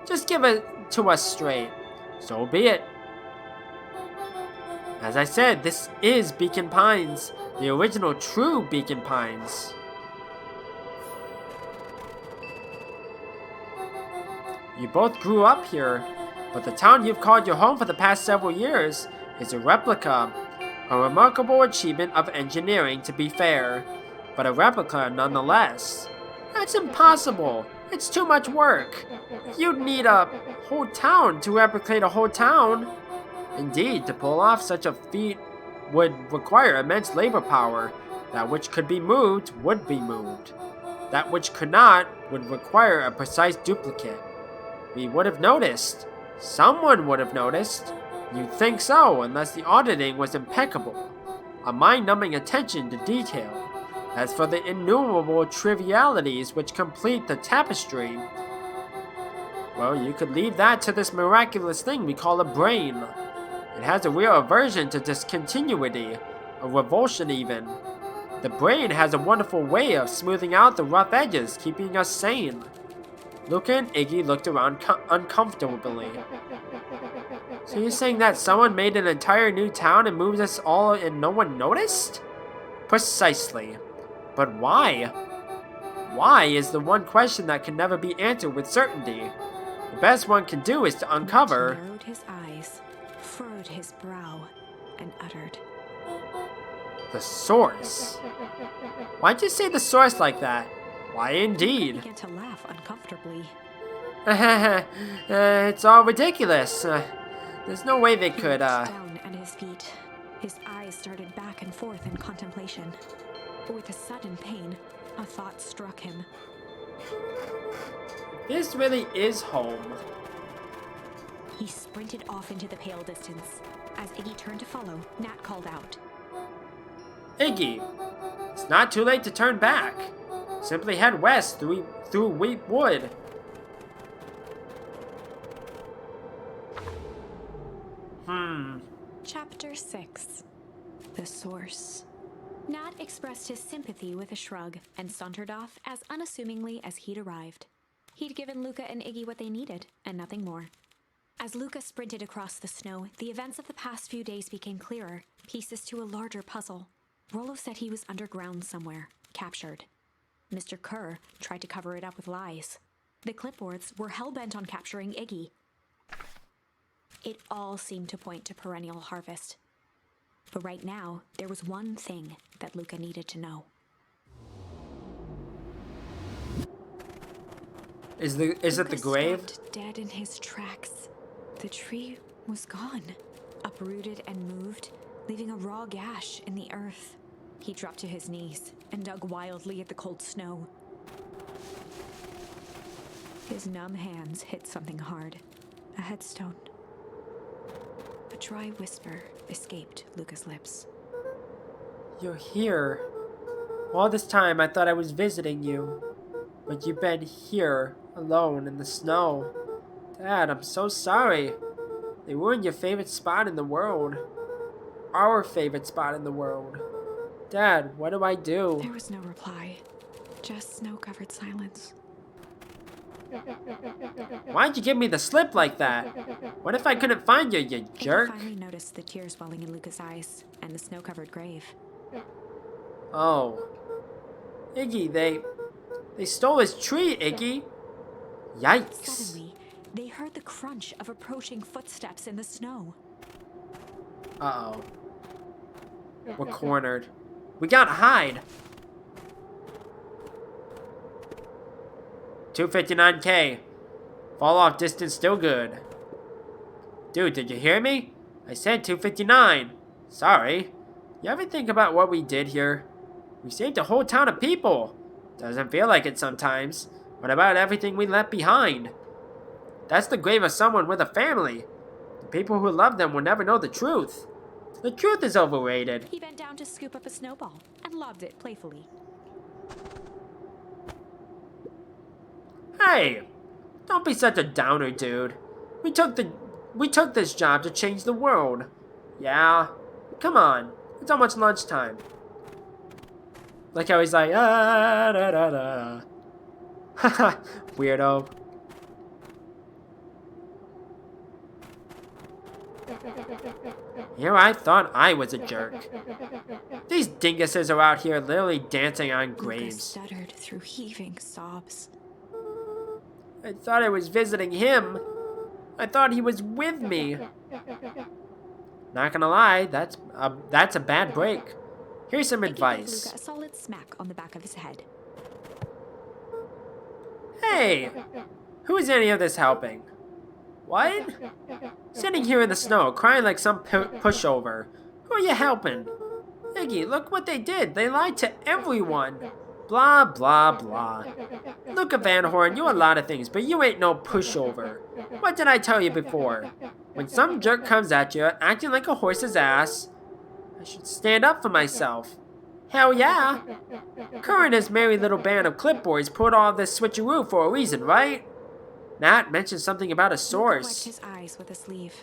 Just give it to us straight. So be it. As I said, this is Beacon Pines, the original true Beacon Pines. You both grew up here, but the town you've called your home for the past several years is a replica. A remarkable achievement of engineering, to be fair, but a replica nonetheless. That's impossible. It's too much work. You'd need a whole town to replicate a whole town. Indeed, to pull off such a feat would require immense labor power. That which could be moved would be moved. That which could not would require a precise duplicate. We would have noticed. Someone would have noticed. You'd think so, unless the auditing was impeccable. A mind-numbing attention to detail. As for the innumerable trivialities which complete the tapestry, well, you could leave that to this miraculous thing we call a brain. It has a real aversion to discontinuity, a revulsion even. The brain has a wonderful way of smoothing out the rough edges, keeping us sane. Luca and Iggy looked around uncomfortably. So you're saying that someone made an entire new town and moved us all and no one noticed? Precisely. But why? Why is the one question that can never be answered with certainty. The best one can do is to uncover... He narrowed his eyes, furrowed his brow, and uttered, the source. Why'd you say the source like that? Why He indeed. began to laugh uncomfortably. It's all ridiculous. There's no way they He could, looked down at his feet. His eyes started back and forth in contemplation. With a sudden pain, a thought struck him. This really is home. He sprinted off into the pale distance. As Iggy turned to follow, Nat called out. Iggy, it's not too late to turn back. Simply head west through Weep Wood. Chapter 6. The Source. Nat expressed his sympathy with a shrug and sauntered off as unassumingly as he'd arrived. He'd given Luca and Iggy what they needed, and nothing more. As Luca sprinted across the snow, the events of the past few days became clearer, pieces to a larger puzzle. Rollo said he was underground somewhere, captured. Mr. Kerr tried to cover it up with lies. The clipboards were hell-bent on capturing Iggy. It all seemed to point to perennial harvest. But right now, there was one thing that Luca needed to know. Is it the Luca grave? stopped dead in his tracks. The tree was gone, uprooted and moved, leaving a raw gash in the earth. He dropped to his knees and dug wildly at the cold snow. His numb hands hit something hard, a headstone. A dry whisper escaped Luca's lips. You're here. All this time I thought I was visiting you. But you've been here, alone in the snow. Dad, I'm so sorry. They ruined your favorite spot in the world. Our favorite spot in the world. Dad, what do I do? There was no reply, just snow-covered silence. Why'd you give me the slip like that? What if I couldn't find you, you jerk? Iggy finally noticed the tears welling in Luca's eyes and the snow-covered grave. Oh. Iggy, they stole his tree, Iggy. Yikes. Suddenly, they heard the crunch of approaching footsteps in the snow. Uh-oh. We're cornered. We gotta hide. 259K. Fall off distance still good. Dude, did you hear me? I said 259. Sorry. You ever think about what we did here? We saved a whole town of people. Doesn't feel like it sometimes. What about everything we left behind? That's the grave of someone with a family. The people who love them will never know the truth. The truth is overrated. He bent down to scoop up a snowball and lobbed it playfully. Hey! Don't be such a downer, dude. We took this job to change the world. Yeah? Come on. It's almost lunchtime. Like how he's like, da da da. Haha, weirdo. Here I thought I was a jerk. These dinguses are out here literally dancing on Luca graves. stuttered through heaving sobs. I thought I was visiting him. I thought he was with me. Not gonna lie, that's a bad break. Here's some Iggy gave advice. Luca a solid smack on the back of his head. Hey, who is any of this helping? What? Sitting here in the snow, crying like some pushover. Who are you helping? Iggy, look what they did. They lied to everyone. Blah, blah, blah. Luca Van Horn, you're a lot of things, but you ain't no pushover. What did I tell you before? When some jerk comes at you, acting like a horse's ass, I should stand up for myself. Hell yeah. Kerr and his merry little band of clipboards put all this switcheroo for a reason, right? Nat mentioned something about a Luca wiped source. his eyes with a sleeve.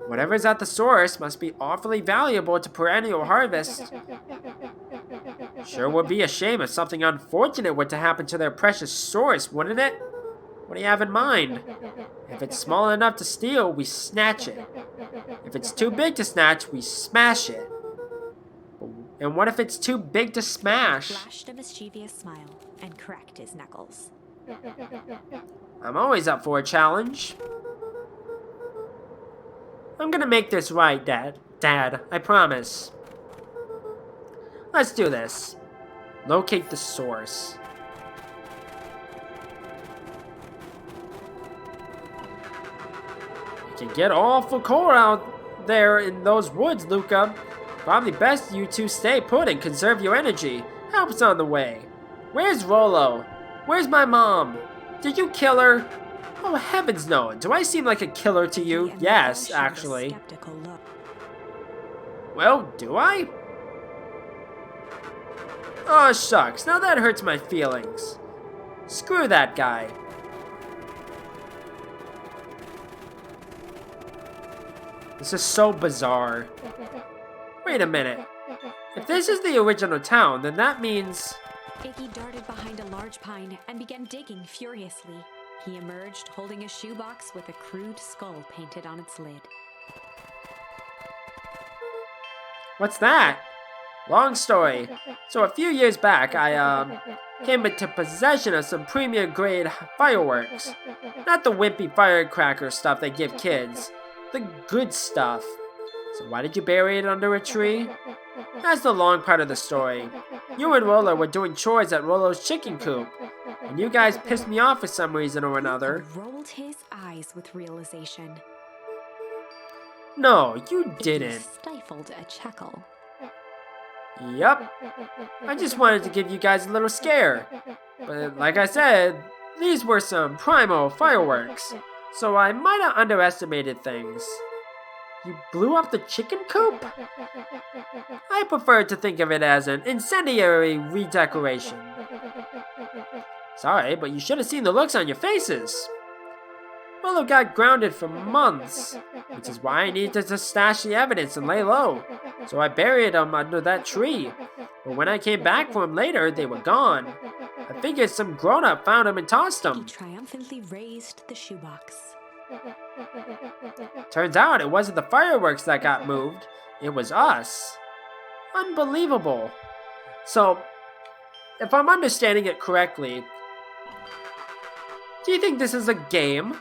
Whatever's at the source must be awfully valuable to perennial harvest. Sure would be a shame if something unfortunate were to happen to their precious source, wouldn't it? What do you have in mind? If it's small enough to steal, we snatch it. If it's too big to snatch, we smash it. And what if it's too big to smash? Flashed a mischievous smile and cracked his knuckles. I'm always up for a challenge. I'm gonna make this right, Dad. Dad, I promise. Let's do this. Locate the source. It can get awful cold out there in those woods, Luca. Probably best you two stay put and conserve your energy. Help's on the way. Where's Rollo? Where's my mom? Did you kill her? Oh, heavens no. Do I seem like a killer to you? He and Yes, Luca shared a actually. skeptical look. Well, do I? Oh, shucks. Now that hurts my feelings. Screw that guy. This is so bizarre. Wait a minute. If this is the original town, then that means... Iggy darted behind a large pine and began digging furiously. He emerged holding a shoebox with a crude skull painted on its lid. What's that? Long story. So a few years back, I, came into possession of some premier grade fireworks. Not the wimpy firecracker stuff they give kids. The good stuff. So why did you bury it under a tree? That's the long part of the story. You and Rollo were doing chores at Rollo's chicken coop, and you guys pissed me off for some reason or another. Luca rolled his eyes with realization. No, you Iggy didn't. stifled a chuckle. Yup. I just wanted to give you guys a little scare. But like I said, these were some primal fireworks, so I might have underestimated things. You blew up the chicken coop? I prefer to think of it as an incendiary redecoration. Sorry, but you should have seen the looks on your faces. Willow got grounded for months, which is why I needed to stash the evidence and lay low. So I buried them under that tree. But when I came back for them later, they were gone. I figured some grown-up found them and tossed He them. triumphantly raised the shoebox. Turns out it wasn't the fireworks that got moved. It was us. Unbelievable. So, if I'm understanding it correctly, do you think this is a game?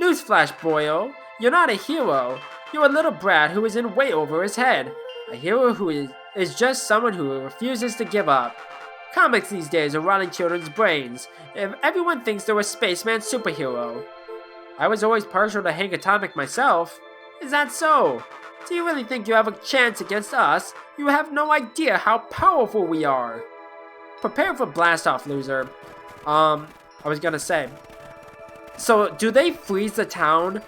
Newsflash, boyo. You're not a hero. You're a little brat who is in way over his head. A hero who is just someone who refuses to give up. Comics these days are rotting children's brains. If everyone thinks they're a spaceman superhero. I was always partial to Hank Atomic myself. Is that so? Do you really think you have a chance against us? You have no idea how powerful we are. Prepare for blast-off, loser. I was gonna say. So, do they freeze the town,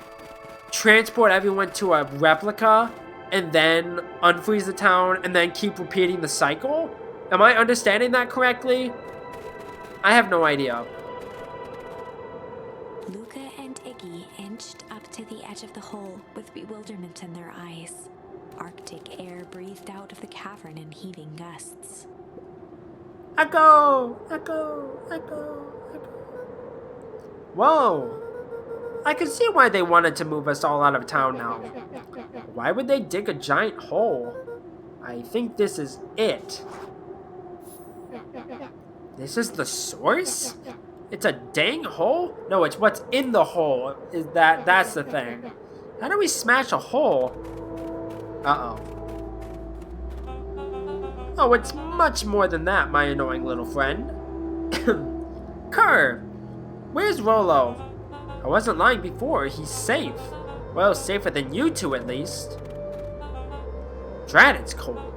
transport everyone to a replica, and then unfreeze the town, and then keep repeating the cycle? Am I understanding that correctly? I have no idea. Luca and Iggy inched up to the edge of the hole with bewilderment in their eyes. Arctic air breathed out of the cavern in heaving gusts. Echo! Echo! Echo! Echo! Whoa! I can see why they wanted to move us all out of town now. Why would they dig a giant hole? I think this is it. This is the source? It's a dang hole? No, it's what's in the hole. That's the thing. How do we smash a hole? Uh-oh. Oh, it's much more than that, my annoying little friend. Kerr! Where's Rolo? I wasn't lying before. He's safe. Well, safer than you two, at least. Drat, it's cold.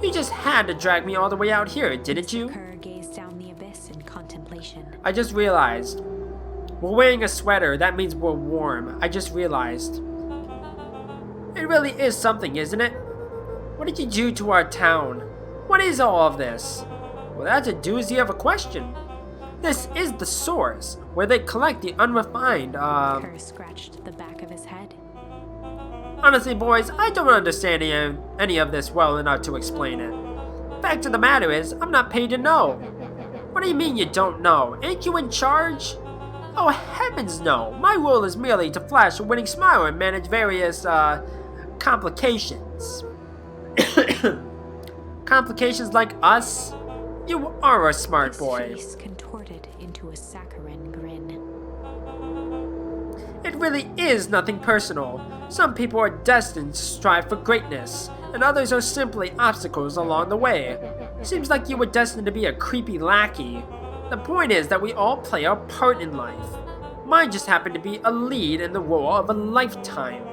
You just had to drag me all the way out here, didn't you? Kerr gazed down the abyss in contemplation. I just realized. We're wearing a sweater. That means we're warm. I just realized. It really is something, isn't it? What did you do to our town? What is all of this? Well, that's a doozy of a question. This is the source, where they collect the unrefined, Kerr scratched the back of his head. Honestly, boys, I don't understand any of this well enough to explain it. Fact of the matter is, I'm not paid to know. What do you mean you don't know? Ain't you in charge? Oh, heavens no. My role is merely to flash a winning smile and manage various, complications. Complications like us? You are a smart boy. His face contorted into a saccharine grin. It really is nothing personal. Some people are destined to strive for greatness, and others are simply obstacles along the way. Seems like you were destined to be a creepy lackey. The point is that we all play our part in life. Mine just happened to be a lead in the role of a lifetime,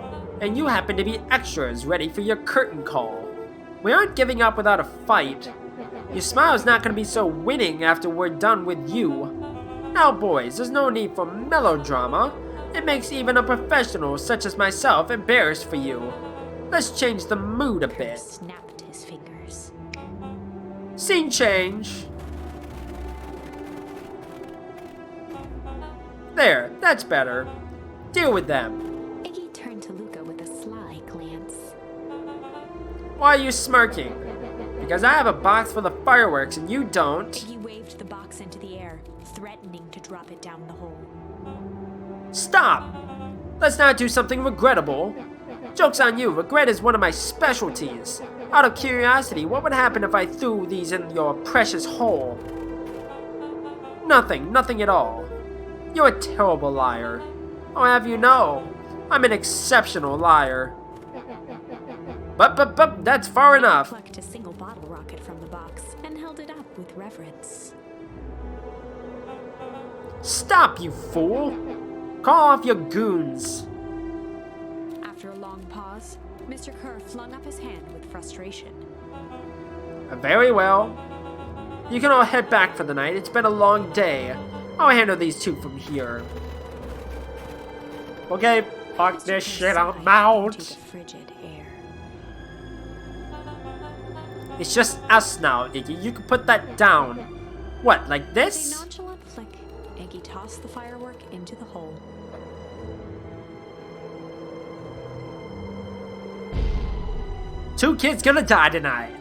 and you happen to be extras ready for your curtain call. We aren't giving up without a fight. Your smile's not going to be so winning after we're done with you. Now, boys, there's no need for melodrama. It makes even a professional such as myself embarrassed for you. Let's change the mood a Kerr bit. snapped his fingers. Scene change. There, that's better. Deal with them. Iggy turned to Luca with a sly glance. Why are you smirking? Because I have a box full of fireworks and you don't. Iggy waved the box into the air, threatening to drop it down the hole. Stop! Let's not do something regrettable. Joke's on you, regret is one of my specialties. Out of curiosity, what would happen if I threw these in your precious hole? Nothing at all. You're a terrible liar. I'll have you know, I'm an exceptional liar. But, that's far enough. Plucked a single bottle rocket from the box and held it up with reverence. Stop, you fool! Call off your goons. After a long pause, Mr. Kerr flung up his hand with frustration. Very well. You can all head back for the night. It's been a long day. I'll handle these two from here. Okay, fuck this shit, I'm out. Into the frigid air. It's just us now, Iggy. You can put that down. What, like With a this? nonchalant flick, Iggy tossed the firework into the hole. Two kids gonna die tonight.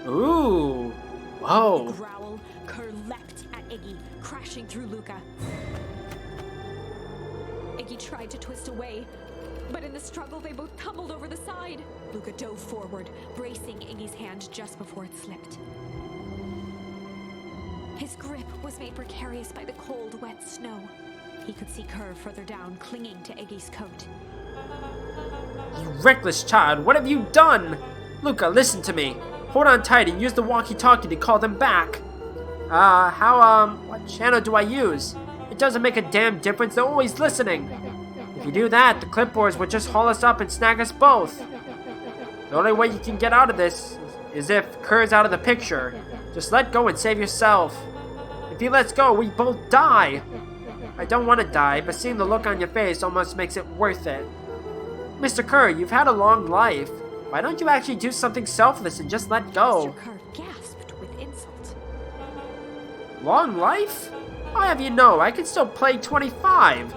Ooh. Whoa. Growl, Kerr leapt at Iggy, crashing through Luca. Iggy tried to twist away, but in the struggle they both tumbled over the side. Luca dove forward, bracing Iggy's hand just before it slipped. His grip was made precarious by the cold, wet snow. He could see Kerr further down, clinging to Iggy's coat. You reckless child, what have you done? Luca, listen to me. Hold on tight and use the walkie-talkie to call them back. What channel do I use? It doesn't make a damn difference, they're always listening. If you do that, the clipboards would just haul us up and snag us both. The only way you can get out of this is if Kerr's out of the picture. Just let go and save yourself. If he lets go, we both die. I don't want to die, but seeing the look on your face almost makes it worth it. Mr. Kerr, you've had a long life. Why don't you actually do something selfless and just let go? Mr. Kerr gasped with insult. Long life? I'll have you know, I can still play 25.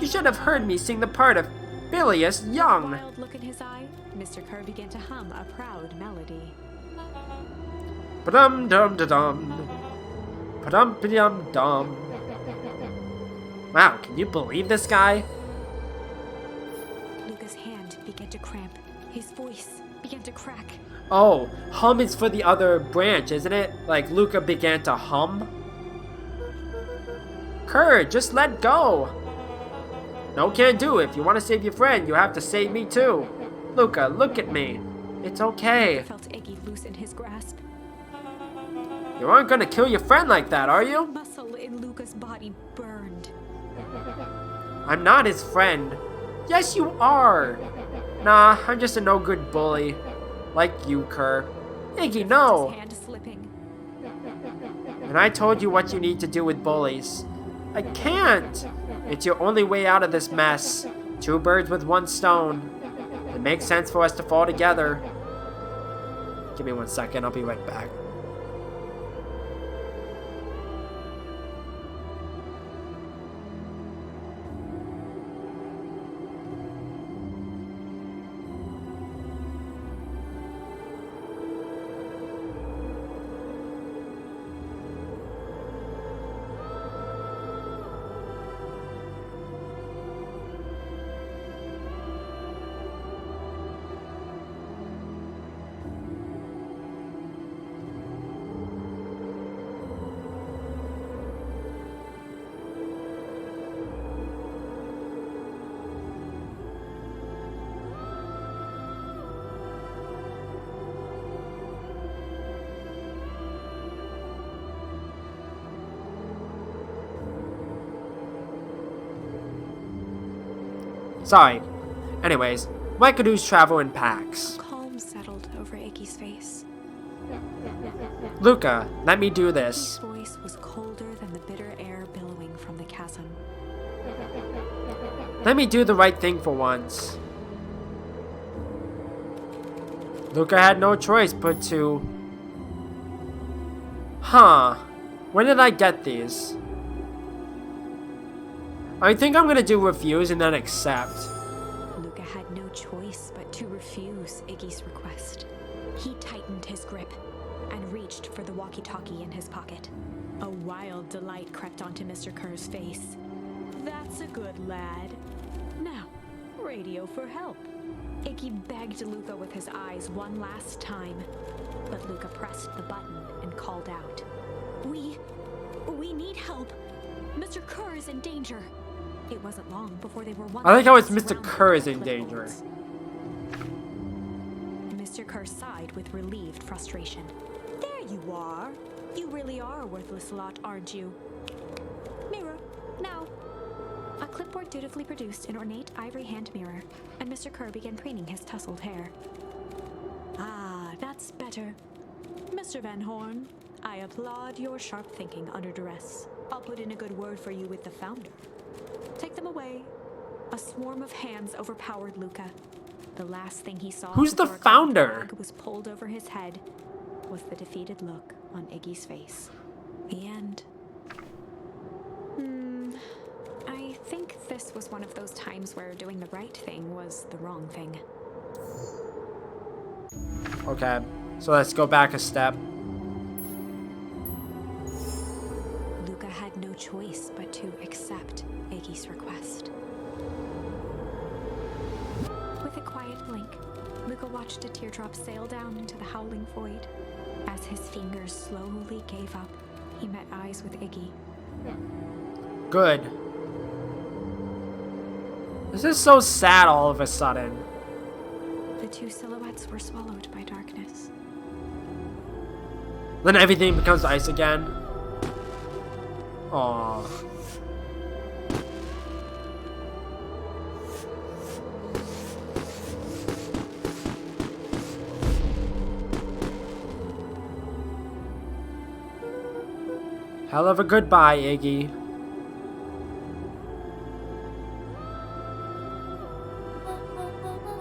You should have heard me sing the part of Bilious Young. With a wild look in his eye, Mr. Kerr began to hum a proud melody. Ba-dum-dum-da-dum. Ba-dum-ba-dum-dum. Wow, can you believe this guy? Luca's hand began to cramp. His voice began to crack. Oh, hum is for the other branch, isn't it? Like Luca began to hum? Kerr, just let go. No can do. If you want to save your friend, you have to save me too. Luca, look at me. It's okay. I felt Iggy loosen his grasp. You aren't gonna kill your friend like that, are The you? muscle in Luca's body burned. I'm not his friend. Yes, you are. Nah, I'm just a no-good bully. Like you, Kerr. Iggy, no. His hand slipping. And I told you what you need to do with bullies. I can't. It's your only way out of this mess. 2 birds with 1 stone. It makes sense for us to fall together. Give me 1 second, I'll be right back. Sorry. Anyways, Waikadoos travel in packs. Calm settled over Iggy's face. Luca, let me do His this. voice was colder than the bitter air billowing from the chasm. Let me do the right thing for once. Luca had no choice but to... Huh. When did I get these? I think I'm gonna do refuse and then accept. Luca had no choice but to refuse Iggy's request. He tightened his grip and reached for the walkie-talkie in his pocket. A wild delight crept onto Mr. Kerr's face. That's a good lad. Now, radio for help. Iggy begged Luca with his eyes one last time, but Luca pressed the button and called out. We need help. Mr. Kerr is in danger. It wasn't long before they were once I like how it's again Mr. surrounded Kerr is by in danger. clipboards. Mr. Kerr sighed with relieved frustration. There you are. You really are a worthless lot, aren't you? Mirror, now. A clipboard dutifully produced an ornate ivory hand mirror, and Mr. Kerr began preening his tousled hair. Ah, that's better. Mr. Van Horn, I applaud your sharp thinking under duress. I'll put in a good word for you with the founder. Take them away. A swarm of hands overpowered Luca. The last thing he saw Who's the before a founder? cloud flag was pulled over his head was the defeated look on Iggy's face. The end. I think this was one of those times where doing the right thing was the wrong thing. Okay, so let's go back a step. Luca had no choice but to accept Iggy's request. With a quiet blink, Luca watched a teardrop sail down into the howling void. As his fingers slowly gave up, he met eyes with Iggy. Good. This is so sad all of a sudden. The 2 silhouettes were swallowed by darkness. Then everything becomes ice again. Aww. Hell of a goodbye, Iggy.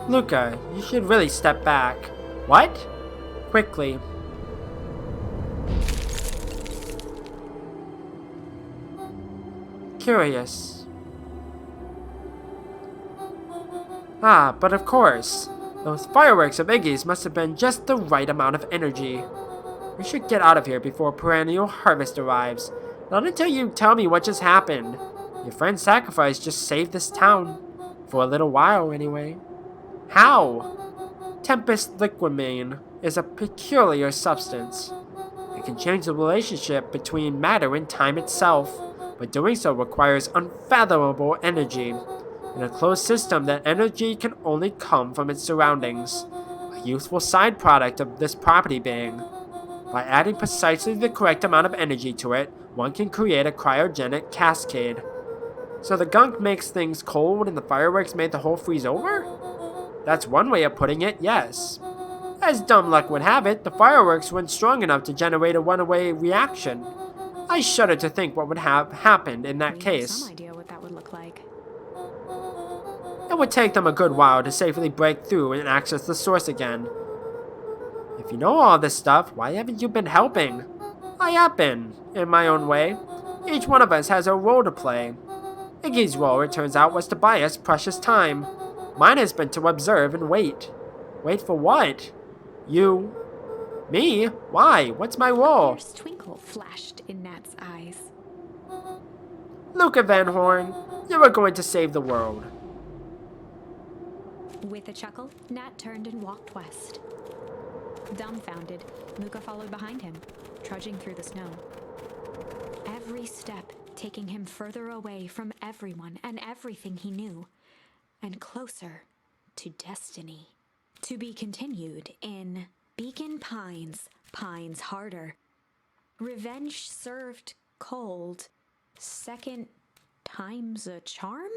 Luca, you should really step back. What? Quickly. Curious. Ah, but of course. Those fireworks of Iggy's must have been just the right amount of energy. We should get out of here before perennial harvest arrives. Not until you tell me what just happened. Your friend's sacrifice just saved this town. For a little while, anyway. How? Tempest liquamine is a peculiar substance. It can change the relationship between matter and time itself, but doing so requires unfathomable energy. In a closed system, that energy can only come from its surroundings, a useful side product of this property being. By adding precisely the correct amount of energy to it, one can create a cryogenic cascade. So the gunk makes things cold and the fireworks made the whole freeze over? That's one way of putting it, yes. As dumb luck would have it, the fireworks weren't strong enough to generate a runaway reaction. I shudder to think what would have happened in that We case. have some idea what that would look like. It would take them a good while to safely break through and access the source again. If you know all this stuff, why haven't you been helping? I have been, in my own way. Each one of us has a role to play. Iggy's role, it turns out, was to buy us precious time. Mine has been to observe and wait. Wait for what? You? Me? Why? What's my role? A fierce twinkle flashed in Nat's eyes. Luca Van Horn, you are going to save the world. With a chuckle, Nat turned and walked west. Dumbfounded, Luca followed behind him, trudging through the snow. Every step taking him further away from everyone and everything he knew, and closer to destiny. To be continued in Beacon Pines, Pines Harder. Revenge served cold. Second time's a charm?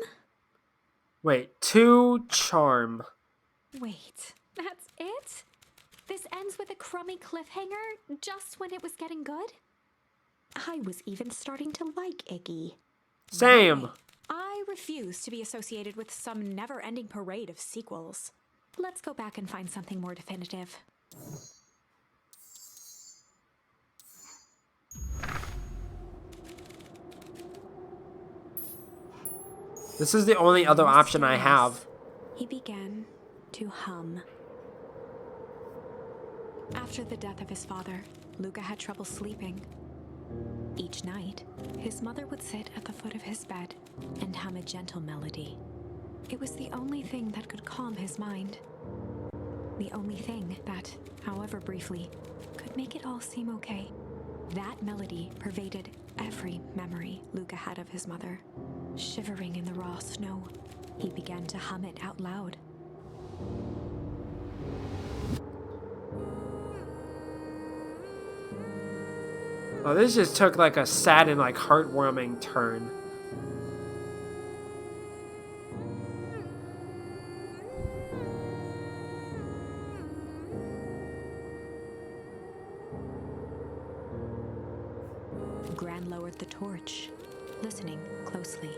Wait, 2 charm. Wait, that's it? This ends with a crummy cliffhanger just when it was getting good? I was even starting to like Iggy. Same. I refuse to be associated with some never-ending parade of sequels. Let's go back and find something more definitive. This is the only other option I have. He began to hum. After the death of his father, Luca had trouble sleeping. Each night, his mother would sit at the foot of his bed and hum a gentle melody. It was the only thing that could calm his mind. The only thing that, however briefly, could make it all seem okay. That melody pervaded every memory Luca had of his mother. Shivering in the raw snow, he began to hum it out loud. Oh, this just took like a sad and like heartwarming turn. Gran lowered the torch, listening closely.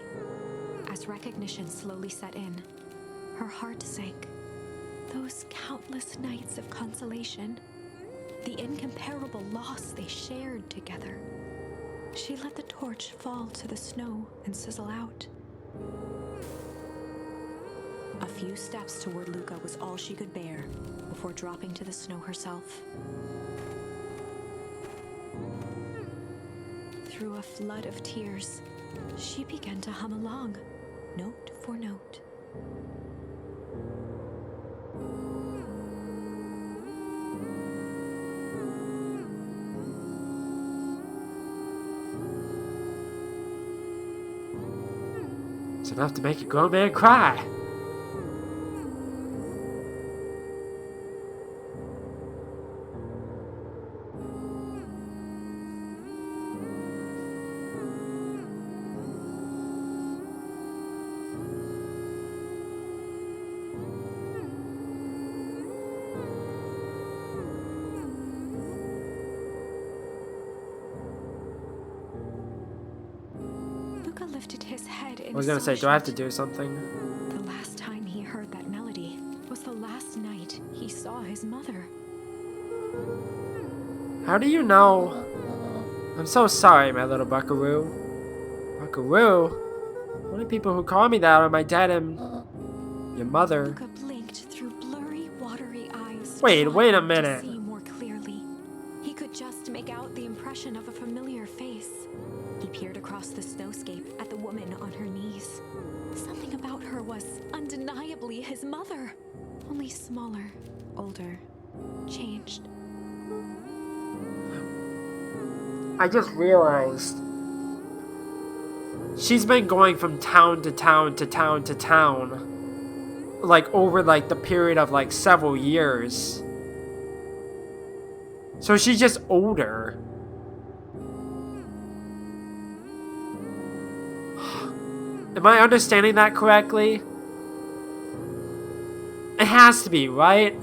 As recognition slowly set in, her heart sank. Those countless nights of consolation, the incomparable loss they shared together. She let the torch fall to the snow and sizzle out. A few steps toward Luca was all she could bear before dropping to the snow herself. Through a flood of tears, she began to hum along, note for note. It's enough to make a grown man cry. head in I was gonna say, do I have to do something? The last time he heard that melody was the last night he saw his mother. How do you know? I'm so sorry, my little buckaroo. Buckaroo? Only people who call me that are my dad and your mother. Luca blinked through blurry, watery eyes. Wait a trying minute. To see more clearly. He could just make out the impression of a familiar face. He peered across the snowscape at the woman on her knees. Something about her was undeniably his mother. Only smaller, older, changed. I just realized she's been going from town to town to town to town, like over like the period of like several years. So she's just older. Am I understanding that correctly? It has to be, right?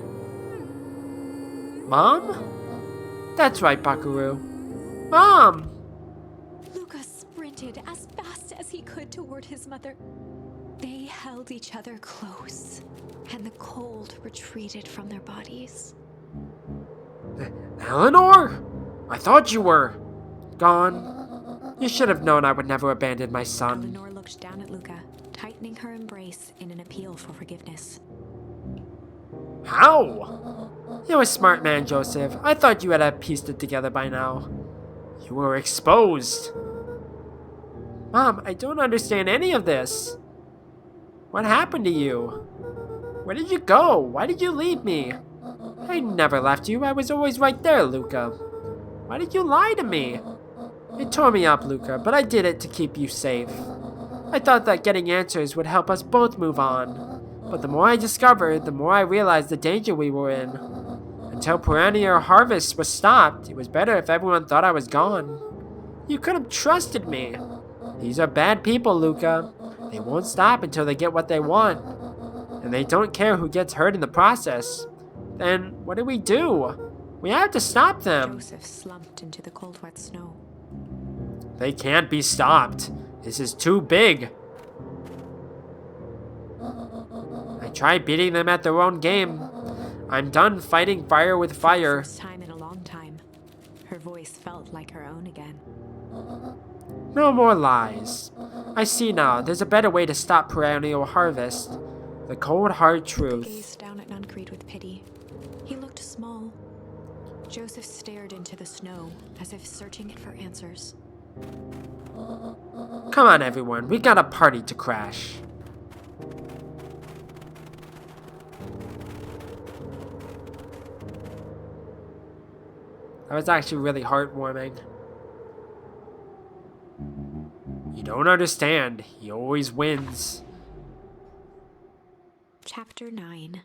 Mom? That's right, Buckaroo. Mom! Luca sprinted as fast as he could toward his mother. They held each other close, and the cold retreated from their bodies. Eleanor? I thought you were gone. You should have known I would never abandon my son. Eleanor looked down at Luca, tightening her embrace in an appeal for forgiveness. How? You're a smart man, Joseph. I thought you had pieced it together by now. You were exposed. Mom, I don't understand any of this. What happened to you? Where did you go? Why did you leave me? I never left you. I was always right there, Luca. Why did you lie to me? It tore me up, Luca, but I did it to keep you safe. I thought that getting answers would help us both move on. But the more I discovered, the more I realized the danger we were in. Until perennial harvest was stopped, it was better if everyone thought I was gone. You could have trusted me. These are bad people, Luca. They won't stop until they get what they want. And they don't care who gets hurt in the process. Then what do? We have to stop them. Joseph slumped into the cold, wet snow. They can't be stopped. This is too big. I tried beating them at their own game. I'm done fighting fire with fire. First time in a long time, her voice felt like her own again. No more lies. I see now. There's a better way to stop perennial harvest. The cold, hard He truth. gazed down at Nuncreed with pity. He looked small. Joseph stared into the snow, as if searching it for answers. Come on, everyone. We got a party to crash. That was actually really heartwarming. You don't understand. He always wins. Chapter 9.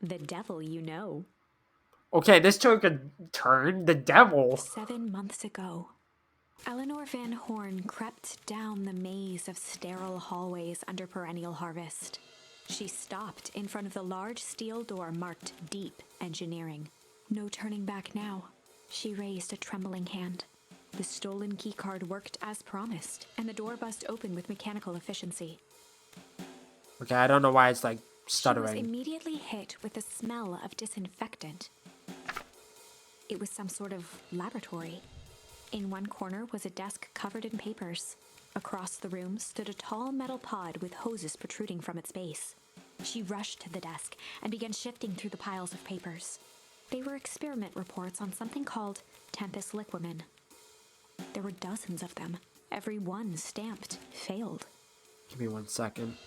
The Devil You Know. Okay, this took a turn. The devil. 7 months ago, Eleanor Van Horn crept down the maze of sterile hallways under perennial harvest. She stopped in front of the large steel door marked Deep Engineering. No turning back now. She raised a trembling hand. The stolen keycard worked as promised, and the door buzzed open with mechanical efficiency. Okay, I don't know why it's like She was stuttering. immediately hit with the smell of disinfectant. It was some sort of laboratory. In one corner was a desk covered in papers. Across the room stood a tall metal pod with hoses protruding from its base. She rushed to the desk and began shifting through the piles of papers. They were experiment reports on something called Tempest Liquamen. There were dozens of them, every one stamped failed. Give me 1 second.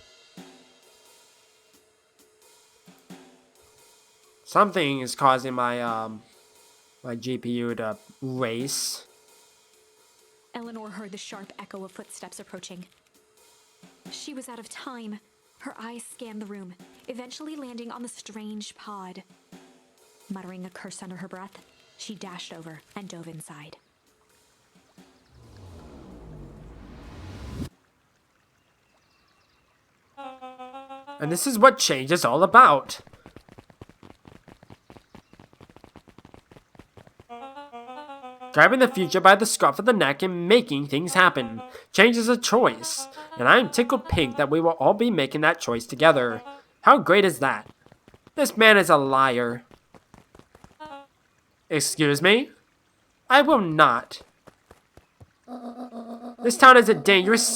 Something is causing my my GPU to race. Eleanor heard the sharp echo of footsteps approaching. She was out of time. Her eyes scanned the room, eventually landing on the strange pod. Muttering a curse under her breath, she dashed over and dove inside. And this is what change is all about. grabbing the future by the scruff of the neck and making things happen. Change is a choice, and I am tickled pink that we will all be making that choice together. How great is that? This man is a liar. Excuse me? I will not. This town is a dangerous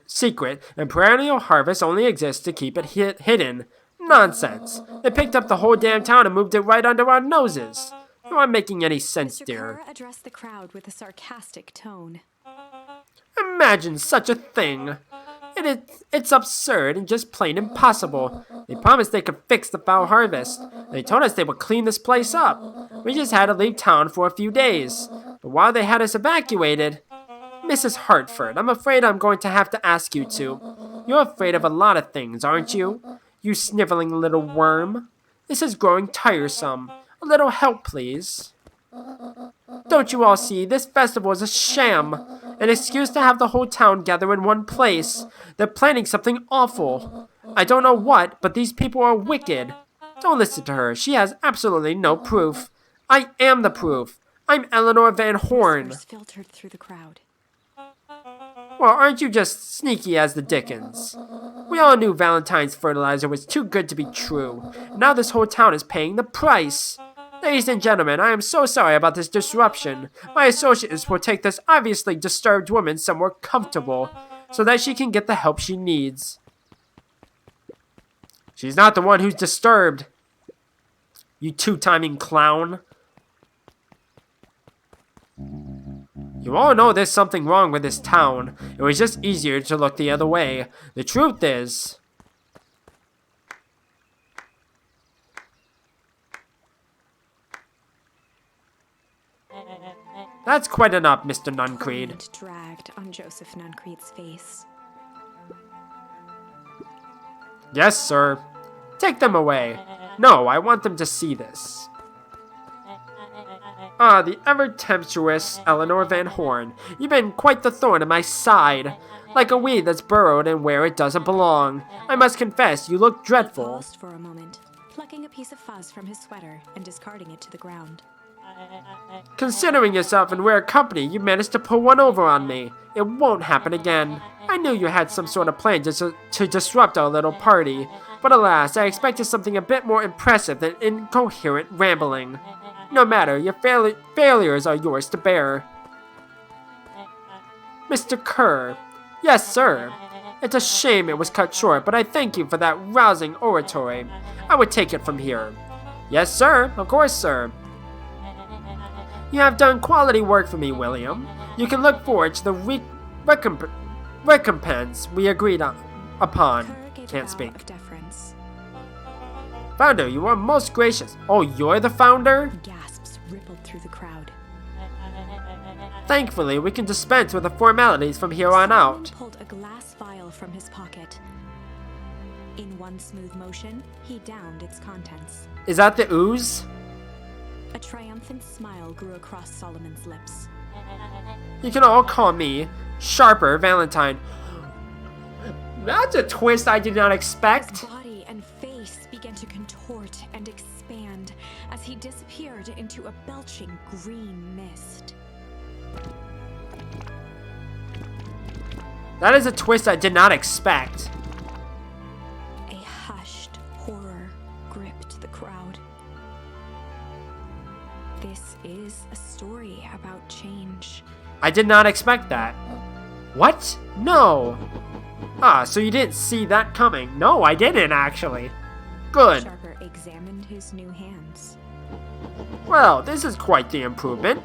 secret, and perennial harvest only exists to keep it hidden. Nonsense. They picked up the whole damn town and moved it right under our noses. You aren't making any sense, Mr. dear. Kerr addressed the crowd with a sarcastic tone. Imagine such a thing. It's absurd and just plain impossible. They promised they could fix the foul harvest. They told us they would clean this place up. We just had to leave town for a few days. But while they had us evacuated... Mrs. Hartford, I'm afraid I'm going to have to ask you to. You're afraid of a lot of things, aren't you? You sniveling little worm. This is growing tiresome. A little help, please. Don't you all see? This festival is a sham. An excuse to have the whole town gather in one place. They're planning something awful. I don't know what, but these people are wicked. Don't listen to her. She has absolutely no proof. I am the proof. I'm Eleanor Van Horn. Whispers filtered through the crowd. Well, aren't you just sneaky as the dickens? We all knew Valentine's fertilizer was too good to be true. Now this whole town is paying the price. Ladies and gentlemen, I am so sorry about this disruption. My associates will take this obviously disturbed woman somewhere comfortable, so that she can get the help she needs. She's not the one who's disturbed. You two-timing clown. You all know there's something wrong with this town. It was just easier to look the other way. The truth is... That's quite enough, Mr. Nuncreed. Comment dragged on Joseph Nuncreed's face. Yes, sir. Take them away. No, I want them to see this. Ah, the ever-tempestuous Eleanor Van Horn. You've been quite the thorn in my side. Like a weed that's burrowed in where it doesn't belong. I must confess, you look dreadful. He paused for a moment, plucking a piece of fuzz from his sweater and discarding it to the ground. Considering yourself in rare company, you managed to pull one over on me. It won't happen again. I knew you had some sort of plan to disrupt our little party. But alas, I expected something a bit more impressive than incoherent rambling. No matter, your failures are yours to bear. Mr. Kerr. Yes, sir. It's a shame it was cut short, but I thank you for that rousing oratory. I would take it from here. Yes, sir. Of course, sir. You have done quality work for me, William. You can look forward to the recompense we agreed upon. Kerr gave Can't a bow speak. of deference. Founder, you are most gracious. Oh, you're the founder? Gasps rippled through the crowd. Thankfully, we can dispense with the formalities from here on Someone out. pulled a glass vial from his pocket. In one smooth motion, he downed its contents. Is that the ooze? A triumphant smile grew across Solomon's lips. You can all call me Sharper Valentine. That's a twist I did not His expect. body and face began to contort and expand as he disappeared into a belching green mist. That is a twist I did not expect. A hushed horror gripped the crowd. This is a story about change. I did not expect that. What? No. Ah, so you didn't see that coming. No, I didn't actually. Good. Sharper examined his new hands. Well, this is quite the improvement.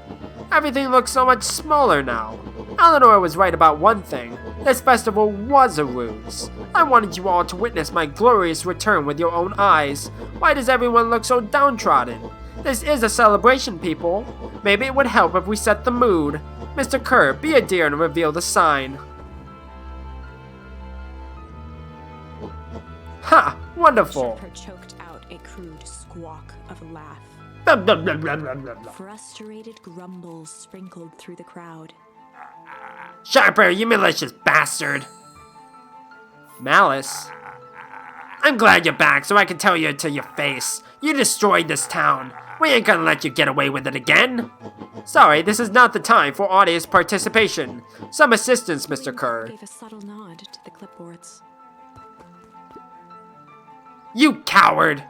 Everything looks so much smaller now. Eleanor was right about one thing. This festival was a ruse. I wanted you all to witness my glorious return with your own eyes. Why does everyone look so downtrodden? This is a celebration, people. Maybe it would help if we set the mood. Mr. Kerr, be a dear and reveal the sign. Ha! Wonderful. Sharper choked out a crude squawk of a laugh. Blub, blub, blub, blub, blub, blub, blub. Frustrated grumbles sprinkled through the crowd. Sharper, you malicious bastard! Malice? I'm glad you're back so I can tell you to your face. You destroyed this town. We ain't gonna let you get away with it again. Sorry, this is not the time for audience participation. Some assistance, Mr. Kerr. Gave a subtle nod to the clipboards. You coward!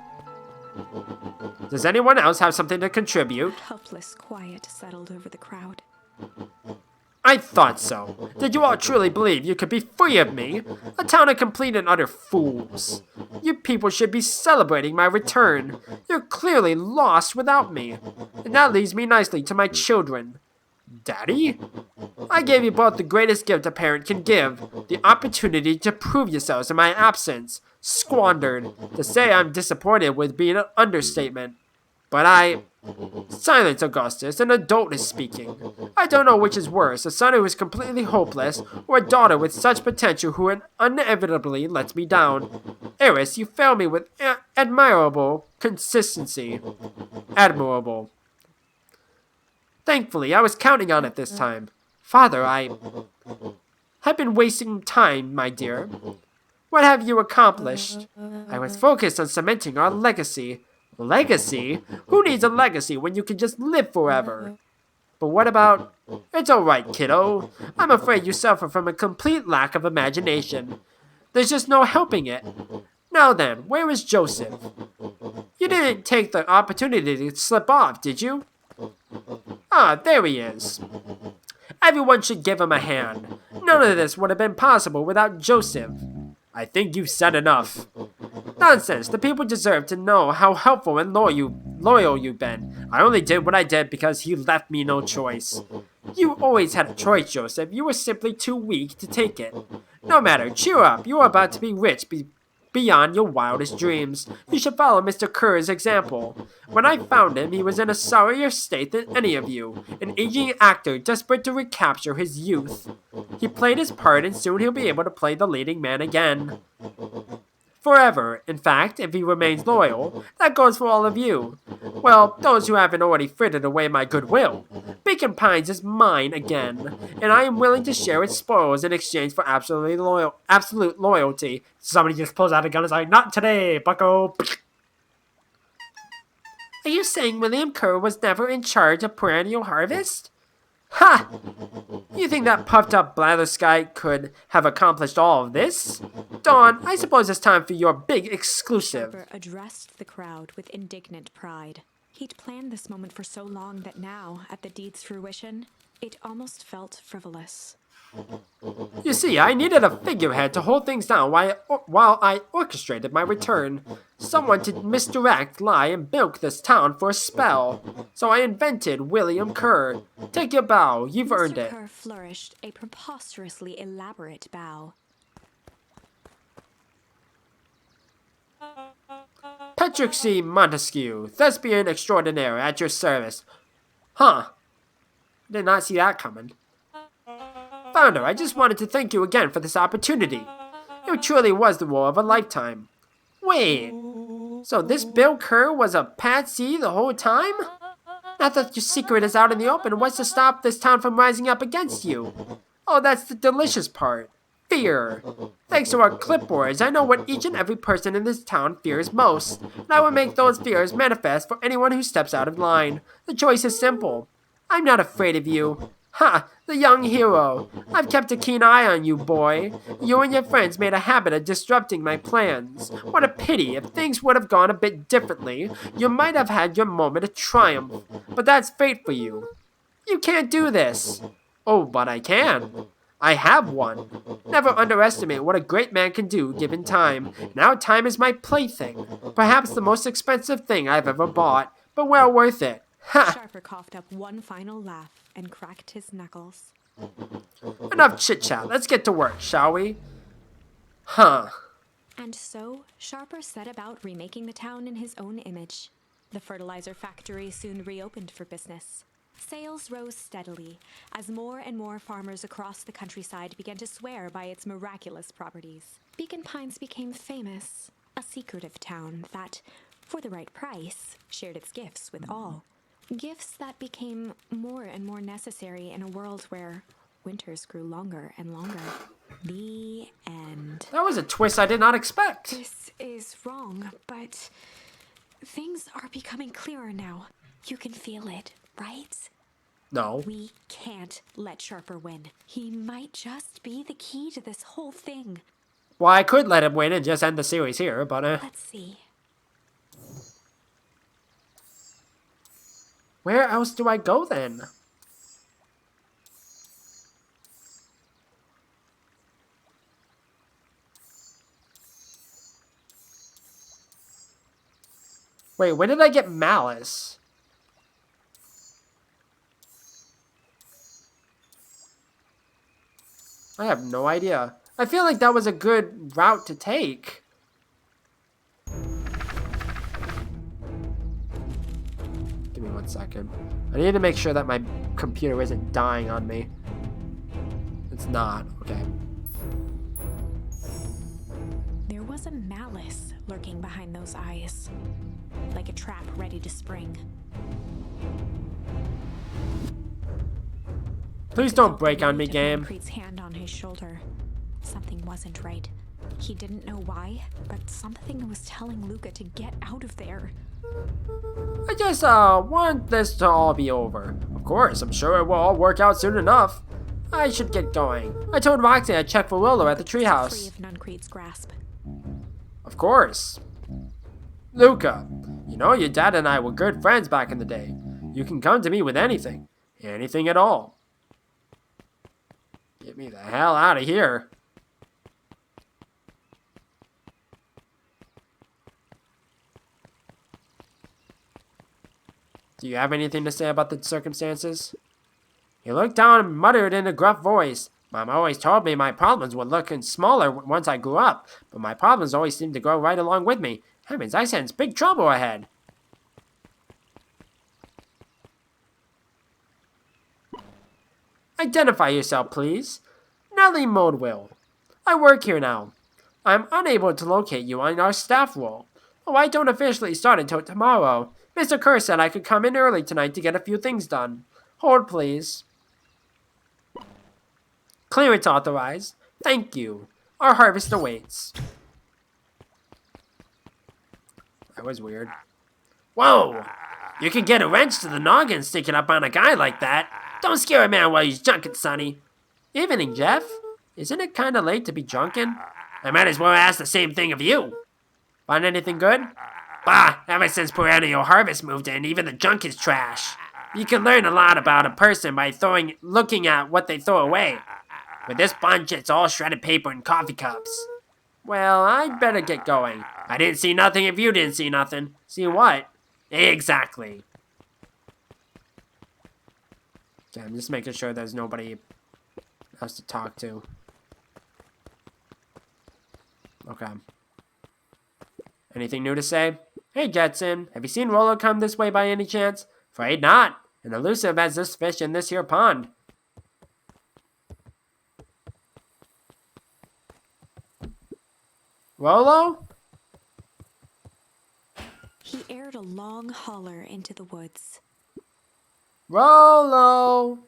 Does anyone else have something to contribute? Helpless quiet settled over the crowd. I thought so. Did you all truly believe you could be free of me? A town of complete and utter fools. You people should be celebrating my return. You're clearly lost without me. And that leads me nicely to my children. Daddy? I gave you both the greatest gift a parent can give, the opportunity to prove yourselves in my absence. Squandered. To say I'm disappointed would be an understatement. But Silence, Augustus, an adult is speaking. I don't know which is worse, a son who is completely hopeless, or a daughter with such potential who inevitably lets me down. Eris, you fail me with admirable consistency. Admirable. Thankfully, I was counting on it this time. Father, I have been wasting time, my dear. What have you accomplished? I was focused on cementing our legacy. Legacy? Who needs a legacy when you can just live forever? But what about... It's alright, kiddo. I'm afraid you suffer from a complete lack of imagination. There's just no helping it. Now then, where is Joseph? You didn't take the opportunity to slip off, did you? Ah, there he is. Everyone should give him a hand. None of this would have been possible without Joseph. I think you've said enough. Nonsense, the people deserve to know how helpful and loyal you've been. I only did what I did because he left me no choice. You always had a choice, Joseph. You were simply too weak to take it. No matter, cheer up. You are about to be rich beyond your wildest dreams. You should follow Mr. Kerr's example. When I found him, he was in a sorrier state than any of you, an aging actor desperate to recapture his youth. He played his part and soon he'll be able to play the leading man again. Forever, in fact, if he remains loyal. That goes for all of you. Well, those who haven't already frittered away my goodwill. Beacon Pines is mine again, and I am willing to share its spoils in exchange for absolute loyalty. Somebody just pulls out a gun and is like, not today, bucko. Are you saying William Kerr was never in charge of Perennial Harvest? Ha! You think that puffed-up blatherskite could have accomplished all of this? Dawn, I suppose it's time for your big exclusive. Sharper addressed the crowd with indignant pride. He'd planned this moment for so long that now, at the deed's fruition, it almost felt frivolous. You see, I needed a figurehead to hold things down while I orchestrated my return. Someone to misdirect, lie, and bilk this town for a spell. So I invented William Kerr. Take your bow, you've earned it. Mr. Kerr flourished a preposterously elaborate bow. Petrixie Montesquieu, thespian extraordinaire, at your service. Huh. Did not see that coming. Founder, I just wanted to thank you again for this opportunity. It truly was the role of a lifetime. Wait, so this Bill Kerr was a patsy the whole time? Now that your secret is out in the open, what's to stop this town from rising up against you? Oh, that's the delicious part. Fear. Thanks to our clipboards, I know what each and every person in this town fears most, and I will make those fears manifest for anyone who steps out of line. The choice is simple. I'm not afraid of you. Ha! The young hero. I've kept a keen eye on you, boy. You and your friends made a habit of disrupting my plans. What a pity. If things would have gone a bit differently, you might have had your moment of triumph. But that's fate for you. You can't do this. Oh, but I can. I have one. Never underestimate what a great man can do given time. Now time is my plaything. Perhaps the most expensive thing I've ever bought, but well worth it. Ha! Sharper coughed up one final laugh and cracked his knuckles. Enough chit-chat. Let's get to work, shall we? Huh. And so, Sharper set about remaking the town in his own image. The fertilizer factory soon reopened for business. Sales rose steadily as more and more farmers across the countryside began to swear by its miraculous properties. Beacon Pines became famous, a secretive town that, for the right price, shared its gifts with all. Gifts that became more and more necessary in a world where winters grew longer and longer. The end. That was a twist I did not expect. This is wrong, but things are becoming clearer now. You can feel it, right? No. We can't let Sharper win. He might just be the key to this whole thing. Well, I could let him win and just end the series here, but Let's see. where else do I go then? Wait, when did I get Malice? I have no idea. I feel like that was a good route to take. Give me 1 second. I need to make sure that my computer isn't dying on me. It's not. Okay. There was a malice lurking behind those eyes, like a trap ready to spring. Please don't break on me, game. Concrete's hand on his shoulder. Something wasn't right. He didn't know why, but something was telling Luca to get out of there. I just want this to all be over. Of course, I'm sure it will all work out soon enough. I should get going. I told Roxy I'd check for Willow at the Free treehouse. of Nuncrete's grasp. Of course. Luca, you know your dad and I were good friends back in the day. You can come to me with anything. Anything at all. Get me the hell out of here. Do you have anything to say about the circumstances? He looked down and muttered in a gruff voice. Mom always told me my problems would look smaller once I grew up, but my problems always seemed to grow right along with me. Heavens, I sense big trouble ahead. Identify yourself, please. Nellie Modewell. I work here now. I'm unable to locate you on our staff roll. Oh, I don't officially start until tomorrow. Mr. Kerr said I could come in early tonight to get a few things done. Hold, please. Clearance authorized. Thank you. Our harvest awaits. That was weird. Whoa! You can get a wrench to the noggin sticking up on a guy like that. Don't scare a man while he's junking, Sonny. Evening, Jeff. Isn't it kind of late to be drunken? I might as well ask the same thing of you. Find anything good? Bah, ever since Perennial Harvest moved in, even the junk is trash. You can learn a lot about a person by looking at what they throw away. With this bunch, it's all shredded paper and coffee cups. Well, I'd better get going. I didn't see nothing if you didn't see nothing. See what? Exactly. Okay, I'm just making sure there's nobody else to talk to. Okay. Anything new to say? Hey, Jetson, have you seen Rollo come this way by any chance? Afraid not. And elusive as this fish in this here pond. Rollo? He aired a long holler into the woods. Rollo!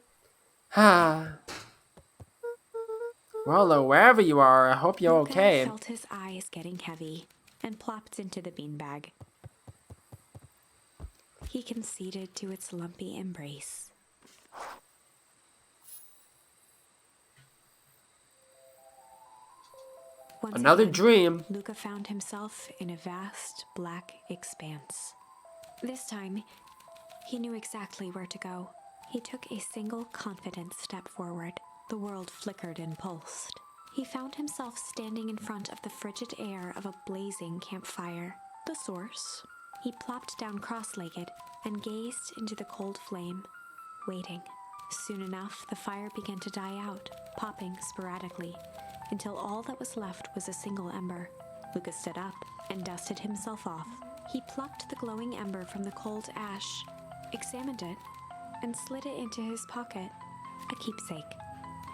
Rollo, wherever you are, I hope you're Luca okay. felt his eyes getting heavy and plopped into the beanbag. He conceded to its lumpy embrace. Once Another again, dream. Luca found himself in a vast black expanse. This time, he knew exactly where to go. He took a single confident step forward. The world flickered and pulsed. He found himself standing in front of the frigid air of a blazing campfire. The source. He plopped down cross-legged and gazed into the cold flame, waiting. Soon enough, the fire began to die out, popping sporadically, until all that was left was a single ember. Luca stood up and dusted himself off. He plucked the glowing ember from the cold ash, examined it, and slid it into his pocket, a keepsake.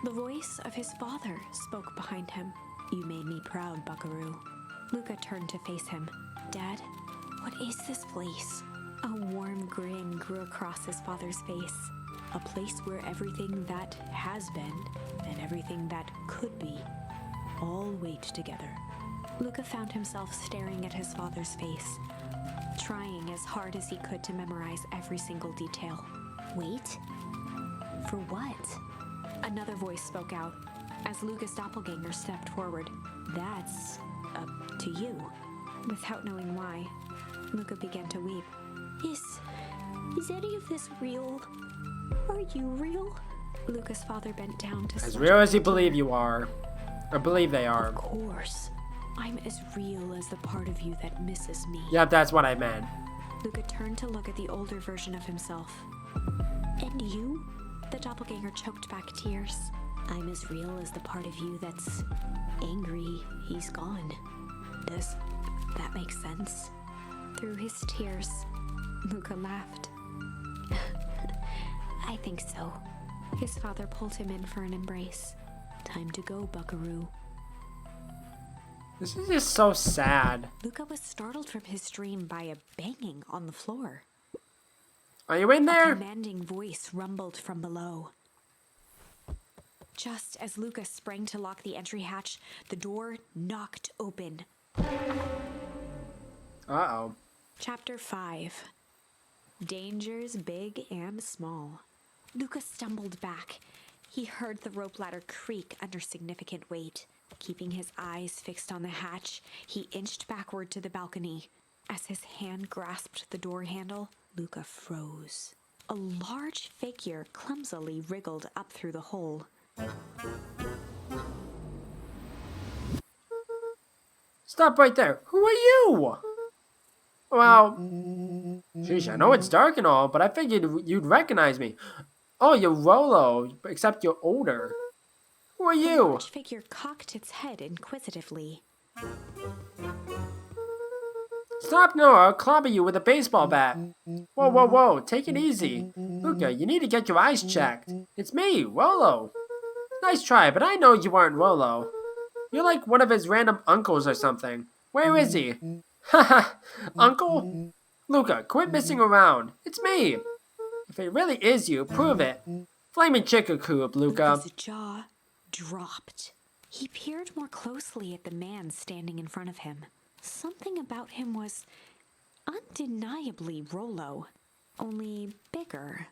The voice of his father spoke behind him. You made me proud, Buckaroo. Luca turned to face him. Dad, what is this place? A warm grin grew across his father's face. A place where everything that has been and everything that could be all wait together. Luca found himself staring at his father's face, trying as hard as he could to memorize every single detail. Wait? For what? Another voice spoke out as Luca's doppelganger stepped forward. That's up to you. Without knowing why, Luca began to weep. Is any of this real? Are you real? Luca's father bent down to As slash real as you the believe tear. you are. Or believe they are. Of course. I'm as real as the part of you that misses me. Yeah, that's what I meant. Luca turned to look at the older version of himself. And you? The doppelganger choked back tears. I'm as real as the part of you that's angry he's gone. Does that make sense? Through his tears, Luca laughed. I think so. His father pulled him in for an embrace. Time to go, buckaroo. This is just so sad. Luca was startled from his dream by a banging on the floor. Are you in A there? commanding voice rumbled from below. Just as Luca sprang to lock the entry hatch, the door knocked open. Uh-oh. Chapter 5. Dangers big and small. Luca stumbled back. He heard the rope ladder creak under significant weight. Keeping his eyes fixed on the hatch, he inched backward to the balcony. As his hand grasped the door handle, Luca froze. A large figure clumsily wriggled up through the hole. Stop right there. Who are you? Well, sheesh, I know it's dark and all, but I figured you'd recognize me. Oh, you're Rolo, except you're older. Who are The you? large figure cocked its head inquisitively. Stop now, or I'll clobber you with a baseball bat. Whoa, whoa, whoa, take it easy. Luca, you need to get your eyes checked. It's me, Rolo. Nice try, but I know you aren't Rolo. You're like one of his random uncles or something. Where is he? Haha, uncle? Luca, quit messing around. It's me. If it really is you, prove it. Flaming Chickacoob, Luca. Luca's jaw dropped. He peered more closely at the man standing in front of him. Something about him was undeniably Rolo, only bigger,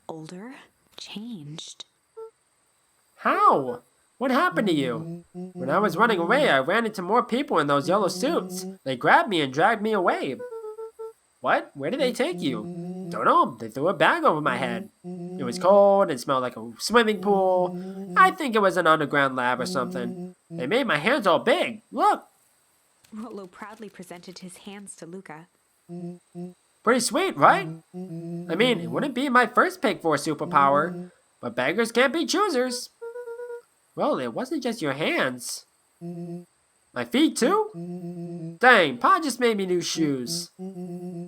older, changed. How? What happened to you? When I was running away, I ran into more people in those yellow suits. They grabbed me and dragged me away. What? Where did they take you? Don't know. They threw a bag over my head. It was cold and smelled like a swimming pool. I think it was an underground lab or something. They made my hands all big. Look. Rolo proudly presented his hands to Luca. Pretty sweet, right? I mean, it wouldn't be my first pick for a superpower, but beggars can't be choosers. Well, it wasn't just your hands. My feet, too? Dang, Pa just made me new shoes.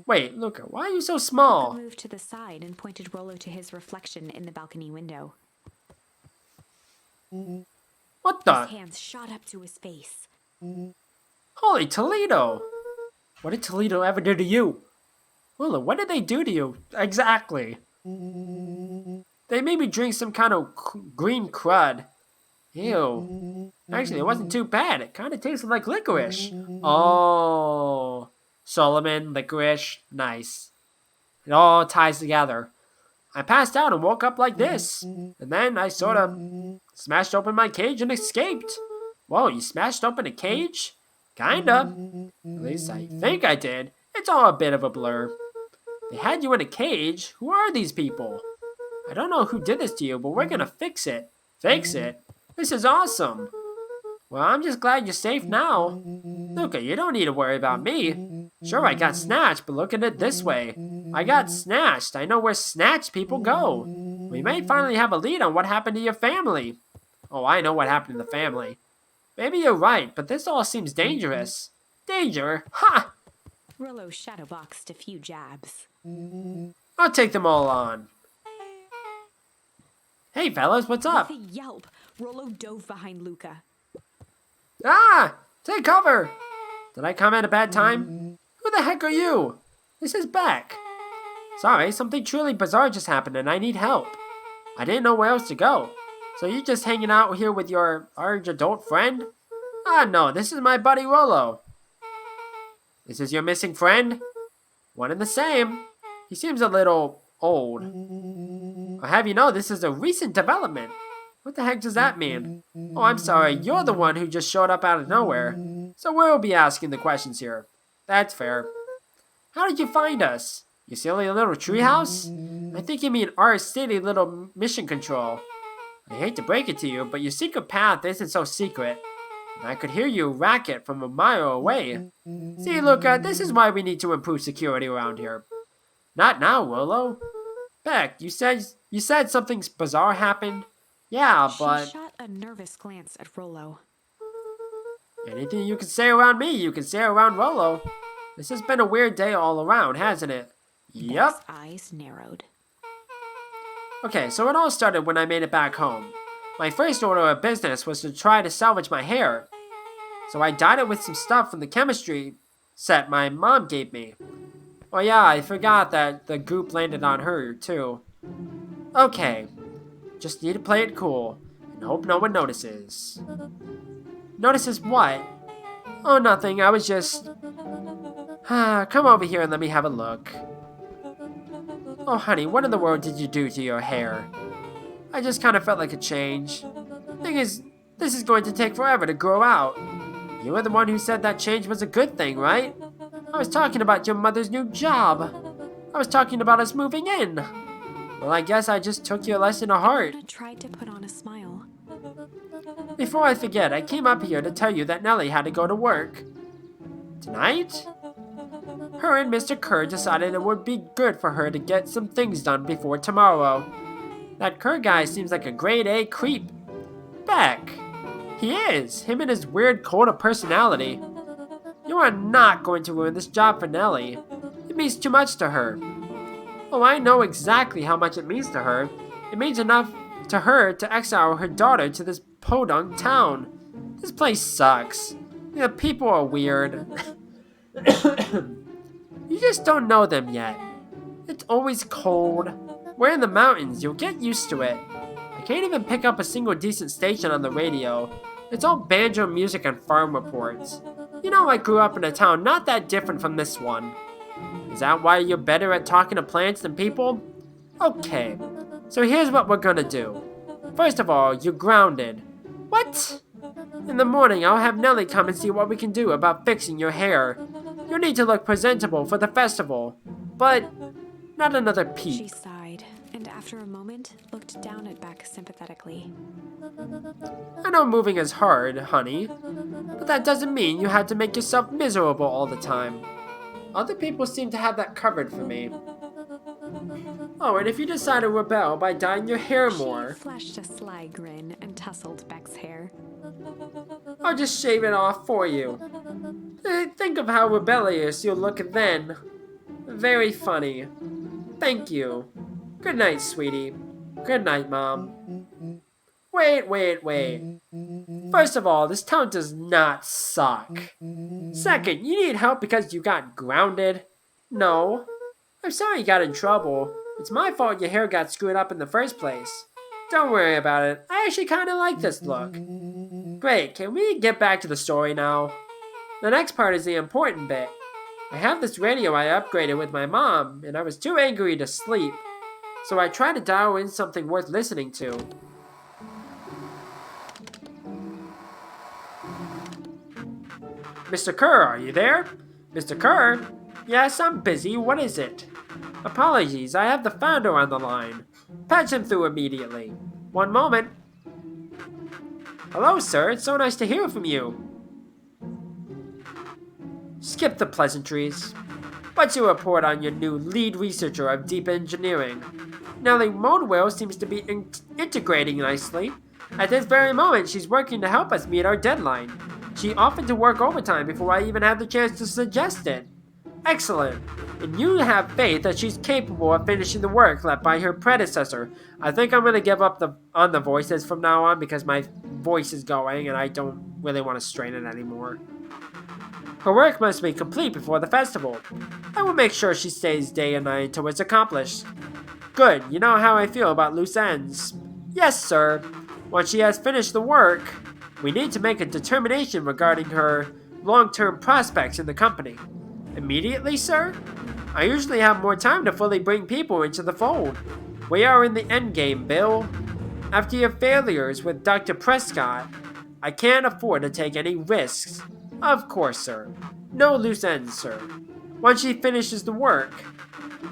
Wait, Luca, why are you so Luca small? moved to the side and pointed Rolo to his reflection in the balcony window. What His the? hands shot up to his face. Holy Toledo! What did Toledo ever do to you? Lula, what did they do to you? Exactly. They made me drink some kind of green crud. Ew. Actually, it wasn't too bad. It kind of tasted like licorice. Oh. Solomon, licorice, nice. It all ties together. I passed out and woke up like this. And then I sort of smashed open my cage and escaped. Whoa, you smashed open a cage? Kinda. At least I think I did. It's all a bit of a blur. They had you in a cage. Who are these people? I don't know who did this to you, but we're gonna fix it. Fix it? This is awesome. Well, I'm just glad you're safe now. Luca, you don't need to worry about me. Sure, I got snatched, but look at it this way. I got snatched. I know where snatched people go. We may finally have a lead on what happened to your family. Oh, I know what happened to the family. Maybe you're right, but this all seems dangerous. Danger? Ha! Rolo shadowboxed a few jabs. I'll take them all on. Hey, fellas, what's up? With a yelp, Rolo dove behind Luca. Ah! Take cover! Did I come at a bad time? Who the heck are you? This is Beck. Sorry, something truly bizarre just happened and I need help. I didn't know where else to go. So you just hanging out here with your large adult friend? Ah, no, this is my buddy Rolo. This is your missing friend? One and the same. He seems a little old. I'll have you know this is a recent development. What the heck does that mean? Oh, I'm sorry, you're the one who just showed up out of nowhere. So we'll be asking the questions here. That's fair. How did you find us? You silly little treehouse? I think you mean our silly little mission control. I hate to break it to you, but your secret path isn't so secret. And I could hear you racket from a mile away. See, Luca, this is why we need to improve security around here. Not now, Rolo. Beck, you said something bizarre happened? Yeah, but... She shot a nervous glance at Rollo. Anything you can say around me, you can say around Rolo. This has been a weird day all around, hasn't it? Yep. Beck's eyes narrowed. Okay, so it all started when I made it back home. My first order of business was to try to salvage my hair. So I dyed it with some stuff from the chemistry set my mom gave me. Oh yeah, I forgot that the goop landed on her, too. Okay, just need to play it cool, and hope no one notices. Notices what? Oh, nothing, I was just... come over here and let me have a look. Oh, honey, what in the world did you do to your hair? I just kind of felt like a change. Thing is, this is going to take forever to grow out. You were the one who said that change was a good thing, right? I was talking about your mother's new job. I was talking about us moving in. Well, I guess I just took your lesson to heart. Anna tried to put on a smile. Before I forget, I came up here to tell you that Nellie had to go to work. Tonight? Her and Mr. Kerr decided it would be good for her to get some things done before tomorrow. That Kerr guy seems like a grade A creep. Beck. He is. Him and his weird cult of personality. You are not going to ruin this job for Nellie. It means too much to her. Oh, I know exactly how much it means to her. It means enough to her to exile her daughter to this podunk town. This place sucks. The people are weird. You just don't know them yet. It's always cold. We're in the mountains. You'll get used to it. I can't even pick up a single decent station on the radio. It's all banjo music and farm reports. You know, I grew up in a town not that different from this one. Is that why you're better at talking to plants than people? Okay, so here's what we're gonna do. First of all, you're grounded. What? In the morning, I'll have Nellie come and see what we can do about fixing your hair. You'll need to look presentable for the festival, but not another peep. She sighed, and after a moment, looked down at Beck sympathetically. I know moving is hard, honey, but that doesn't mean you have to make yourself miserable all the time. Other people seem to have that covered for me. Oh, and if you decide to rebel by dyeing your hair more... She flashed a sly grin and tousled Beck's hair. I'll just shave it off for you. Think of how rebellious you'll look then. Very funny. Thank you. Good night, sweetie. Good night, Mom. Wait. First of all, this town does not suck. Second, you need help because you got grounded? No. I'm sorry you got in trouble. It's my fault your hair got screwed up in the first place. Don't worry about it. I actually kind of like this look. Great, can we get back to the story now? The next part is the important bit. I have this radio I upgraded with my mom, and I was too angry to sleep. So I tried to dial in something worth listening to. Mr. Kerr, are you there? Mr. Kerr? Yes, I'm busy. What is it? Apologies, I have the founder on the line. Patch him through immediately. One moment. Hello, sir. It's so nice to hear from you. Skip the pleasantries. What's your report on your new lead researcher of deep engineering? Nellie Modwell seems to be integrating nicely. At this very moment, she's working to help us meet our deadline. She offered to work overtime before I even had the chance to suggest it. Excellent. And you have faith that she's capable of finishing the work left by her predecessor. I think I'm going to give up on the voices from now on because my voice is going and I don't really want to strain it anymore. Her work must be complete before the festival. I will make sure she stays day and night until it's accomplished. Good, you know how I feel about loose ends. Yes, sir. Once she has finished the work, we need to make a determination regarding her long-term prospects in the company. Immediately, sir? I usually have more time to fully bring people into the fold. We are in the endgame, Bill. After your failures with Dr. Prescott, I can't afford to take any risks. Of course, sir. No loose ends, sir. Once she finishes the work,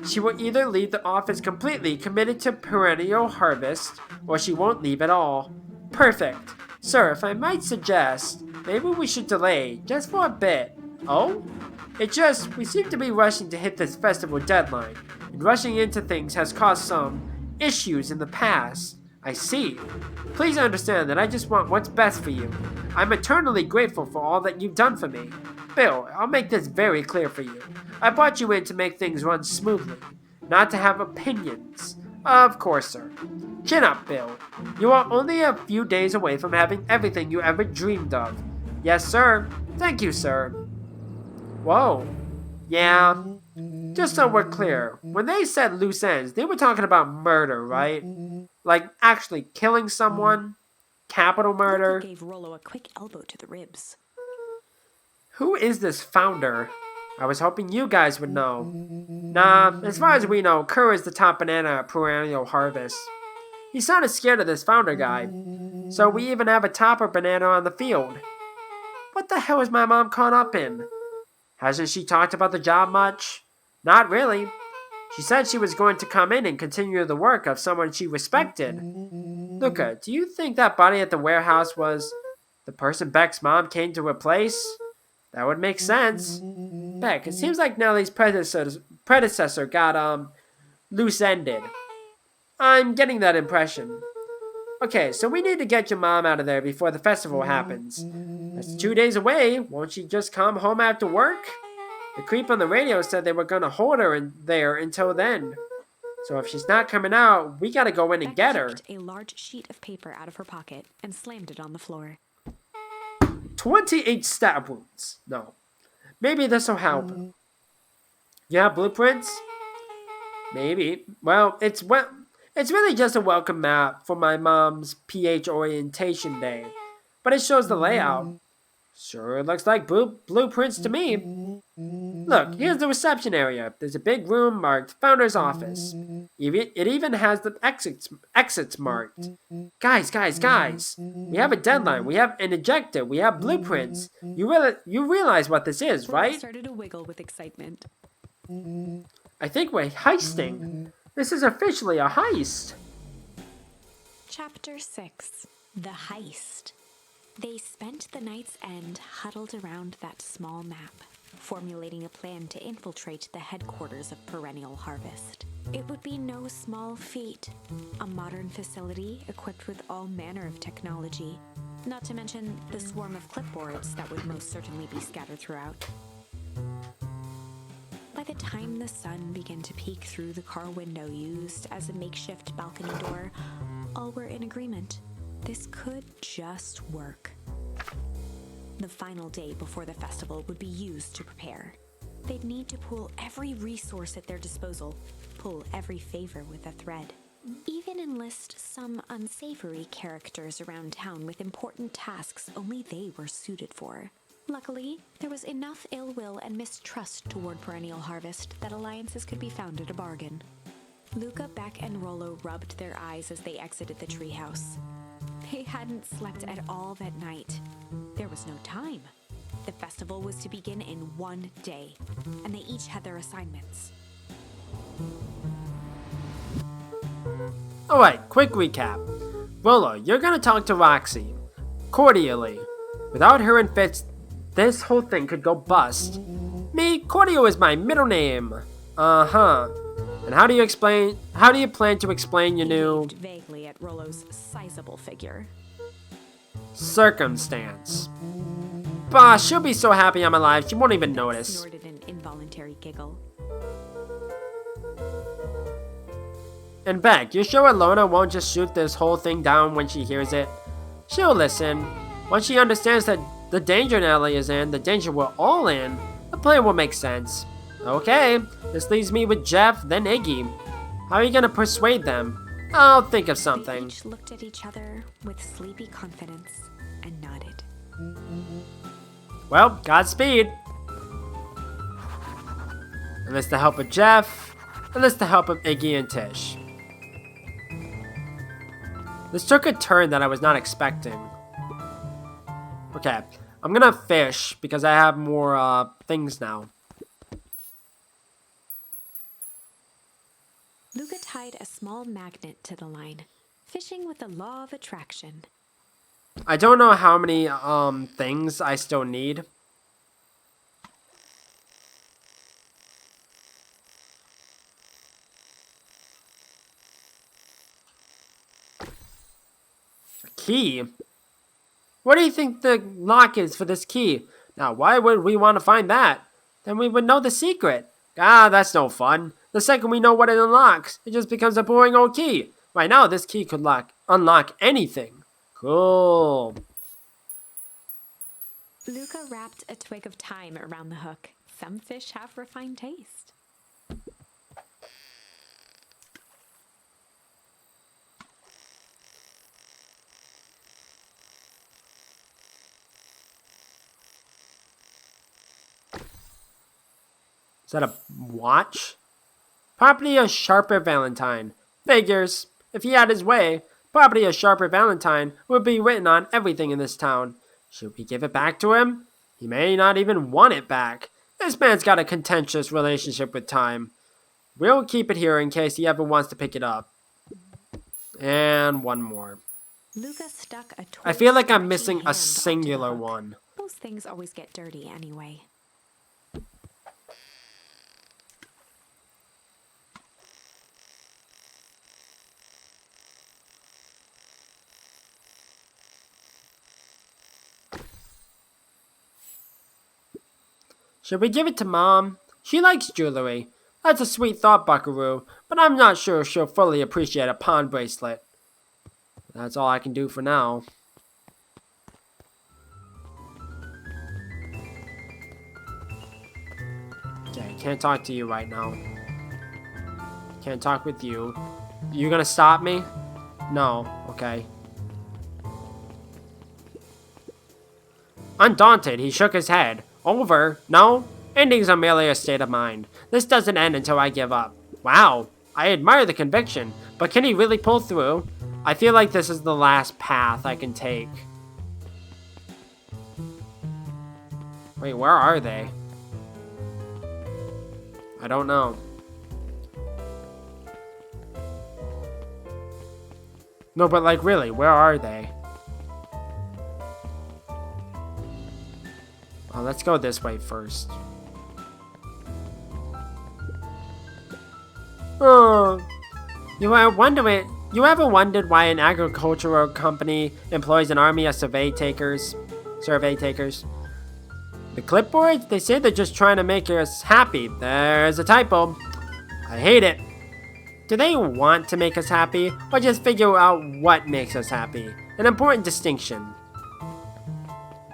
she will either leave the office completely committed to perennial harvest, or she won't leave at all. Perfect. Sir, if I might suggest, maybe we should delay, just for a bit. Oh? We seem to be rushing to hit this festival deadline, and rushing into things has caused some issues in the past. I see. Please understand that I just want what's best for you. I'm eternally grateful for all that you've done for me. Bill, I'll make this very clear for you. I brought you in to make things run smoothly, not to have opinions. Of course, sir. Chin up, Bill. You are only a few days away from having everything you ever dreamed of. Yes, sir. Thank you, sir. Whoa. Yeah. Just so we're clear, when they said loose ends, they were talking about murder, right? Like actually killing someone? Capital murder? Luca gave Rollo a quick elbow to the ribs. Who is this founder? I was hoping you guys would know. Nah, as far as we know, Kerr is the top banana at Perennial Harvest. He sounded scared of this founder guy, so we even have a topper banana on the field. What the hell is my mom caught up in? Hasn't she talked about the job much? Not really. She said she was going to come in and continue the work of someone she respected. Luca, do you think that body at the warehouse was the person Beck's mom came to replace? That would make sense. Beck, it seems like Nellie's predecessor got, loose-ended. I'm getting that impression. Okay, so we need to get your mom out of there before the festival happens. That's 2 days away. Won't she just come home after work? The creep on the radio said they were going to hold her in there until then. So if she's not coming out, we gotta go in and get her. Beck took a large sheet of paper out of her pocket and slammed it on the floor. 28 stab wounds. No. Maybe this'll help. Yeah, blueprints? Maybe. Well, it's really just a welcome map for my mom's PH orientation day. But it shows the layout. Sure looks like blueprints to me. Look, here's the reception area. There's a big room marked Founder's Office. It even has the exits marked. Guys. We have a deadline. We have an ejector. We have blueprints. You realize what this is, right? Started to wiggle with excitement. I think we're heisting. This is officially a heist. Chapter 6. The heist. They spent the night's end huddled around that small map, formulating a plan to infiltrate the headquarters of Perennial Harvest. It would be no small feat. A modern facility equipped with all manner of technology, not to mention the swarm of clipboards that would most certainly be scattered throughout. By the time the sun began to peek through the car window used as a makeshift balcony door, all were in agreement. This could just work. The final day before the festival would be used to prepare. They'd need to pool every resource at their disposal, pull every favor with a thread. Even enlist some unsavory characters around town with important tasks only they were suited for. Luckily, there was enough ill will and mistrust toward Perennial Harvest that alliances could be found at a bargain. Luca, Beck, and Rollo rubbed their eyes as they exited the treehouse. They hadn't slept at all that night. There was no time. The festival was to begin in 1 day, and they each had their assignments. Alright, quick recap. Rollo, you're gonna talk to Roxy. Cordially. Without her and Fitz, this whole thing could go bust. Me, Cordio is my middle name. Uh-huh. And how do you plan to explain your new... He gazed vaguely at Rollo's sizable figure. Circumstance. Bah, she'll be so happy I'm alive, she won't even notice. Snorted an involuntary giggle. And Beck, you're sure Alona won't just shoot this whole thing down when she hears it? She'll listen. Once she understands that the danger Nellie is in, the danger we're all in, the plan will make sense. Okay, this leaves me with Jeff, then Iggy. How are you gonna persuade them? I'll think of They something. each looked at each other with sleepy confidence and nodded. Well, Godspeed. Enlist the help of Jeff. Enlist the help of Iggy and Tish. This took a turn that I was not expecting. Okay, I'm gonna fish because I have more things now. Luca tied a small magnet to the line, fishing with the law of attraction. I don't know how many things I still need. A key? What do you think the lock is for this key? Now, why would we want to find that? Then we would know the secret. Ah, that's no fun. The second we know what it unlocks, it just becomes a boring old key. Right now, this key could unlock anything. Cool. Luca wrapped a twig of thyme around the hook. Some fish have refined taste. Is that a watch? Probably a sharper Valentine. Figures. If he had his way, probably a sharper Valentine would be written on everything in this town. Should we give it back to him? He may not even want it back. This man's got a contentious relationship with time. We'll keep it here in case he ever wants to pick it up. And one more. Luca stuck a I feel like I'm twig-stretchy missing hand a onto the singular hook. one. Those things always get dirty anyway. Should we give it to Mom? She likes jewelry. That's a sweet thought, Buckaroo, but I'm not sure she'll fully appreciate a pawn bracelet. That's all I can do for now. Okay, can't talk to you right now. Can't talk with you. You gonna stop me? No, okay. Undaunted, he shook his head. Over? No? Endings are merely a state of mind. This doesn't end until I give up. Wow, I admire the conviction, but can he really pull through? I feel like this is the last path I can take. Wait, where are they? I don't know. No, but like really, where are they? Let's go this way first. Oh, you ever wondered why an agricultural company employs an army of survey takers? The clipboards? They say they're just trying to make us happy. There's a typo. I hate it. Do they want to make us happy, or just figure out what makes us happy? An important distinction.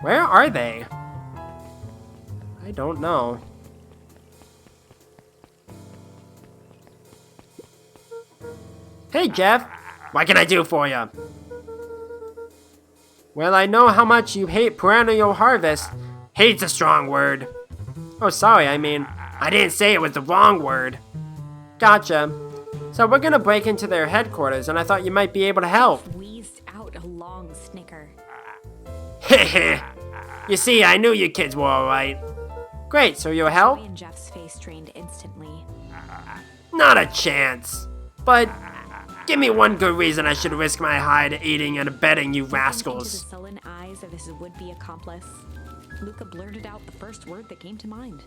Where are they? I don't know. Hey, Jeff. What can I do for you? Well, I know how much you hate perennial harvest. Hate's a strong word. Oh, sorry, I mean, I didn't say it was the wrong word. Gotcha. So we're gonna break into their headquarters, and I thought you might be able to help. Wheezed out a long snicker. Heh. You see, I knew you kids were alright. Great, so you'll help? Joy in Jeff's face drained instantly. Not a chance. But give me one good reason I should risk my hide aiding and abetting you Into the rascals. sullen eyes of his would-be accomplice, Luca blurted out the first word that came to mind.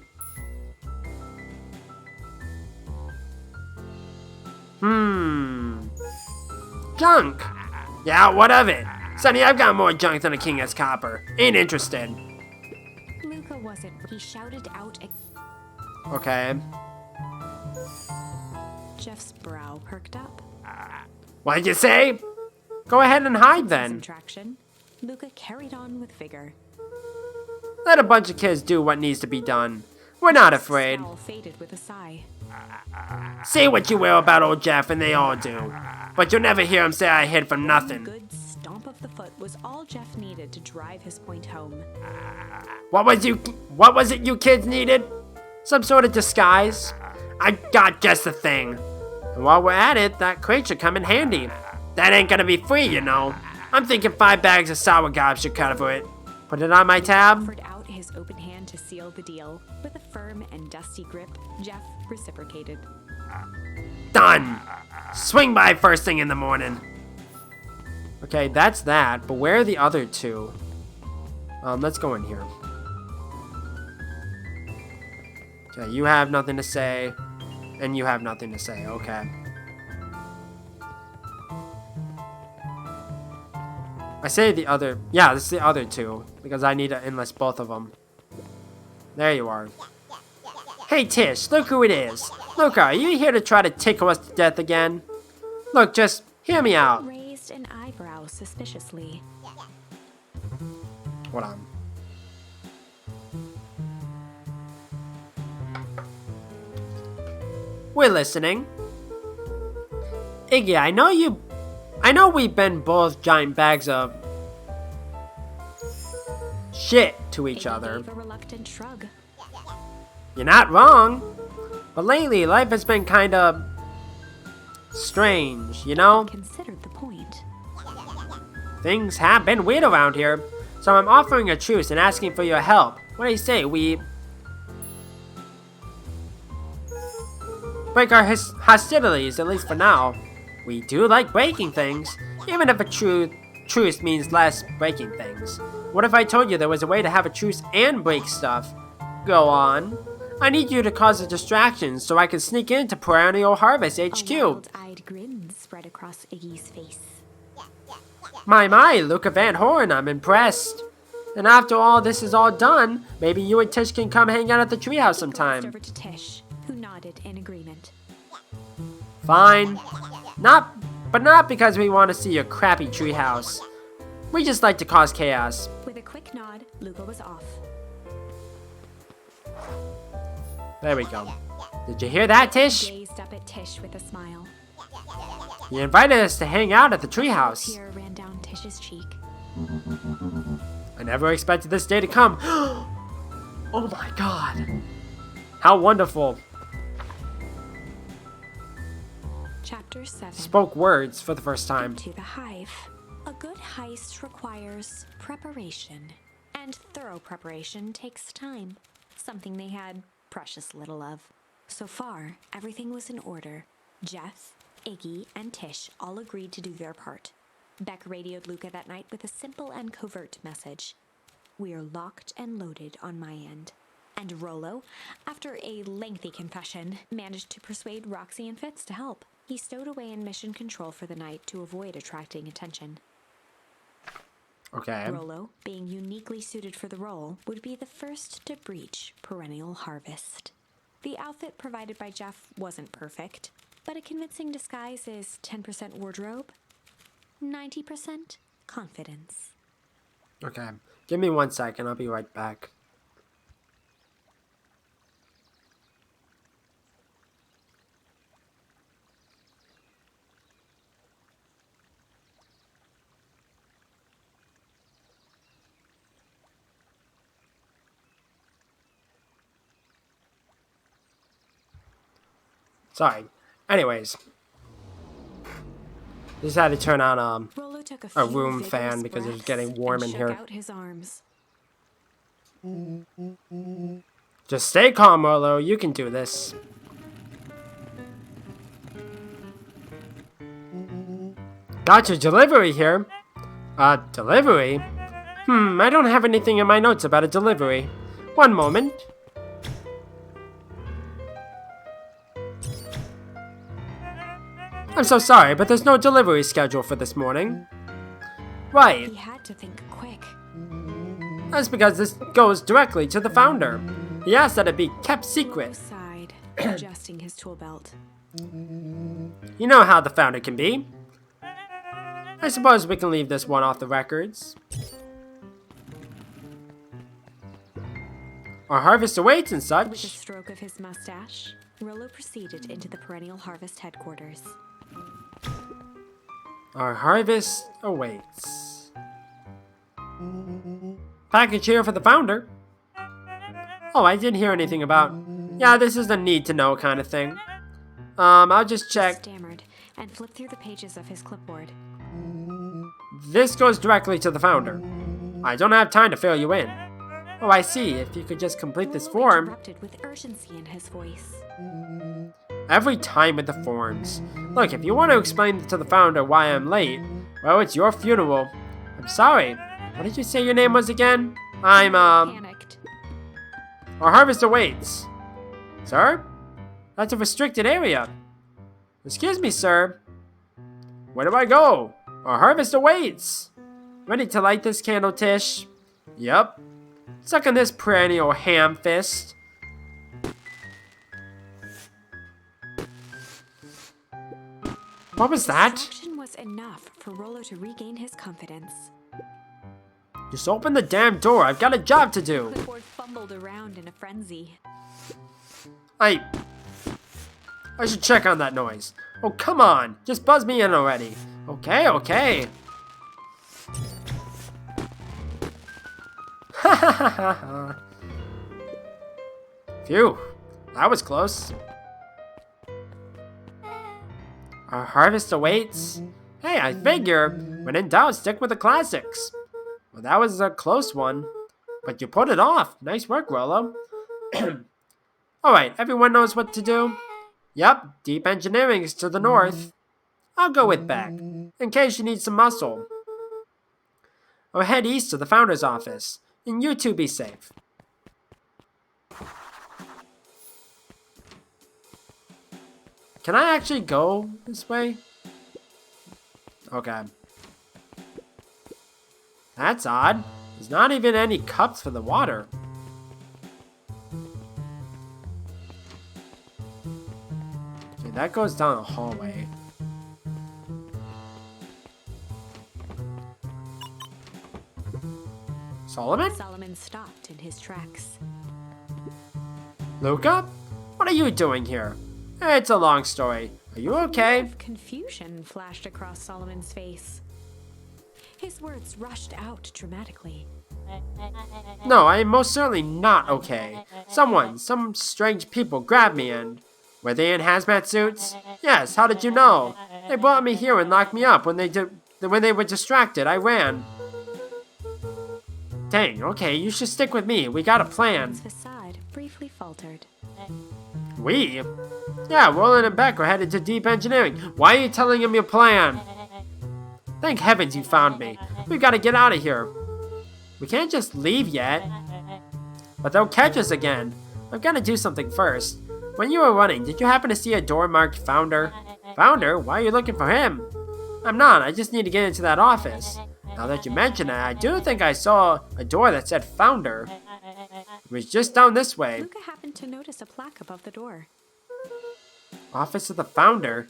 Junk. Yeah, what of it? Sonny, I've got more junk than a king has copper. Ain't interested. Luca wasn't. He shouted out. Okay. Jeff's brow perked up. What'd you say? Go ahead and hide Some then. traction. Luca carried on with vigor. Let a bunch of kids do what needs to be done. We're not Jeff's afraid. scowl faded with a sigh. Say what you will about old Jeff, and they all do. But you'll never hear him say I hid from One nothing. good stomp of the foot was all Jeff needed to drive his point home. What was it you kids needed? Some sort of disguise? I got just the thing. And while we're at it, that crate should come in handy. That ain't gonna be free, you know. I'm thinking 5 bags of sour gobs should cover it. Put it on my tab. Offered out his open hand to seal the deal. With a firm and dusty grip, Jeff reciprocated. Done! Swing by first thing in the morning. Okay, that's that, but where are the other two? Let's go in here. Okay, you have nothing to say, and you have nothing to say, okay. I say the other, yeah, this is the other two, because I need to enlist both of them. There you are. Hey Tish, look who it is. Luca, are you here to try to tickle us to death again? Look, just hear me out. Raised an eyebrow suspiciously. Hold on. We're listening. Iggy, I know we've been both giant bags of shit to each Iggy other. gave a reluctant shrug. You're not wrong. But lately, life has been kinda strange, you know? Considered the point. Things have been weird around here. So I'm offering a truce and asking for your help. What do you say, we break our hostilities, at least for now. We do like breaking things, even if a truce means less breaking things. What if I told you there was a way to have a truce and break stuff? Go on. I need you to cause a distraction so I can sneak into Perennial Harvest A HQ. wild-eyed grin spread across Iggy's face. My, Luca Van Horn, I'm impressed. And after all this is all done, maybe you and Tish can come hang out at the treehouse Glanced sometime. over to Tish, who nodded in agreement. Fine. But not because we want to see your crappy treehouse. We just like to cause chaos. With a quick nod, Luca was off. There we go. Did you hear that, Tish? Gazed up at Tish with a smile. You invited us to hang out at the treehouse. Tear ran down Tish's cheek. I never expected this day to come. Oh my god. How wonderful. Chapter 7. Spoke words for the first time. To the hive. A good heist requires preparation. And thorough preparation takes time. Something they had precious little of. So far, everything was in order. Jeff, Iggy, and Tish all agreed to do their part. Beck radioed Luca that night with a simple and covert message. We're locked and loaded on my end. And Rollo, after a lengthy confession, managed to persuade Roxy and Fitz to help. He stowed away in mission control for the night to avoid attracting attention. Okay. Rollo, being uniquely suited for the role, would be the first to breach Perennial Harvest. The outfit provided by Jeff wasn't perfect, but a convincing disguise is 10% wardrobe, 90% confidence. Okay. Give me 1 second. I'll be right back. Sorry. Anyways. Just had to turn on Rollo took a few room vigorous fan because it was breaths getting warm and in shook here. out his arms. Just stay calm, Rollo. You can do this. Got your delivery here. Delivery? I don't have anything in my notes about a delivery. One moment. I'm so sorry, but there's no delivery schedule for this morning. Right. He had to think quick. That's because this goes directly to the founder. He asked that it be kept Rollo secret. sighed, adjusting his tool belt. You know how the founder can be. I suppose we can leave this one off the records. Our harvest awaits and With a such. stroke of his mustache, Rollo proceeded into the perennial harvest headquarters. Our harvest awaits. Package here for the founder. Oh, I didn't hear anything about... Yeah, this is a need-to-know kind of thing. I'll just He check. stammered and flipped through the pages of his clipboard. This goes directly to the founder. I don't have time to fill you in. Oh, I see. If you could just complete this Rollo form. interrupted with urgency in his voice. Every time with the forms. Look, if you want to explain to the founder why I'm late, well, it's your funeral. I'm sorry. What did you say your name was again? I'm, Panicked. Our harvest awaits. Sir? That's a restricted area. Excuse me, sir. Where do I go? Our harvest awaits. Ready to light this candle, Tish? Yup. Suck on this perennial ham fist. What was that? Distraction was enough for Rollo to regain his confidence. Just open the damn door. I've got a job to do. Clipboard fumbled around in a frenzy. I should check on that noise. Oh, come on. Just buzz me in already. Okay, okay. Ha ha ha ha ha. Phew. That was close. Our harvest awaits. Hey, I figure, when in doubt, stick with the classics. Well, that was a close one. But you put it off. Nice work, Rollo. Alright, everyone knows what to do? Yep, deep engineering is to the north. I'll go with back, in case you need some muscle. Or head east to the founder's office, and you two be safe. Can I actually go this way? Okay. That's odd. There's not even any cups for the water. Okay, that goes down a hallway. Solomon? Solomon stopped in his tracks. Luca? What are you doing here? It's a long story. Are you okay? Confusion flashed across Solomon's face. His words rushed out dramatically. No, I am most certainly not okay. Some strange people grabbed me and... Were they in hazmat suits? Yes, how did you know? They brought me here and locked me up. When they were distracted, I ran. Dang, okay, you should stick with me. We got a plan. His facade briefly faltered. We? Yeah, Roland and Beck are headed to deep engineering. Why are you telling him your plan? Thank heavens you found me. We've got to get out of here. We can't just leave yet. But they'll catch us again. I've got to do something first. When you were running, did you happen to see a door marked Founder? Founder? Why are you looking for him? I'm not. I just need to get into that office. Now that you mention it, I do think I saw a door that said Founder. It was just down this way. Luca happened to notice a plaque above the door. Office of the Founder.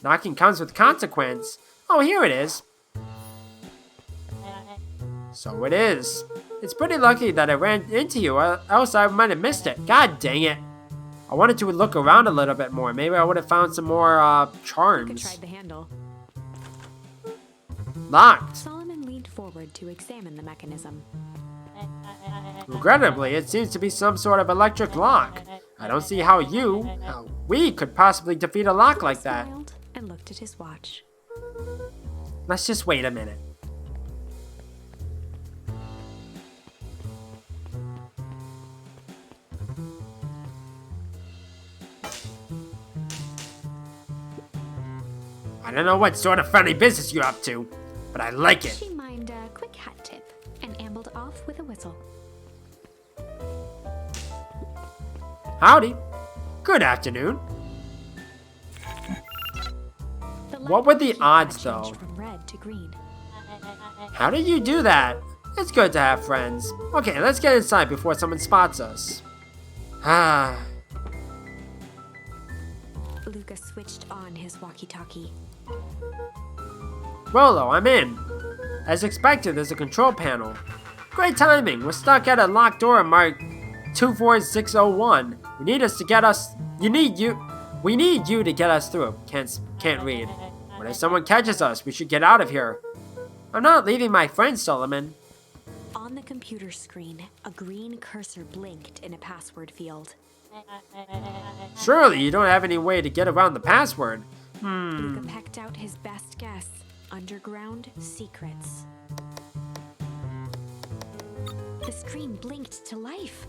Knocking comes with consequence. Oh, here it is. So it is. It's pretty lucky that I ran into you, or else I might have missed it. God dang it. I wanted to look around a little bit more. Maybe I would have found some more, Luca charms. tried the handle. Locked. Solomon leaned forward to examine the mechanism. Regrettably, it seems to be some sort of electric lock. I don't see how we could possibly defeat a lock like that. Smiled and looked at his watch. Let's just wait a minute. I don't know what sort of friendly business you're up to, but I like it. She mimed a quick hat tip and ambled off with a whistle. Howdy. Good afternoon. The What were the light odds, changed though? From red to green. How did you do that? It's good to have friends. Okay, let's get inside before someone spots us. Ah. Luca switched on his walkie-talkie. Rollo, I'm in. As expected, there's a control panel. Great timing. We're stuck at a locked door marked 24601. We need us to get us. We need you to get us through. Can't read. What if someone catches us? We should get out of here. I'm not leaving my friend, Solomon. On the computer screen, a green cursor blinked in a password field. Surely you don't have any way to get around the password. Luca pecked out his best guess. Underground secrets. The screen blinked to life.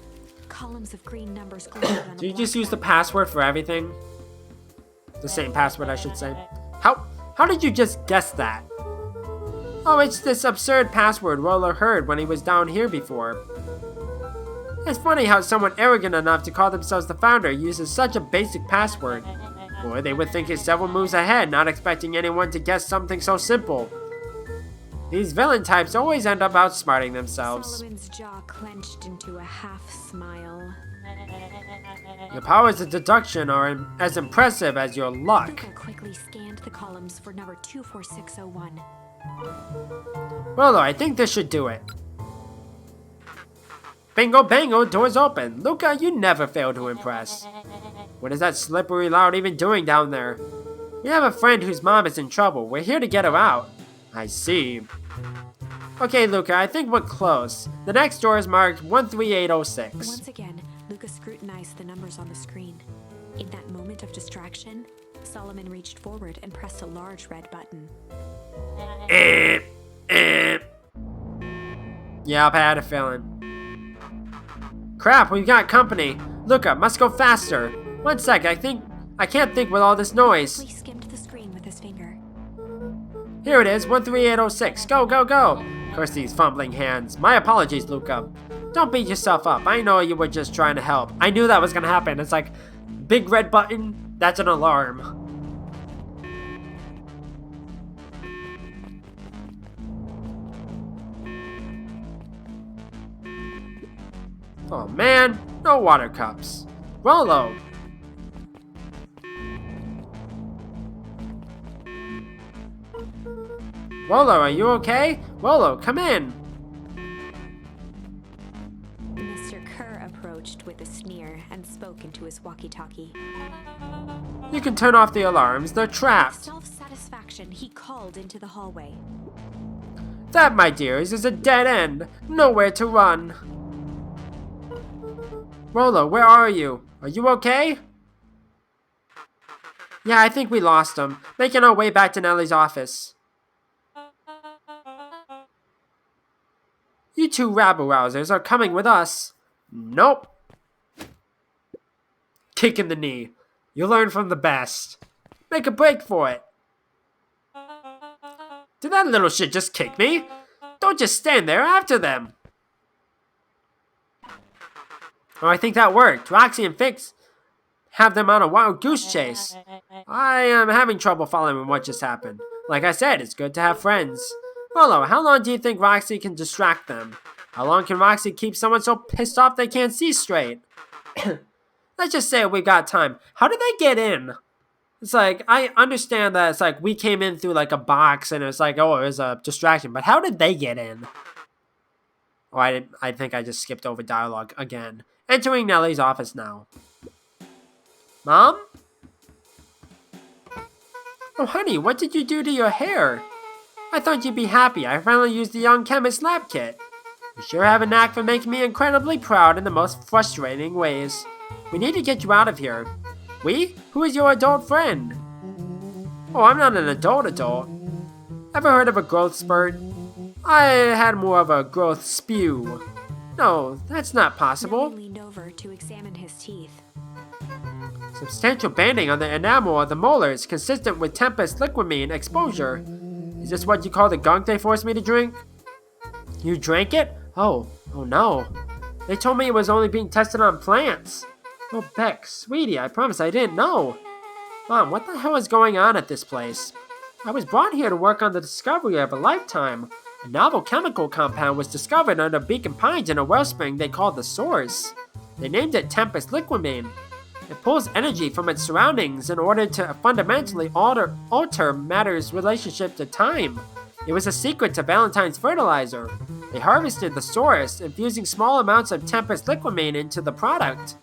Columns of green numbers glowed on a Do you just black use the background. password for everything? The same password, I should say. How did you just guess that? Oh, it's this absurd password Roller heard when he was down here before. It's funny how someone arrogant enough to call themselves the founder uses such a basic password. Boy, they would think it's several moves ahead, not expecting anyone to guess something so simple. These villain types always end up outsmarting themselves. Solomon's jaw clenched into a half smile. Your powers of deduction are as impressive as your luck. Luca quickly scanned the columns for number 24601. Well, I think this should do it. Bingo bango, doors open. Luca, you never fail to impress. What is that slippery loud even doing down there? We have a friend whose mom is in trouble. We're here to get her out. I see. Okay, Luca, I think we're close. The next door is marked 13806. Once again, Luca scrutinized the numbers on the screen. In that moment of distraction, Solomon reached forward and pressed a large red button. Yeah, I had a feeling. Crap, we've got company. Luca, must go faster. One sec, I can't think with all this noise. He skimmed the screen with his finger. Here it is, 13806. Go, go, go. Curse these fumbling hands. My apologies, Luca. Don't beat yourself up. I know you were just trying to help. I knew that was gonna happen. It's like, big red button, that's an alarm. Oh man, no water cups. Rollo. Rollo, are you okay? Rollo, come in. Mr. Kerr approached with a sneer and spoke into his walkie-talkie. You can turn off the alarms. They're With trapped. self-satisfaction, he called into the hallway. That, my dears, is a dead end. Nowhere to run. Rollo, where are you? Are you okay? Yeah, I think we lost him. Making our way back to Nellie's office. You two rabble-rousers are coming with us. Nope. Kick in the knee. You learn from the best. Make a break for it. Did that little shit just kick me? Don't just stand there after them. Oh, I think that worked. Roxy and Fix have them on a wild goose chase. I am having trouble following what just happened. Like I said, it's good to have friends. Rollo, how long do you think Roxy can distract them? How long can Roxy keep someone so pissed off they can't see straight? Let's just say we've got time. How did they get in? It's like, I understand that it's like we came in through like a box and it's like, oh, it was a distraction. But how did they get in? Oh, I think I just skipped over dialogue again. Entering Nellie's office now. Mom? Oh, honey, what did you do to your hair? I thought you'd be happy. I finally used the young chemist lab kit. You sure have a knack for making me incredibly proud in the most frustrating ways. We need to get you out of here. We? Who is your adult friend? Oh, I'm not an adult. Ever heard of a growth spurt? I had more of a growth spew. No, that's not possible. Nellie leaned over to examine his teeth. Substantial banding on the enamel of the molars consistent with Tempest liquamine exposure. Is this what you call the gunk they forced me to drink? You drank it? Oh no. They told me it was only being tested on plants. Oh, Beck, sweetie, I promise I didn't know. Mom, what the hell is going on at this place? I was brought here to work on the discovery of a lifetime. A novel chemical compound was discovered under Beacon Pines in a wellspring they called the Source. They named it Tempest Liquamine. It pulls energy from its surroundings in order to fundamentally alter matter's relationship to time. It was a secret to Valentine's fertilizer. They harvested the source, infusing small amounts of Tempest liquamine into the product.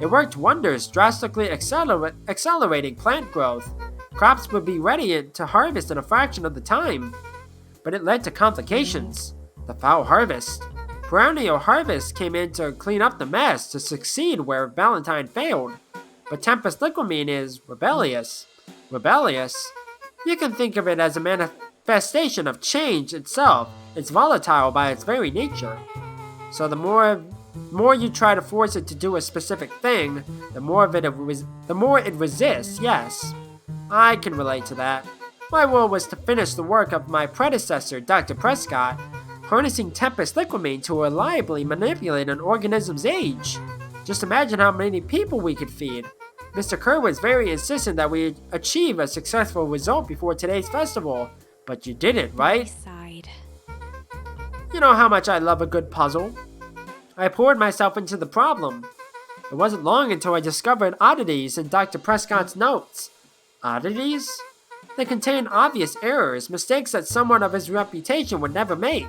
It worked wonders, drastically accelerating plant growth. Crops would be ready to harvest in a fraction of the time. But it led to complications. The foul harvest. Perennial Harvest came in to clean up the mess, to succeed where Valentine failed. But Tempest liquamine is rebellious. Rebellious? You can think of it as a manifestation of change itself. It's volatile by its very nature. So the more you try to force it to do a specific thing, the more it resists. Yes, I can relate to that. My role was to finish the work of my predecessor, Dr. Prescott, harnessing Tempest liquamine to reliably manipulate an organism's age. Just imagine how many people we could feed. Mr. Kerr was very insistent that we achieve a successful result before today's festival, but you didn't, right? I sighed. You know how much I love a good puzzle. I poured myself into the problem. It wasn't long until I discovered oddities in Dr. Prescott's notes. Oddities? They contain obvious errors, mistakes that someone of his reputation would never make.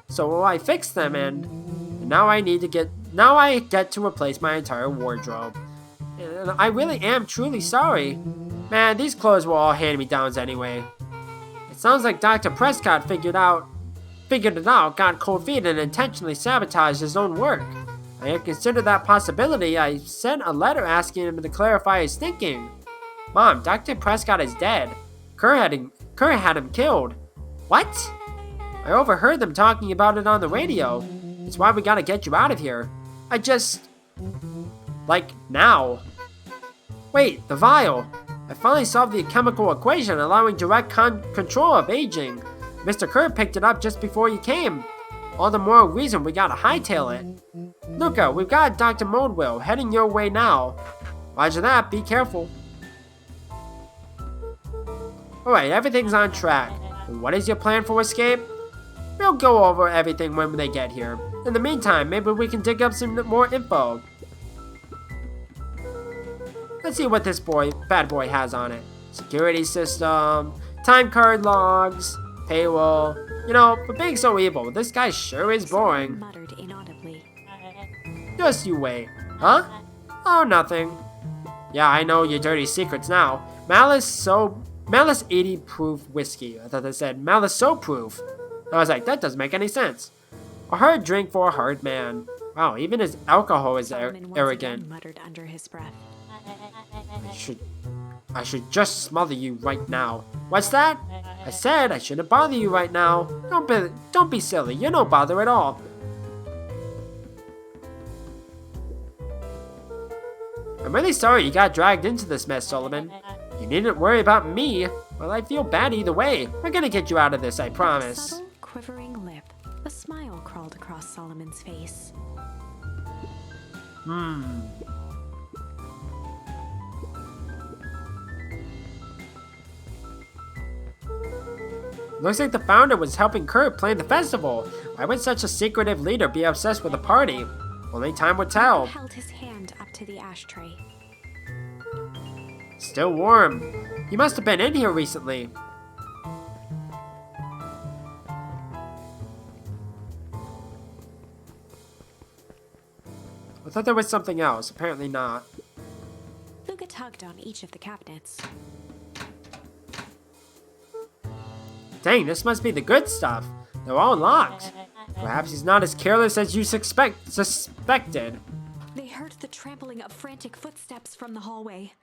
So I fixed them, and now I get to replace my entire wardrobe. And I really am truly sorry. Man, these clothes were all hand-me-downs anyway. It sounds like Dr. Prescott figured it out, got cold feet, and intentionally sabotaged his own work. I had considered that possibility. I sent a letter asking him to clarify his thinking. Mom, Dr. Prescott is dead. Kerr had him killed. What? I overheard them talking about it on the radio. It's why we gotta get you out of here. Like, now. Wait, the vial. I finally solved the chemical equation allowing direct control of aging. Mr. Kerr picked it up just before you came. All the more reason we gotta hightail it. Luca, we've got Dr. Moldwell heading your way now. Roger that, be careful. Alright, everything's on track. And what is your plan for escape? We'll go over everything when they get here. In the meantime, maybe we can dig up some more info. Let's see what this bad boy has on it. Security system, time card logs, payroll. You know, for being so evil, this guy sure is boring. Someone muttered inaudibly. Just you wait. Huh? Oh, nothing. Yeah, I know your dirty secrets now. Malice 80 proof whiskey. I thought they said Malice so proof. I was like, that doesn't make any sense. A hard drink for a hard man. Wow, even his alcohol is Solomon once arrogant. again muttered under his breath. I should just smother you right now. What's that? I said I shouldn't bother you right now. Don't be silly. You're no bother at all. I'm really sorry you got dragged into this mess, Solomon. You needn't worry about me. Well, I feel bad either way. We're gonna get you out of this, I promise. Subtle, quivering lip. A smile crawled across Solomon's face. Looks like the founder was helping Kurt plan the festival. Why would such a secretive leader be obsessed with a party? Only time will tell. He held his hand up to the ashtray. Still warm. He must have been in here recently. I thought there was something else. Apparently not. Luca tugged on each of the cabinets. Dang, this must be the good stuff. They're all locked. Perhaps he's not as careless as you suspected. They heard the trampling of frantic footsteps from the hallway.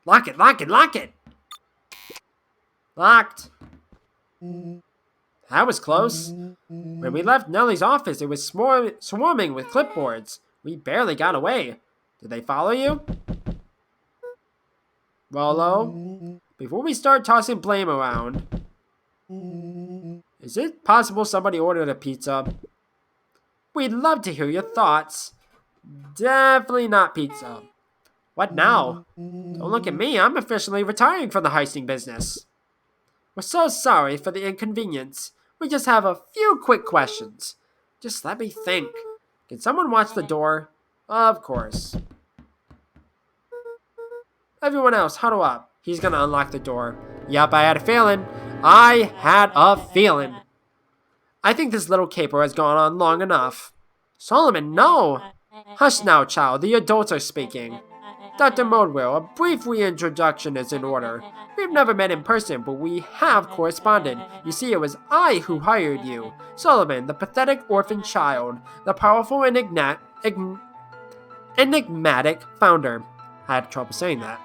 Lock it, lock it, lock it! Locked. That was close. When we left Nellie's office, it was swarming with clipboards. We barely got away. Did they follow you? Rolo, before we start tossing blame around, is it possible somebody ordered a pizza? We'd love to hear your thoughts. Definitely not pizza. What now? Don't look at me, I'm officially retiring from the heisting business. We're so sorry for the inconvenience. We just have a few quick questions. Just let me think. Can someone watch the door? Of course. Everyone else, huddle up. He's gonna unlock the door. Yup, I had a feeling. I think this little caper has gone on long enough. Solomon, no! Hush now, child. The adults are speaking. Dr. Modwell, a brief reintroduction is in order. We've never met in person, but we have corresponded. You see, it was I who hired you. Solomon, the pathetic orphan child, the powerful and enigmatic founder. I had trouble saying that.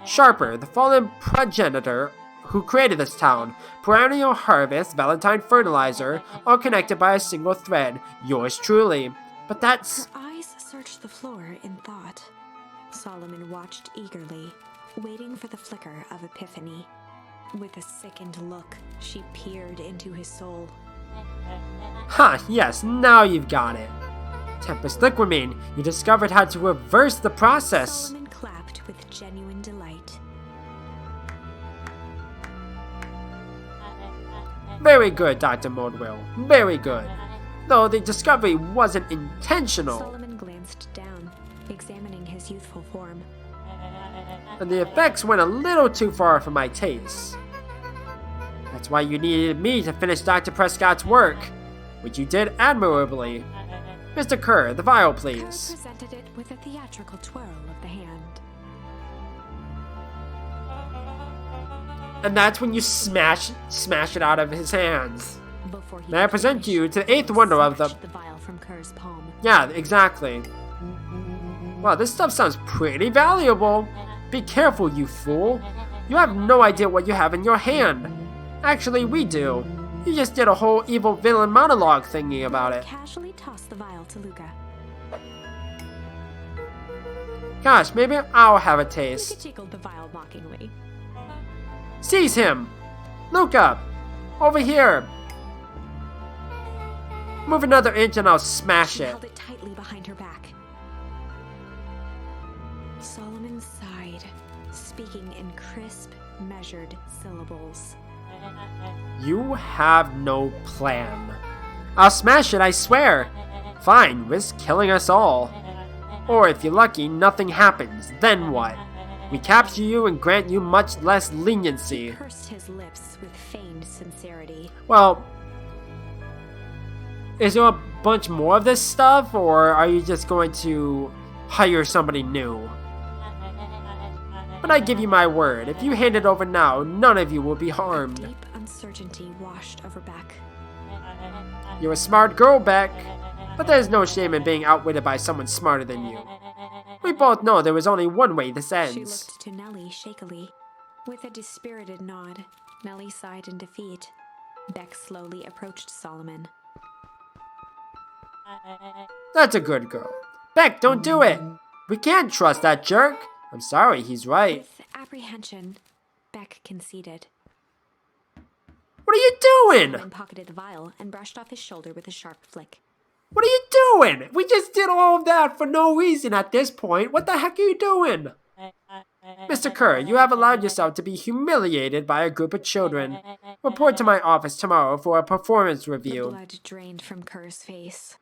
Sharper, the fallen progenitor who created this town. Perennial harvest, Valentine fertilizer, all connected by a single thread. Yours truly. But that's... Her eyes searched the floor in thought. Solomon watched eagerly, waiting for the flicker of epiphany. With a sickened look, she peered into his soul. Yes, now you've got it. Tempest Liquimine, you discovered how to reverse the process. Solomon clapped with genuine delight. Very good, Dr. Modwell. Very good. Though the discovery wasn't intentional. Solomon glanced down, examining his youthful form. And the effects went a little too far for my taste. That's why you needed me to finish Dr. Prescott's work, which you did admirably. Mr. Kerr, the vial, Kerr please. presented it with a theatrical twirl of the hand. And that's when you smash it out of his hands. Before he May I could present finish, you to the eighth wonder of the... snatched the vial from Kerr's palm. Yeah, exactly. Wow, this stuff sounds pretty valuable. Be careful, you fool. You have no idea what you have in your hand. Actually, we do. You just did a whole evil villain monologue thingy about it. Casually tossed the vial to Luca. Gosh, maybe I'll have a Luca taste. tickled the vial mockingly. Seize him! Luca! Over here! Move another inch and I'll smash She it. held it tightly behind her back. Solomon sighed, speaking in crisp, measured syllables. You have no plan. I'll smash it, I swear. Fine, risk killing us all. Or if you're lucky, nothing happens. Then what? We capture you and grant you much less leniency. He pursed his lips with feigned sincerity. Well, is there a bunch more of this stuff, or are you just going to hire somebody new? But I give you my word, if you hand it over now, none of you will be harmed. Deep uncertainty washed over Beck. You're a smart girl, Beck, but there's no shame in being outwitted by someone smarter than you. We both know there is only one way this She ends. looked to Nellie shakily. With a dispirited nod, Nellie sighed in defeat. Beck slowly approached Solomon. That's a good girl. Beck, don't do it! We can't trust that jerk! I'm sorry, he's right. With apprehension, Beck conceded. What are you doing? Solomon pocketed the vial and brushed off his shoulder with a sharp flick. What are you doing? We just did all of that for no reason at this point. What the heck are you doing? Mr. Kerr, you have allowed yourself to be humiliated by a group of children. Report to my office tomorrow for a performance The review. blood drained from Kerr's face.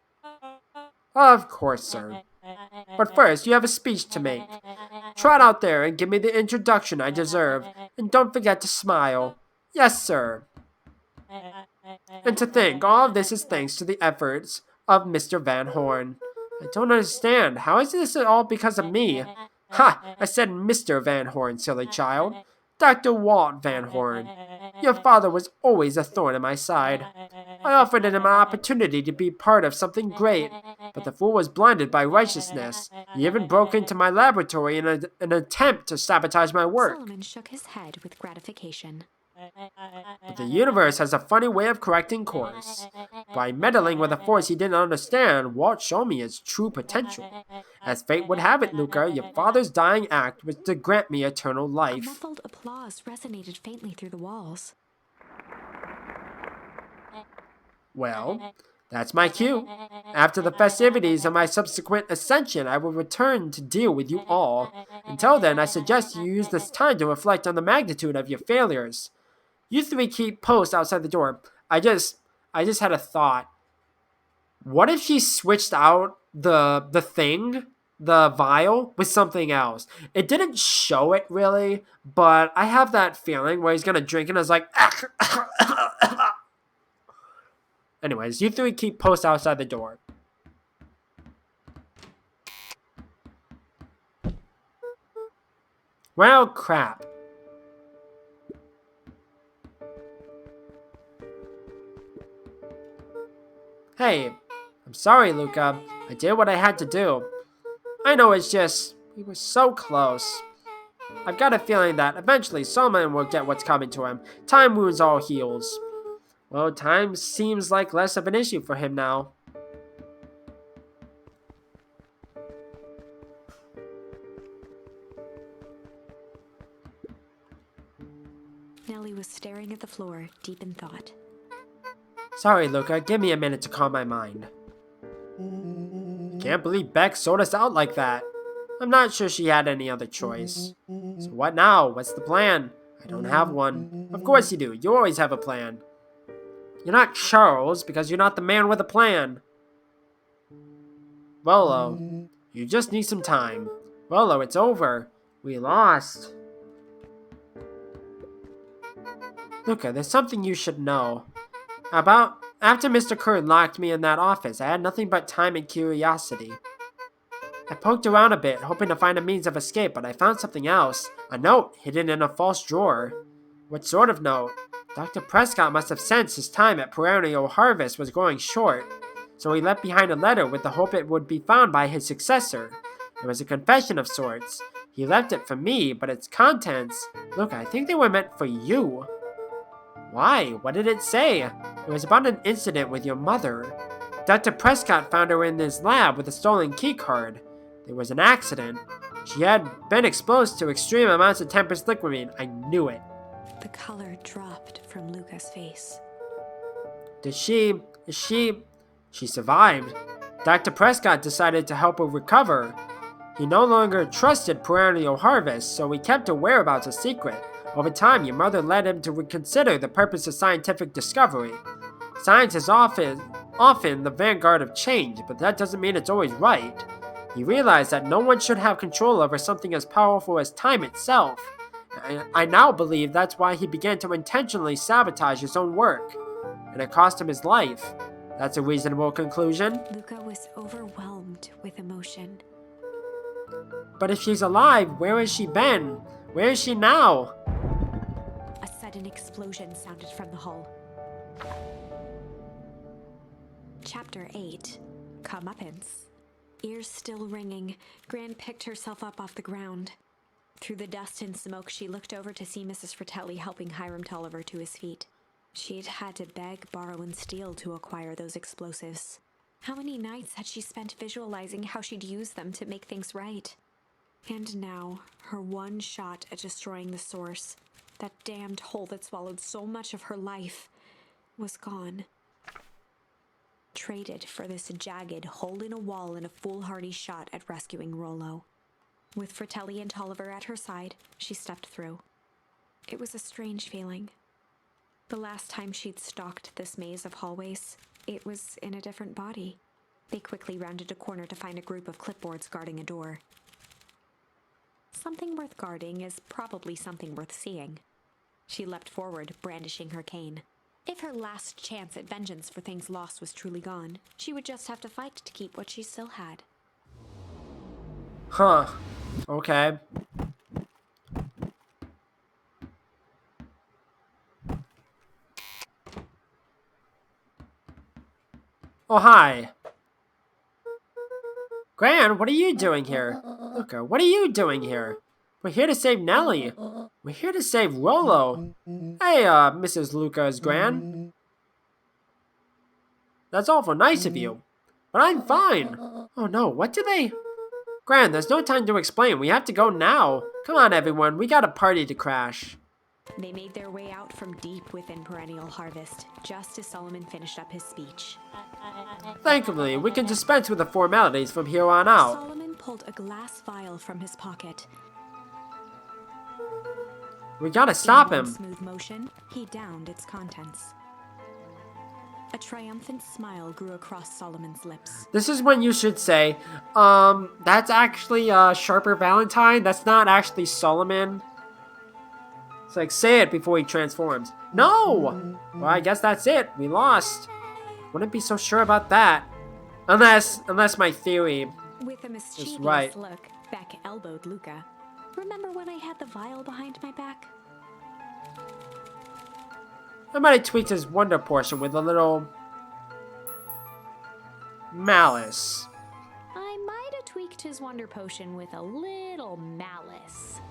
Of course, sir. But first, you have a speech to make. Trot out there and give me the introduction I deserve. And don't forget to smile. Yes, sir. And to think, all of this is thanks to the efforts of Mr. Van Horn. I don't understand. How is this all because of me? Ha! I said Mr. Van Horn, silly child. Dr. Walt Van Horn. Your father was always a thorn in my side. I offered him an opportunity to be part of something great, but the fool was blinded by righteousness. He even broke into my laboratory in an attempt to sabotage my work. Solomon shook his head with gratification. But the universe has a funny way of correcting course. By meddling with a force he didn't understand, Walt showed me his true potential. As fate would have it, Luca, your father's dying act was to grant me eternal A life. muffled applause resonated faintly through the walls. Well, that's my cue. After the festivities and my subsequent ascension, I will return to deal with you all. Until then, I suggest you use this time to reflect on the magnitude of your failures. You three keep post outside the door. I just had a thought. What if she switched out the vial, with something else? It didn't show it really, but I have that feeling where he's gonna drink and it's like, Anyways, you three keep post outside the door. Well, crap. Hey, I'm sorry, Luca. I did what I had to do. I know it's just, we were so close. I've got a feeling that eventually Solomon will get what's coming to him. Time wounds all heals. Well, time seems like less of an issue for him now. Nellie was staring at the floor, deep in thought. Sorry, Luca. Give me a minute to calm my mind. Can't believe Beck sold us out like that. I'm not sure she had any other choice. So what now? What's the plan? I don't have one. Of course you do. You always have a plan. You're not Charles because you're not the man with a plan. Rolo, you just need some time. Rolo, it's over. We lost. Luca, there's something you should know. After Mr. Kern locked me in that office, I had nothing but time and curiosity. I poked around a bit, hoping to find a means of escape, but I found something else. A note hidden in a false drawer. What sort of note? Dr. Prescott must have sensed his time at Perennial Harvest was growing short, so he left behind a letter with the hope it would be found by his successor. It was a confession of sorts. He left it for me, but its contents... Look, I think they were meant for you. Why? What did it say? It was about an incident with your mother. Dr. Prescott found her in his lab with a stolen keycard. There was an accident. She had been exposed to extreme amounts of Tempest liquamine. I knew it. The color dropped from Luca's face. She survived. Dr. Prescott decided to help her recover. He no longer trusted Perennial Harvest, so he kept her whereabouts a secret. Over time, your mother led him to reconsider the purpose of scientific discovery. Science is often the vanguard of change, but that doesn't mean it's always right. He realized that no one should have control over something as powerful as time itself. I now believe that's why he began to intentionally sabotage his own work, and it cost him his life. That's a reasonable conclusion. Luca was overwhelmed with emotion. But if she's alive, where has she been? Where is she now? A sudden explosion sounded from the hull. Chapter 8. Comeuppance. Ears still ringing, Gran picked herself up off the ground. Through the dust and smoke, she looked over to see Mrs. Fratelli helping Hiram Tolliver to his feet. She'd had to beg, borrow, and steal to acquire those explosives. How many nights had she spent visualizing how she'd use them to make things right? And now, her one shot at destroying the source, that damned hole that swallowed so much of her life, was gone. Traded for this jagged hole in a wall and a foolhardy shot at rescuing Rolo. With Fratelli and Tolliver at her side, she stepped through. It was a strange feeling. The last time she'd stalked this maze of hallways, it was in a different body. They quickly rounded a corner to find a group of clipboards guarding a door. Something worth guarding is probably something worth seeing. She leapt forward, brandishing her cane. If her last chance at vengeance for things lost was truly gone, she would just have to fight to keep what she still had. Huh. Okay. Oh, hi. Gran, what are you doing here? Luca, what are you doing here? We're here to save Nellie. We're here to save Rolo. Hey, Mrs. Lucas Gran. That's awful nice of you. But I'm fine. Oh no, what do they... Gran, there's no time to explain. We have to go now. Come on, everyone. We got a party to crash. They made their way out from deep within Perennial Harvest, just as Solomon finished up his speech. Thankfully, we can dispense with the formalities from here on out. Solomon pulled a glass vial from his pocket. We gotta stop In one him. smooth motion, he downed its contents. A triumphant smile grew across Solomon's lips. This is when you should say, that's actually Sharper Valentine. That's not actually Solomon. It's like, say it before he transforms. No! Well, I guess that's it. We lost. Wouldn't be so sure about that. Unless my theory With a mischievous right. look, Beck elbowed Luca. Remember when I had the vial behind my back? I might have tweaked his wonder portion with a little malice. I might have tweaked his wonder potion with a little malice.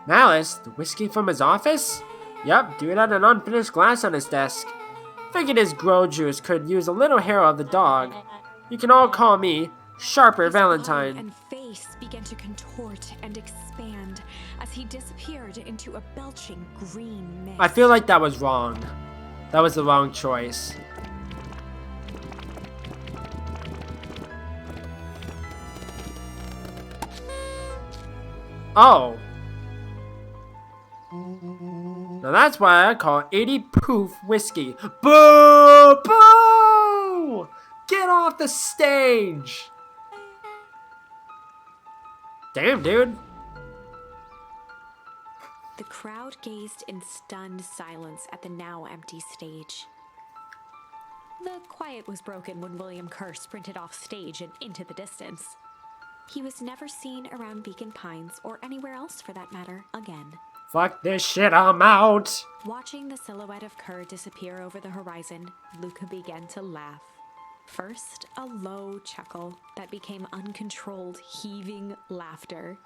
Malice? The whiskey from his office? Yep, dude had an unfinished glass on his desk. Figured his grow juice could use a little hair of the dog. You can all call me Sharper His body Valentine. and face began to contort and expand as he disappeared into a belching green mist. I feel like that was wrong. That was the wrong choice. Oh. Now that's why I call 80 proof whiskey. Boo! Boo! Get off the stage! Damn, dude. The crowd gazed in stunned silence at the now empty stage. The quiet was broken when William Kerr sprinted off stage and into the distance. He was never seen around Beacon Pines, or anywhere else for that matter, again. Fuck this shit, I'm out. Watching the silhouette of Kerr disappear over the horizon, Luca began to laugh. First, a low chuckle that became uncontrolled, heaving laughter.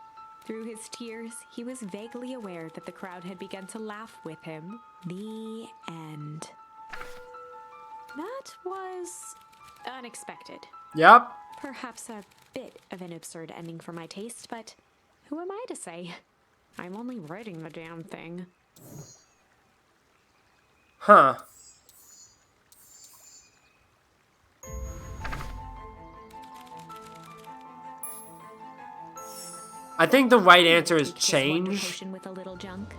Through his tears, he was vaguely aware that the crowd had begun to laugh with him. The end. That was unexpected. Yep. Perhaps a bit of an absurd ending for my taste, but who am I to say? I'm only writing the damn thing. Huh. I think the right answer is Just wonder change. potion with a little junk.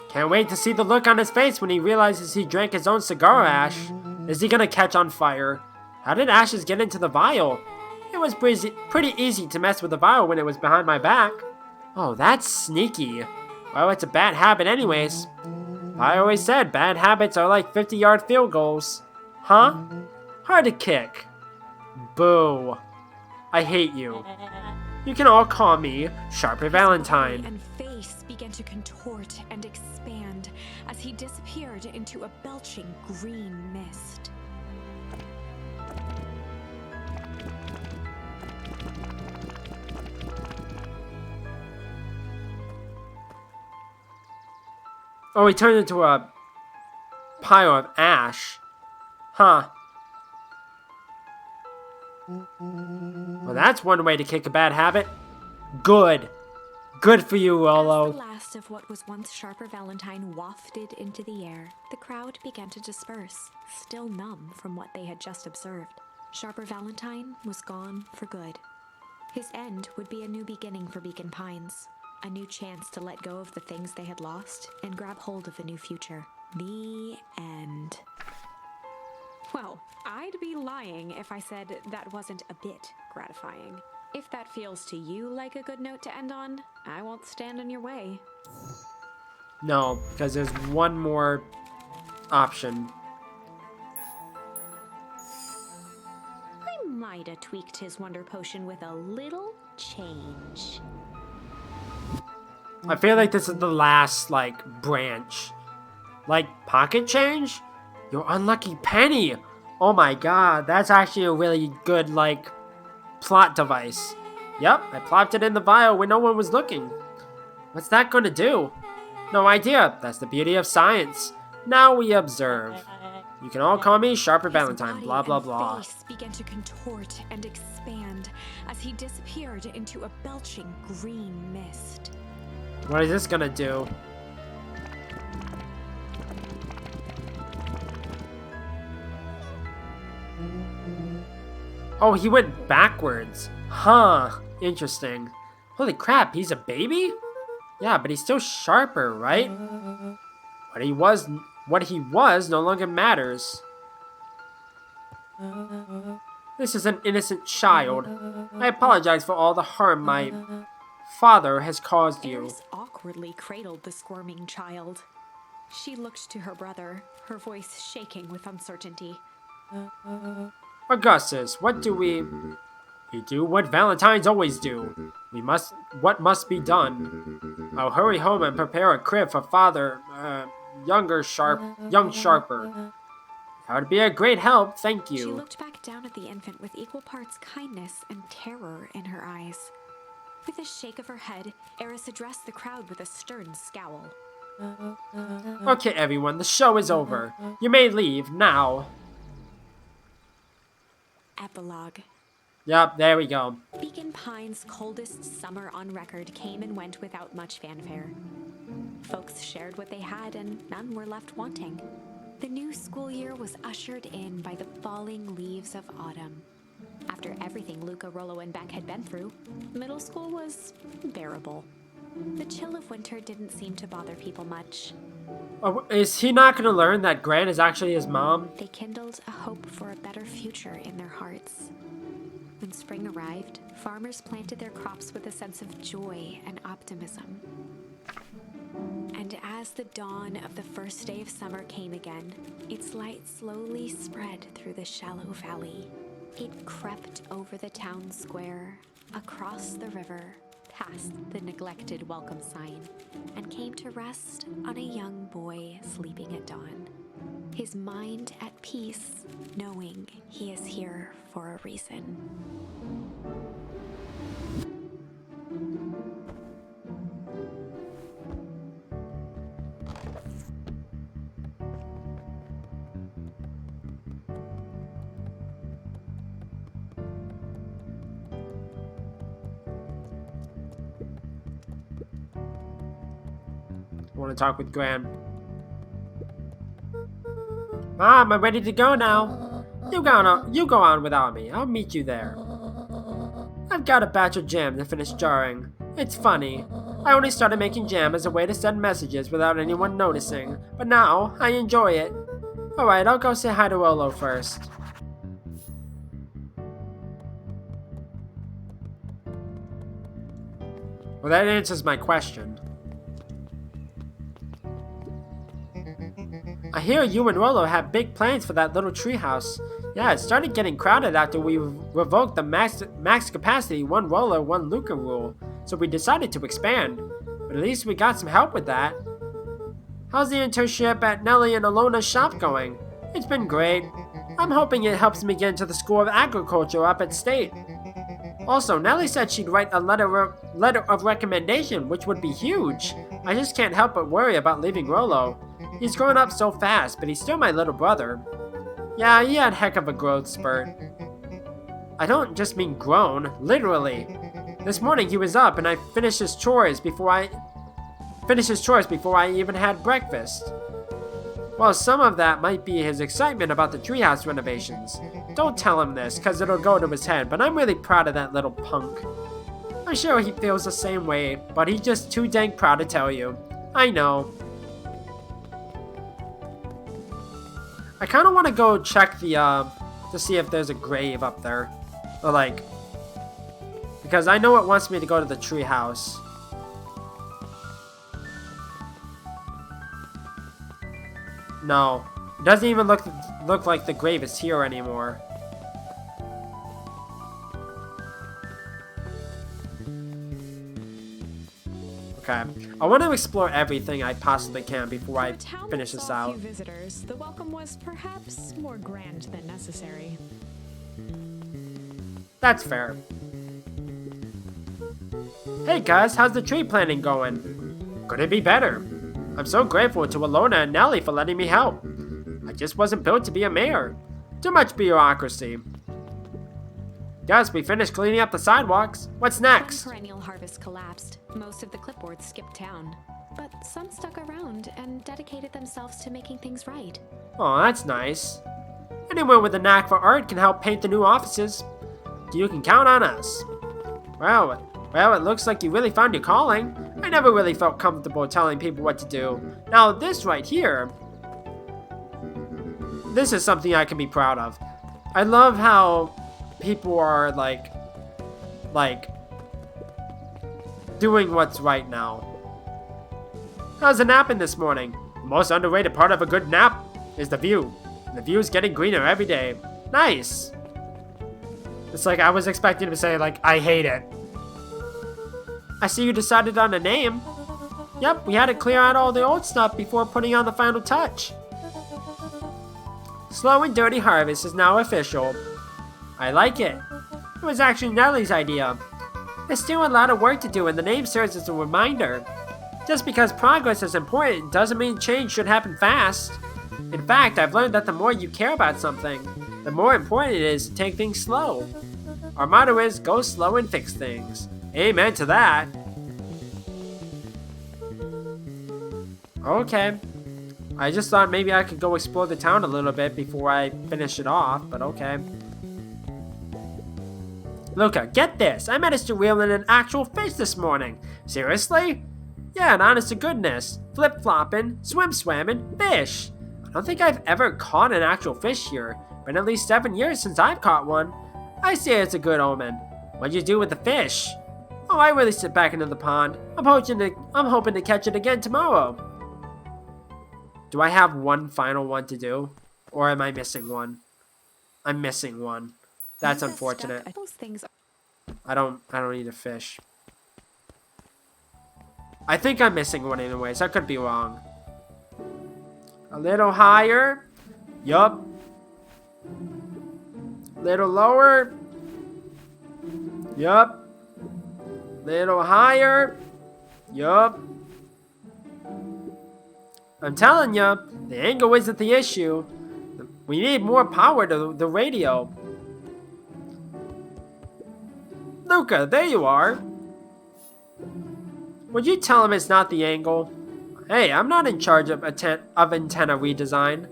Can't wait to see the look on his face when he realizes he drank his own cigar ash. Is he gonna catch on fire? How did ashes get into the vial? It was pretty easy to mess with the vial when it was behind my back. Oh, that's sneaky. Well, it's a bad habit anyways. I always said bad habits are like 50-yard field goals. Huh? Hard to kick. Boo. I hate you. You can all call me Sharper Valentine. And face began to contort and expand as he disappeared into a belching green mist. Oh, he turned into a pile of ash. Huh. Well, that's one way to kick a bad habit. Good. Good for you, As the Rolo. last of what was once Sharper Valentine wafted into the air, the crowd began to disperse, still numb from what they had just observed. Sharper Valentine was gone for good. His end would be a new beginning for Beacon Pines, a new chance to let go of the things they had lost and grab hold of a new future. The end. Well, I'd be lying if I said that wasn't a bit gratifying. If that feels to you like a good note to end on, I won't stand in your way. No, because there's one more option. I might have tweaked his wonder potion with a little change. I feel like this is the last, like, branch. Like, pocket change? Your unlucky penny! Oh my god, that's actually a really good, like, plot device. Yep, I plopped it in the vial when no one was looking. What's that gonna do? No idea. That's the beauty of science. Now we observe. You can all call me Sharper Valentine, blah blah blah. His face began to contort and expand as he disappeared into a belching green mist. What is this gonna do? Oh, he went backwards. Huh. Interesting. Holy crap, he's a baby? Yeah, but he's still Sharper, right? What he was no longer matters. This is an innocent child. I apologize for all the harm my father has caused you. Air's awkward. awkwardly cradled the squirming child. She looked to her brother, her voice shaking with uncertainty. Augustus, what do we do what Valentines always do. What must be done. I'll hurry home and prepare a crib for Father, young Sharper. That would be a great help, thank She you. looked back down at the infant with equal parts kindness and terror in her eyes. With a shake of her head, Eris addressed the crowd with a stern scowl. Okay, everyone, the show is over. You may leave now. Epilogue. Yep, there we go. Beacon Pine's coldest summer on record came and went without much fanfare. Folks shared what they had, and none were left wanting. The new school year was ushered in by the falling leaves of autumn. After everything Luca, Rollo, and Beck had been through, middle school was bearable. The chill of winter didn't seem to bother people much. Oh, is he not going to learn that Gran is actually his mom? They kindled a hope for a better future in their hearts. When spring arrived, farmers planted their crops with a sense of joy and optimism. And as the dawn of the first day of summer came again, its light slowly spread through the shallow valley. It crept over the town square, across the river, past the neglected welcome sign, and came to rest on a young boy sleeping at dawn. His mind at peace, knowing he is here for a reason. I want to talk with Gran. Mom, I'm ready to go now. You go on without me. I'll meet you there. I've got a batch of jam to finish jarring. It's funny. I only started making jam as a way to send messages without anyone noticing, but now I enjoy it. Alright, I'll go say hi to Olo first. Well, that answers my question. I hear you and Rollo have big plans for that little treehouse. Yeah, it started getting crowded after we revoked the max capacity 1 Rollo, 1 Luca rule, so we decided to expand. But at least we got some help with that. How's the internship at Nellie and Alona's shop going? It's been great. I'm hoping it helps me get into the School of Agriculture up at State. Also, Nellie said she'd write a letter of recommendation, which would be huge. I just can't help but worry about leaving Rollo. He's grown up so fast, but he's still my little brother. Yeah, he had a heck of a growth spurt. I don't just mean grown, literally. This morning he was up and I finished his chores before I even had breakfast. Well, some of that might be his excitement about the treehouse renovations. Don't tell him this, cause it'll go to his head, but I'm really proud of that little punk. I'm sure he feels the same way, but he's just too dang proud to tell you. I know. I kind of want to go check the, to see if there's a grave up there. Or like, because I know it wants me to go to the treehouse. No, it doesn't even look like the grave is here anymore. Okay, I want to explore everything I possibly can before I finish this out. Few visitors, the welcome was perhaps more grand than necessary. That's fair. Hey guys, how's the tree planting going? Could it be better? I'm so grateful to Alona and Nellie for letting me help. I just wasn't built to be a mayor. Too much bureaucracy. Guess we finished cleaning up the sidewalks. What's next? One perennial harvest collapsed. Most of the clipboards skipped town. But some stuck around and dedicated themselves to making things right. Oh, that's nice. Anyone with a knack for art can help paint the new offices. You can count on us. Well, it looks like you really found your calling. I never really felt comfortable telling people what to do. Now, this right here, this is something I can be proud of. I love how people are like doing what's right now. How's the napping this morning? The most underrated part of a good nap is the view. The view is getting greener every day. Nice. It's like I was expecting him to say, like, I hate it. I see you decided on a name. Yep, we had to clear out all the old stuff before putting on the final touch. Slow and Dirty Harvest is now official. I like it. It was actually Nellie's idea. There's still a lot of work to do and the name serves as a reminder. Just because progress is important doesn't mean change should happen fast. In fact, I've learned that the more you care about something, the more important it is to take things slow. Our motto is go slow and fix things. Amen to that. Okay. I just thought maybe I could go explore the town a little bit before I finish it off, but okay. Luca, get this! I managed to reel in an actual fish this morning. Seriously? Yeah, and honest to goodness. Flip-flopping, swim-swamming, fish. I don't think I've ever caught an actual fish here. Been at least 7 years since I've caught one. I say it's a good omen. What'd you do with the fish? Oh, I released it back into the pond. I'm hoping to catch it again tomorrow. Do I have one final one to do? Or am I missing one? I'm missing one. That's unfortunate. I don't need a fish. I think I'm missing one anyways. I could be wrong. A little higher. Yup. Little lower. Yup. Little higher. Yup. I'm telling you, the angle isn't the issue. We need more power to the radio. Luca, there you are. Would you tell him it's not the angle? Hey, I'm not in charge of antenna redesign.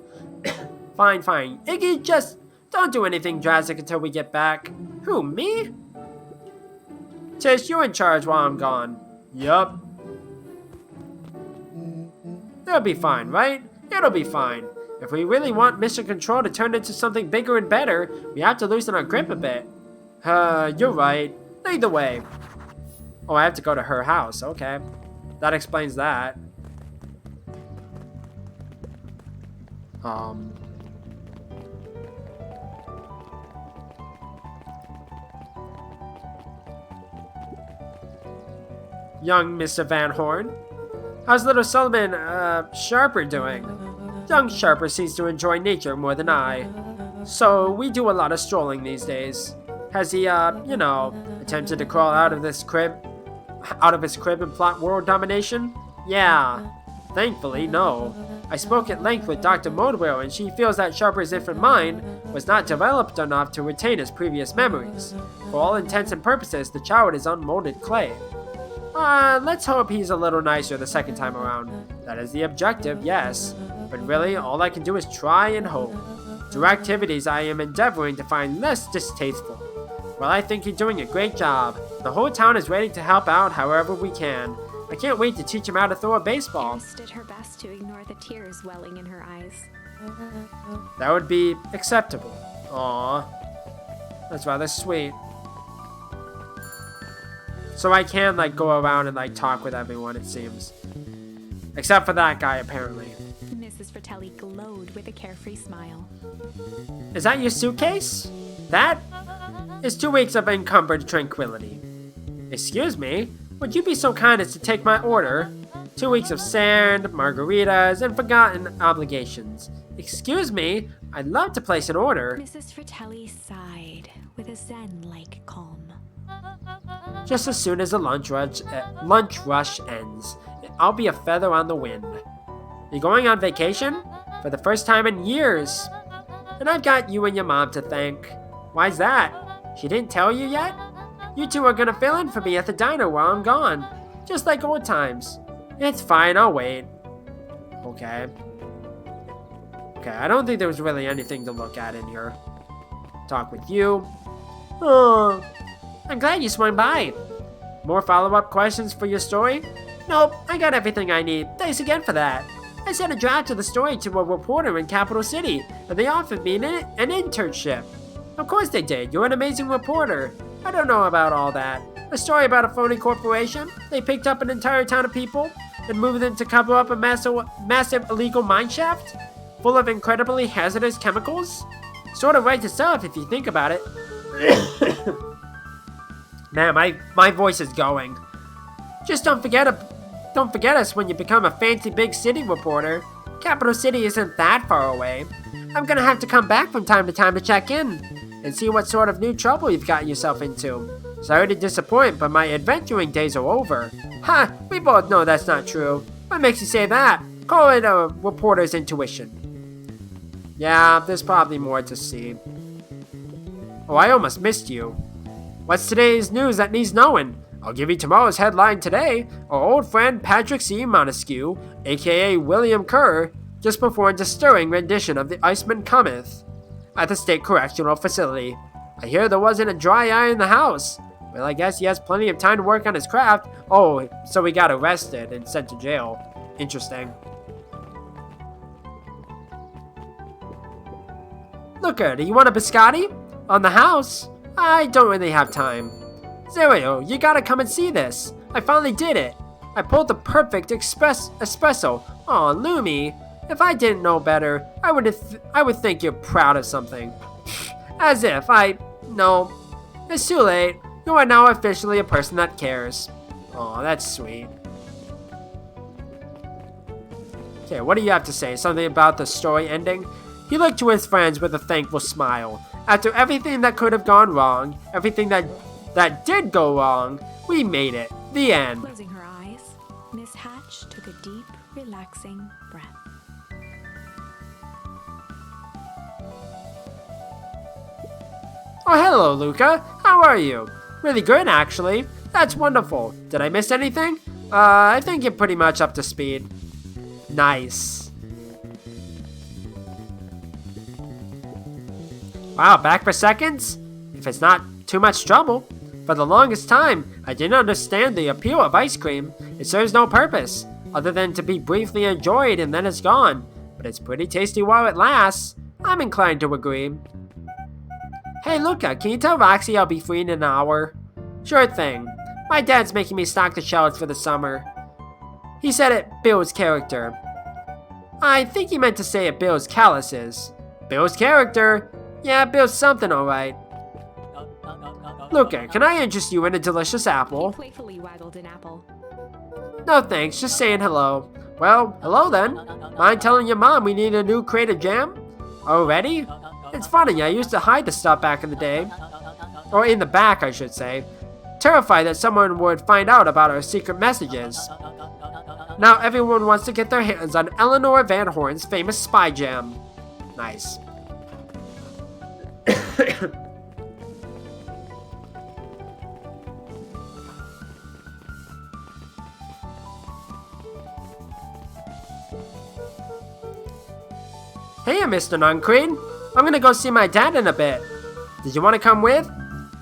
Fine. Iggy, just don't do anything drastic until we get back. Who, me? Tish, you're in charge while I'm gone. Yup. It'll be fine, right? It'll be fine. If we really want Mission Control to turn into something bigger and better, we have to loosen our grip a bit. You're right. Either way. Oh, I have to go to her house. Okay. That explains that. Young Mr. Van Horn. How's little Solomon, Sharper doing? Young Sharper seems to enjoy nature more than I. So, we do a lot of strolling these days. Has he, attempted to crawl out of his crib and plot world domination? Yeah. Thankfully, no. I spoke at length with Dr. Modwell, and she feels that Sharper's infant mind was not developed enough to retain his previous memories. For all intents and purposes, the child is unmolded clay. Let's hope he's a little nicer the second time around. That is the objective, yes. But really, all I can do is try and hope. Through activities I am endeavoring to find less distasteful. Well, I think you're doing a great job. The whole town is ready to help out however we can. I can't wait to teach him how to throw a baseball. Iris did her best to ignore the tears welling in her eyes. That would be acceptable. Aww. That's rather sweet. So I can, go around and, talk with everyone, it seems. Except for that guy, apparently. Mrs. Fratelli glowed with a carefree smile. Is that your suitcase? That is 2 weeks of encumbered tranquility. Excuse me? Would you be so kind as to take my order? 2 weeks of sand, margaritas, and forgotten obligations. Excuse me? I'd love to place an order. Mrs. Fratelli sighed with a zen-like calm. Just as soon as the lunch rush ends, I'll be a feather on the wind. You're going on vacation? For the first time in years. And I've got you and your mom to thank. Why's that? She didn't tell you yet? You two are gonna fill in for me at the diner while I'm gone. Just like old times. It's fine, I'll wait. Okay, I don't think there was really anything to look at in here. Talk with you. Oh, I'm glad you swung by. More follow-up questions for your story? Nope, I got everything I need. Thanks again for that. I sent a draft of the story to a reporter in Capital City, and they offered me an internship. Of course they did. You're an amazing reporter. I don't know about all that. A story about a phony corporation? They picked up an entire town of people? and moved in to cover up a massive illegal mine shaft full of incredibly hazardous chemicals? Sort of right stuff if you think about it. Man, my voice is going. Just don't forget us when you become a fancy big city reporter. Capital City isn't that far away. I'm gonna have to come back from time to time to check in and see what sort of new trouble you've gotten yourself into. Sorry to disappoint, but my adventuring days are over. Ha! We both know that's not true. What makes you say that? Call it a reporter's intuition. Yeah, there's probably more to see. Oh, I almost missed you. What's today's news that needs knowing? I'll give you tomorrow's headline today. Our old friend Patrick C. Montesquieu, aka William Kerr, just performed a stirring rendition of The Iceman Cometh at the State Correctional Facility. I hear there wasn't a dry eye in the house. Well, I guess he has plenty of time to work on his craft. Oh, so he got arrested and sent to jail. Interesting. Looker, do you want a biscotti? On the house? I don't really have time. Zerio, you gotta come and see this. I finally did it. I pulled the perfect espresso. Aw, Lumi. If I didn't know better, I would think you're proud of something. As if no. It's too late. You are now officially a person that cares. Aw, that's sweet. Okay, what do you have to say? Something about the story ending? He looked to his friends with a thankful smile. After everything that could have gone wrong, everything that did go wrong, we made it. The end. Closing her eyes, Miss Hatch took a deep, relaxing breath. Oh, hello, Luca. How are you? Really good, actually. That's wonderful. Did I miss anything? I think you're pretty much up to speed. Nice. Wow, back for seconds? If it's not too much trouble. For the longest time, I didn't understand the appeal of ice cream. It serves no purpose, other than to be briefly enjoyed and then it's gone. But it's pretty tasty while it lasts. I'm inclined to agree. Hey Luca, can you tell Roxy I'll be free in an hour? Sure thing. My dad's making me stock the shelves for the summer. He said it builds character. I think he meant to say it builds calluses. Builds character? Yeah, it builds something alright. Luca, can I interest you in a delicious apple? He playfully waggled an apple. No thanks, just saying hello. Well, hello then. Mind telling your mom we need a new crate of jam? Already? It's funny, I used to hide the stuff back in the day. Or in the back, I should say. Terrified that someone would find out about our secret messages. Now everyone wants to get their hands on Eleanor Van Horn's famous spy jam. Nice. Hey, Mr. Nuncreed. I'm gonna go see my dad in a bit. Did you want to come with?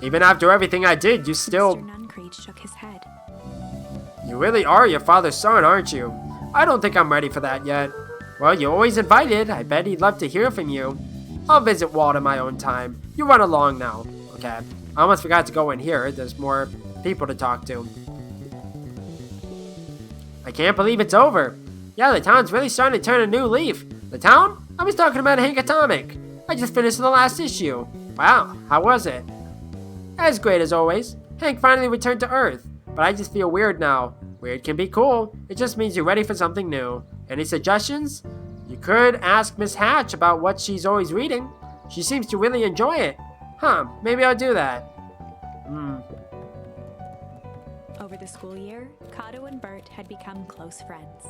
Even after everything I did, you still... Mr. Nuncreed shook his head. You really are your father's son, aren't you? I don't think I'm ready for that yet. Well, you're always invited. I bet he'd love to hear from you. I'll visit Walt in my own time. You run along now. Okay. I almost forgot to go in here. There's more people to talk to. I can't believe it's over. Yeah, the town's really starting to turn a new leaf. The town? I was talking about Hank Atomic. I just finished the last issue. Wow, how was it? As great as always. Hank finally returned to Earth. But I just feel weird now. Weird can be cool. It just means you're ready for something new. Any suggestions? You could ask Miss Hatch about what she's always reading. She seems to really enjoy it. Huh, maybe I'll do that. Over the school year, Kato and Bert had become close friends.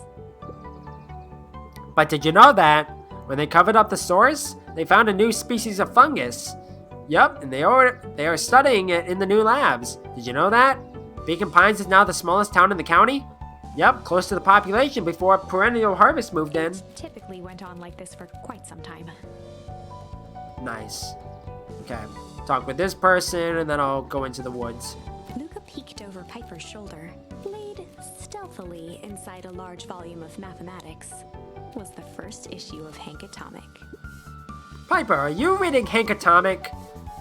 But did you know that when they covered up the source, they found a new species of fungus? Yup, and they are studying it in the new labs. Did you know that? Beacon Pines is now the smallest town in the county? Yep, close to the population before Perennial Harvest moved in. Typically went on like this for quite some time. Nice. Okay, talk with this person and then I'll go into the woods. Luca peeked over Piper's shoulder, laid stealthily inside a large volume of mathematics. Was the first issue of Hank Atomic. Piper, are you reading Hank Atomic?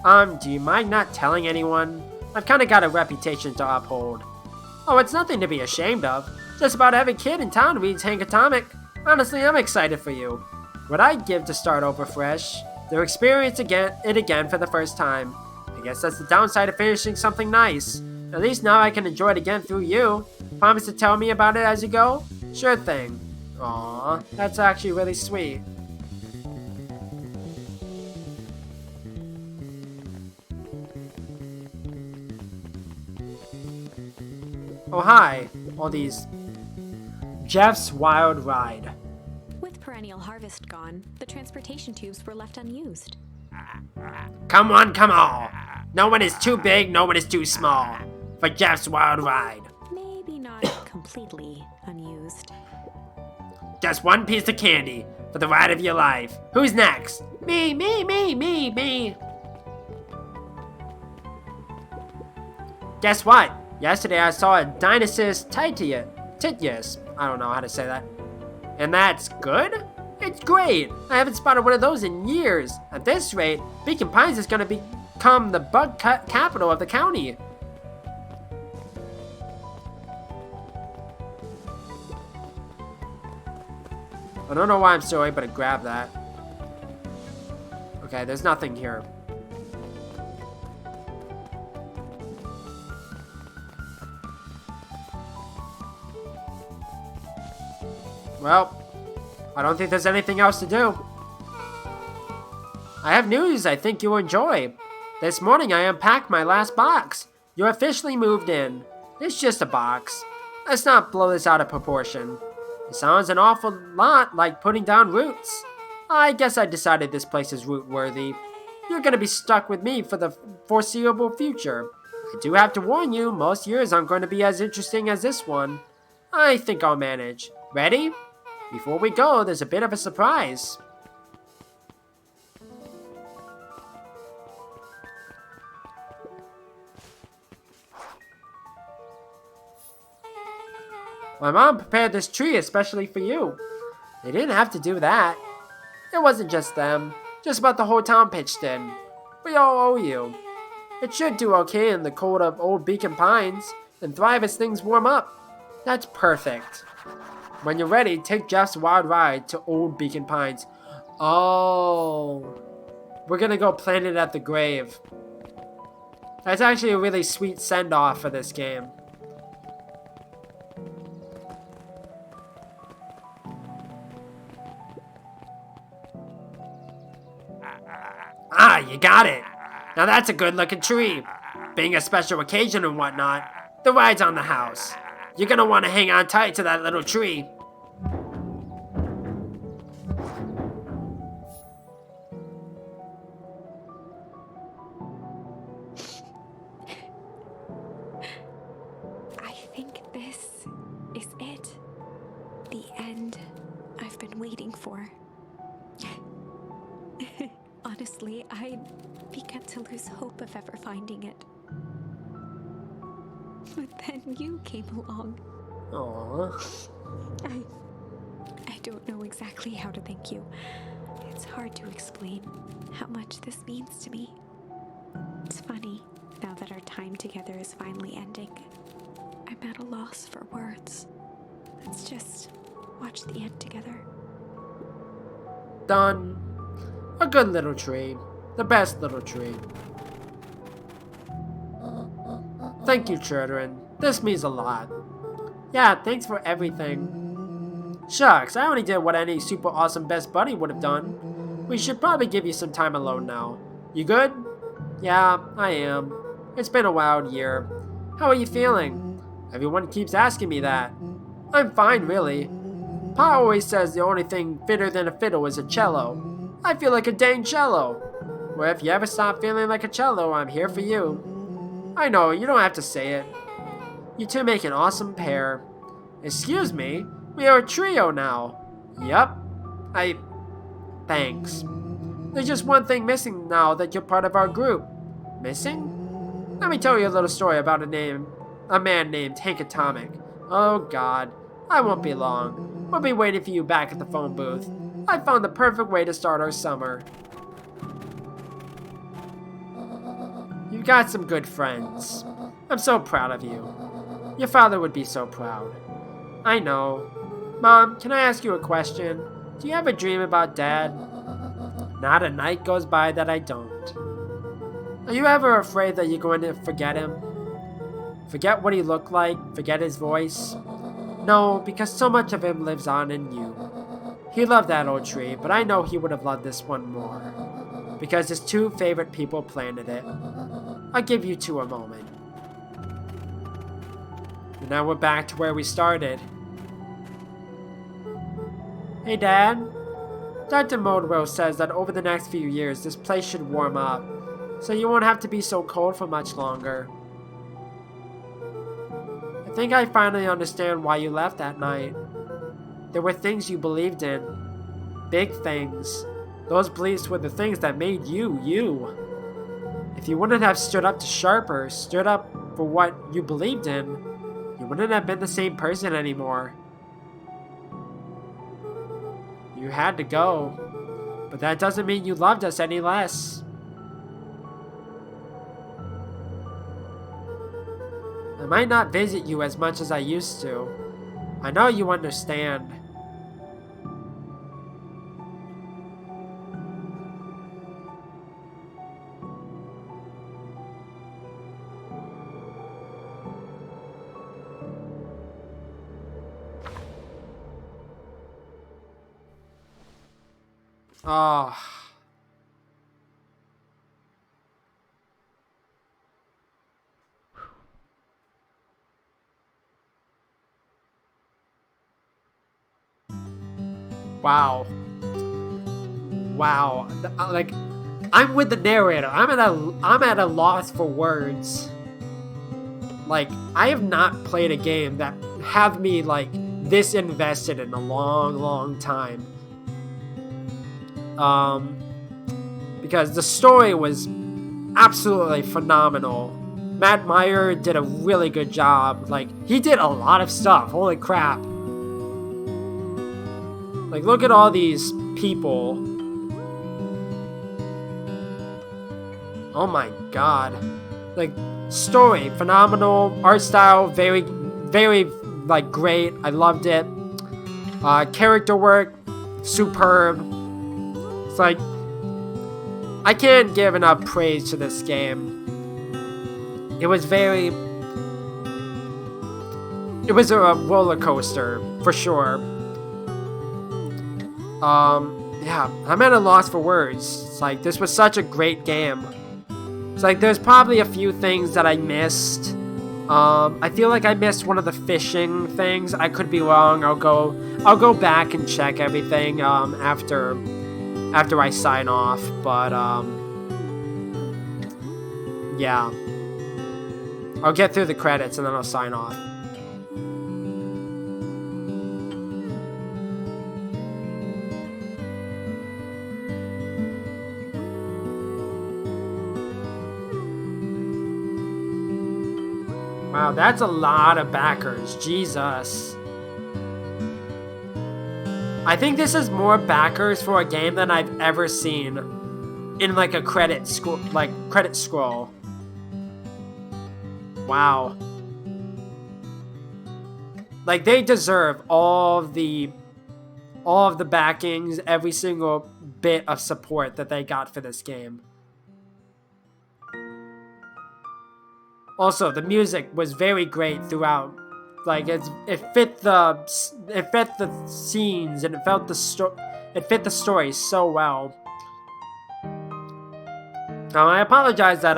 Do you mind not telling anyone? I've kinda got a reputation to uphold. Oh, it's nothing to be ashamed of. Just about every kid in town reads Hank Atomic. Honestly, I'm excited for you. What I'd give to start over fresh, to experience it again for the first time. I guess that's the downside of finishing something nice. At least now I can enjoy it again through you. Promise to tell me about it as you go? Sure thing. Aww, that's actually really sweet. Oh hi, all these... Jeff's Wild Ride. With perennial harvest gone, the transportation tubes were left unused. Come on, come on. No one is too big, no one is too small. For Jeff's Wild Ride. Maybe not completely unused. Just one piece of candy for the ride of your life. Who's next? Me. Guess what? Yesterday I saw a Dionysus Titius. I don't know how to say that. And that's good? It's great! I haven't spotted one of those in years. At this rate, Beacon Pines is gonna become the bug capital of the county. I don't know why I'm still able to grab that. Okay, there's nothing here. Well, I don't think there's anything else to do. I have news I think you'll enjoy. This morning I unpacked my last box. You're officially moved in. It's just a box. Let's not blow this out of proportion. It sounds an awful lot like putting down roots. I guess I decided this place is root-worthy. You're gonna be stuck with me for the foreseeable future. I do have to warn you, most years aren't going to be as interesting as this one. I think I'll manage. Ready? Before we go, there's a bit of a surprise. My mom prepared this tree especially for you. They didn't have to do that. It wasn't just them. Just about the whole town pitched in. We all owe you. It should do okay in the cold of old Beacon Pines, and thrive as things warm up. That's perfect. When you're ready, take Jeff's Wild Ride to old Beacon Pines. Oh. We're gonna go plant it at the grave. That's actually a really sweet send-off for this game. Ah, you got it. Now that's a good-looking tree. Being a special occasion and whatnot, the ride's on the house. You're gonna want to hang on tight to that little tree. I think this is it. The end I've been waiting for. Honestly, I'd begun to lose hope of ever finding it. But then you came along. Aww. I don't know exactly how to thank you. It's hard to explain how much this means to me. It's funny, now that our time together is finally ending, I'm at a loss for words. Let's just watch the end together. Done. A good little tree. The best little tree. Thank you, children. This means a lot. Yeah, thanks for everything. Shucks, I only did what any super awesome best buddy would have done. We should probably give you some time alone now. You good? Yeah, I am. It's been a wild year. How are you feeling? Everyone keeps asking me that. I'm fine, really. Pa always says the only thing fitter than a fiddle is a cello. I feel like a dang cello. Well, if you ever stop feeling like a cello, I'm here for you. I know, you don't have to say it. You two make an awesome pair. Excuse me, we are a trio now. Yup. Thanks. There's just one thing missing now that you're part of our group. Missing? Let me tell you a little story about a man named Hank Atomic. Oh god, I won't be long. We'll be waiting for you back at the phone booth. I found the perfect way to start our summer. You've got some good friends. I'm so proud of you. Your father would be so proud. I know. Mom, can I ask you a question? Do you ever dream about Dad? Not a night goes by that I don't. Are you ever afraid that you're going to forget him? Forget what he looked like? Forget his voice? No, because so much of him lives on in you. He loved that old tree, but I know he would have loved this one more. Because his two favorite people planted it. I'll give you two a moment. And now we're back to where we started. Hey, Dad. Dr. Modwell says that over the next few years, this place should warm up, so you won't have to be so cold for much longer. I think I finally understand why you left that night. There were things you believed in. Big things. Those beliefs were the things that made you, you. If you wouldn't have stood up to Sharper, stood up for what you believed in, you wouldn't have been the same person anymore. You had to go, but that doesn't mean you loved us any less. I might not visit you as much as I used to. I know you understand. Oh. Wow. Wow. Like, I'm with the narrator. I'm at a loss for words. Like, I have not played a game that have me like this invested in a long, long time. Because the story was absolutely phenomenal. Matt Meyer did a really good job. Like, he did a lot of stuff. Holy crap. Like, look at all these people. Oh my god. Like, story, phenomenal. Art style, very, very, like, great. I loved it. Character work, superb. It's like, I can't give enough praise to this game. It was a roller coaster, for sure. Yeah, I'm at a loss for words. It's like, this was such a great game. It's like, there's probably a few things that I missed. I feel like I missed one of the fishing things. I could be wrong. I'll go back and check everything, after I sign off, but, yeah. I'll get through the credits and then I'll sign off. Wow, that's a lot of backers. Jesus. I think this is more backers for a game than I've ever seen in like a credit scroll. Wow. Like, they deserve all of the backings, every single bit of support that they got for this game. Also, the music was very great throughout. Like, it fit the scenes and it fit the story so well. I apologize that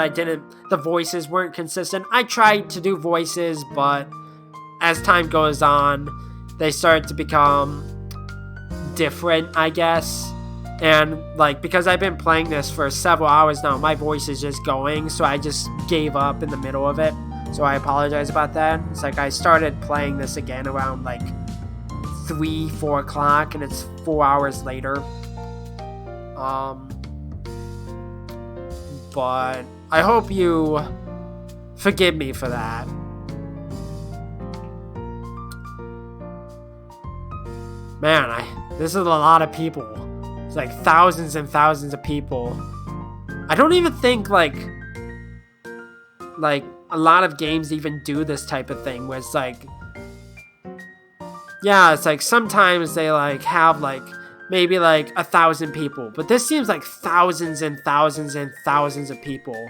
the voices weren't consistent. I tried to do voices, but as time goes on, they start to become different, I guess. And, like, because I've been playing this for several hours now, my voice is just going, so I just gave up in the middle of it. So I apologize about that. It's like, I started playing this again around, like, 3-4 o'clock, and it's 4 hours later. But I hope you forgive me for that. Man, this is a lot of people. It's like thousands and thousands of people. I don't even think like a lot of games even do this type of thing where it's like Yeah, it's like sometimes they like have like maybe like 1,000 people, but this seems like thousands and thousands and thousands of people.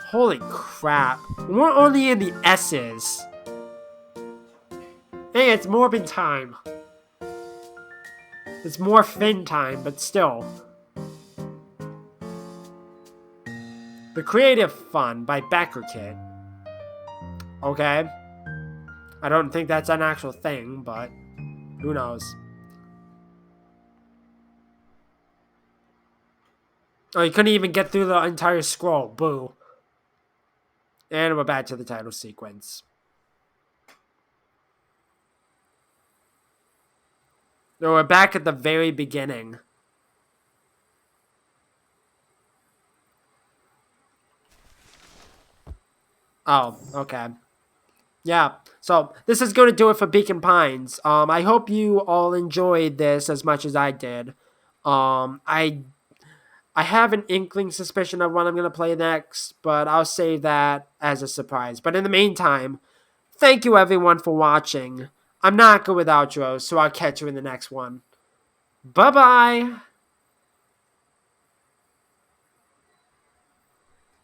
Holy crap. We're only in the S's. Hey, it's Morbin time. It's more Finn time, but still. The Creative Fun by Becker Kid. Okay. I don't think that's an actual thing, but who knows. Oh, you couldn't even get through the entire scroll. Boo. And we're back to the title sequence. No, we're back at the very beginning. Oh, okay. Yeah, so this is going to do it for Beacon Pines. I hope you all enjoyed this as much as I did. I have an inkling suspicion of what I'm going to play next, but I'll save that as a surprise. But in the meantime, thank you everyone for watching. I'm not good with outros, so I'll catch you in the next one. Bye-bye!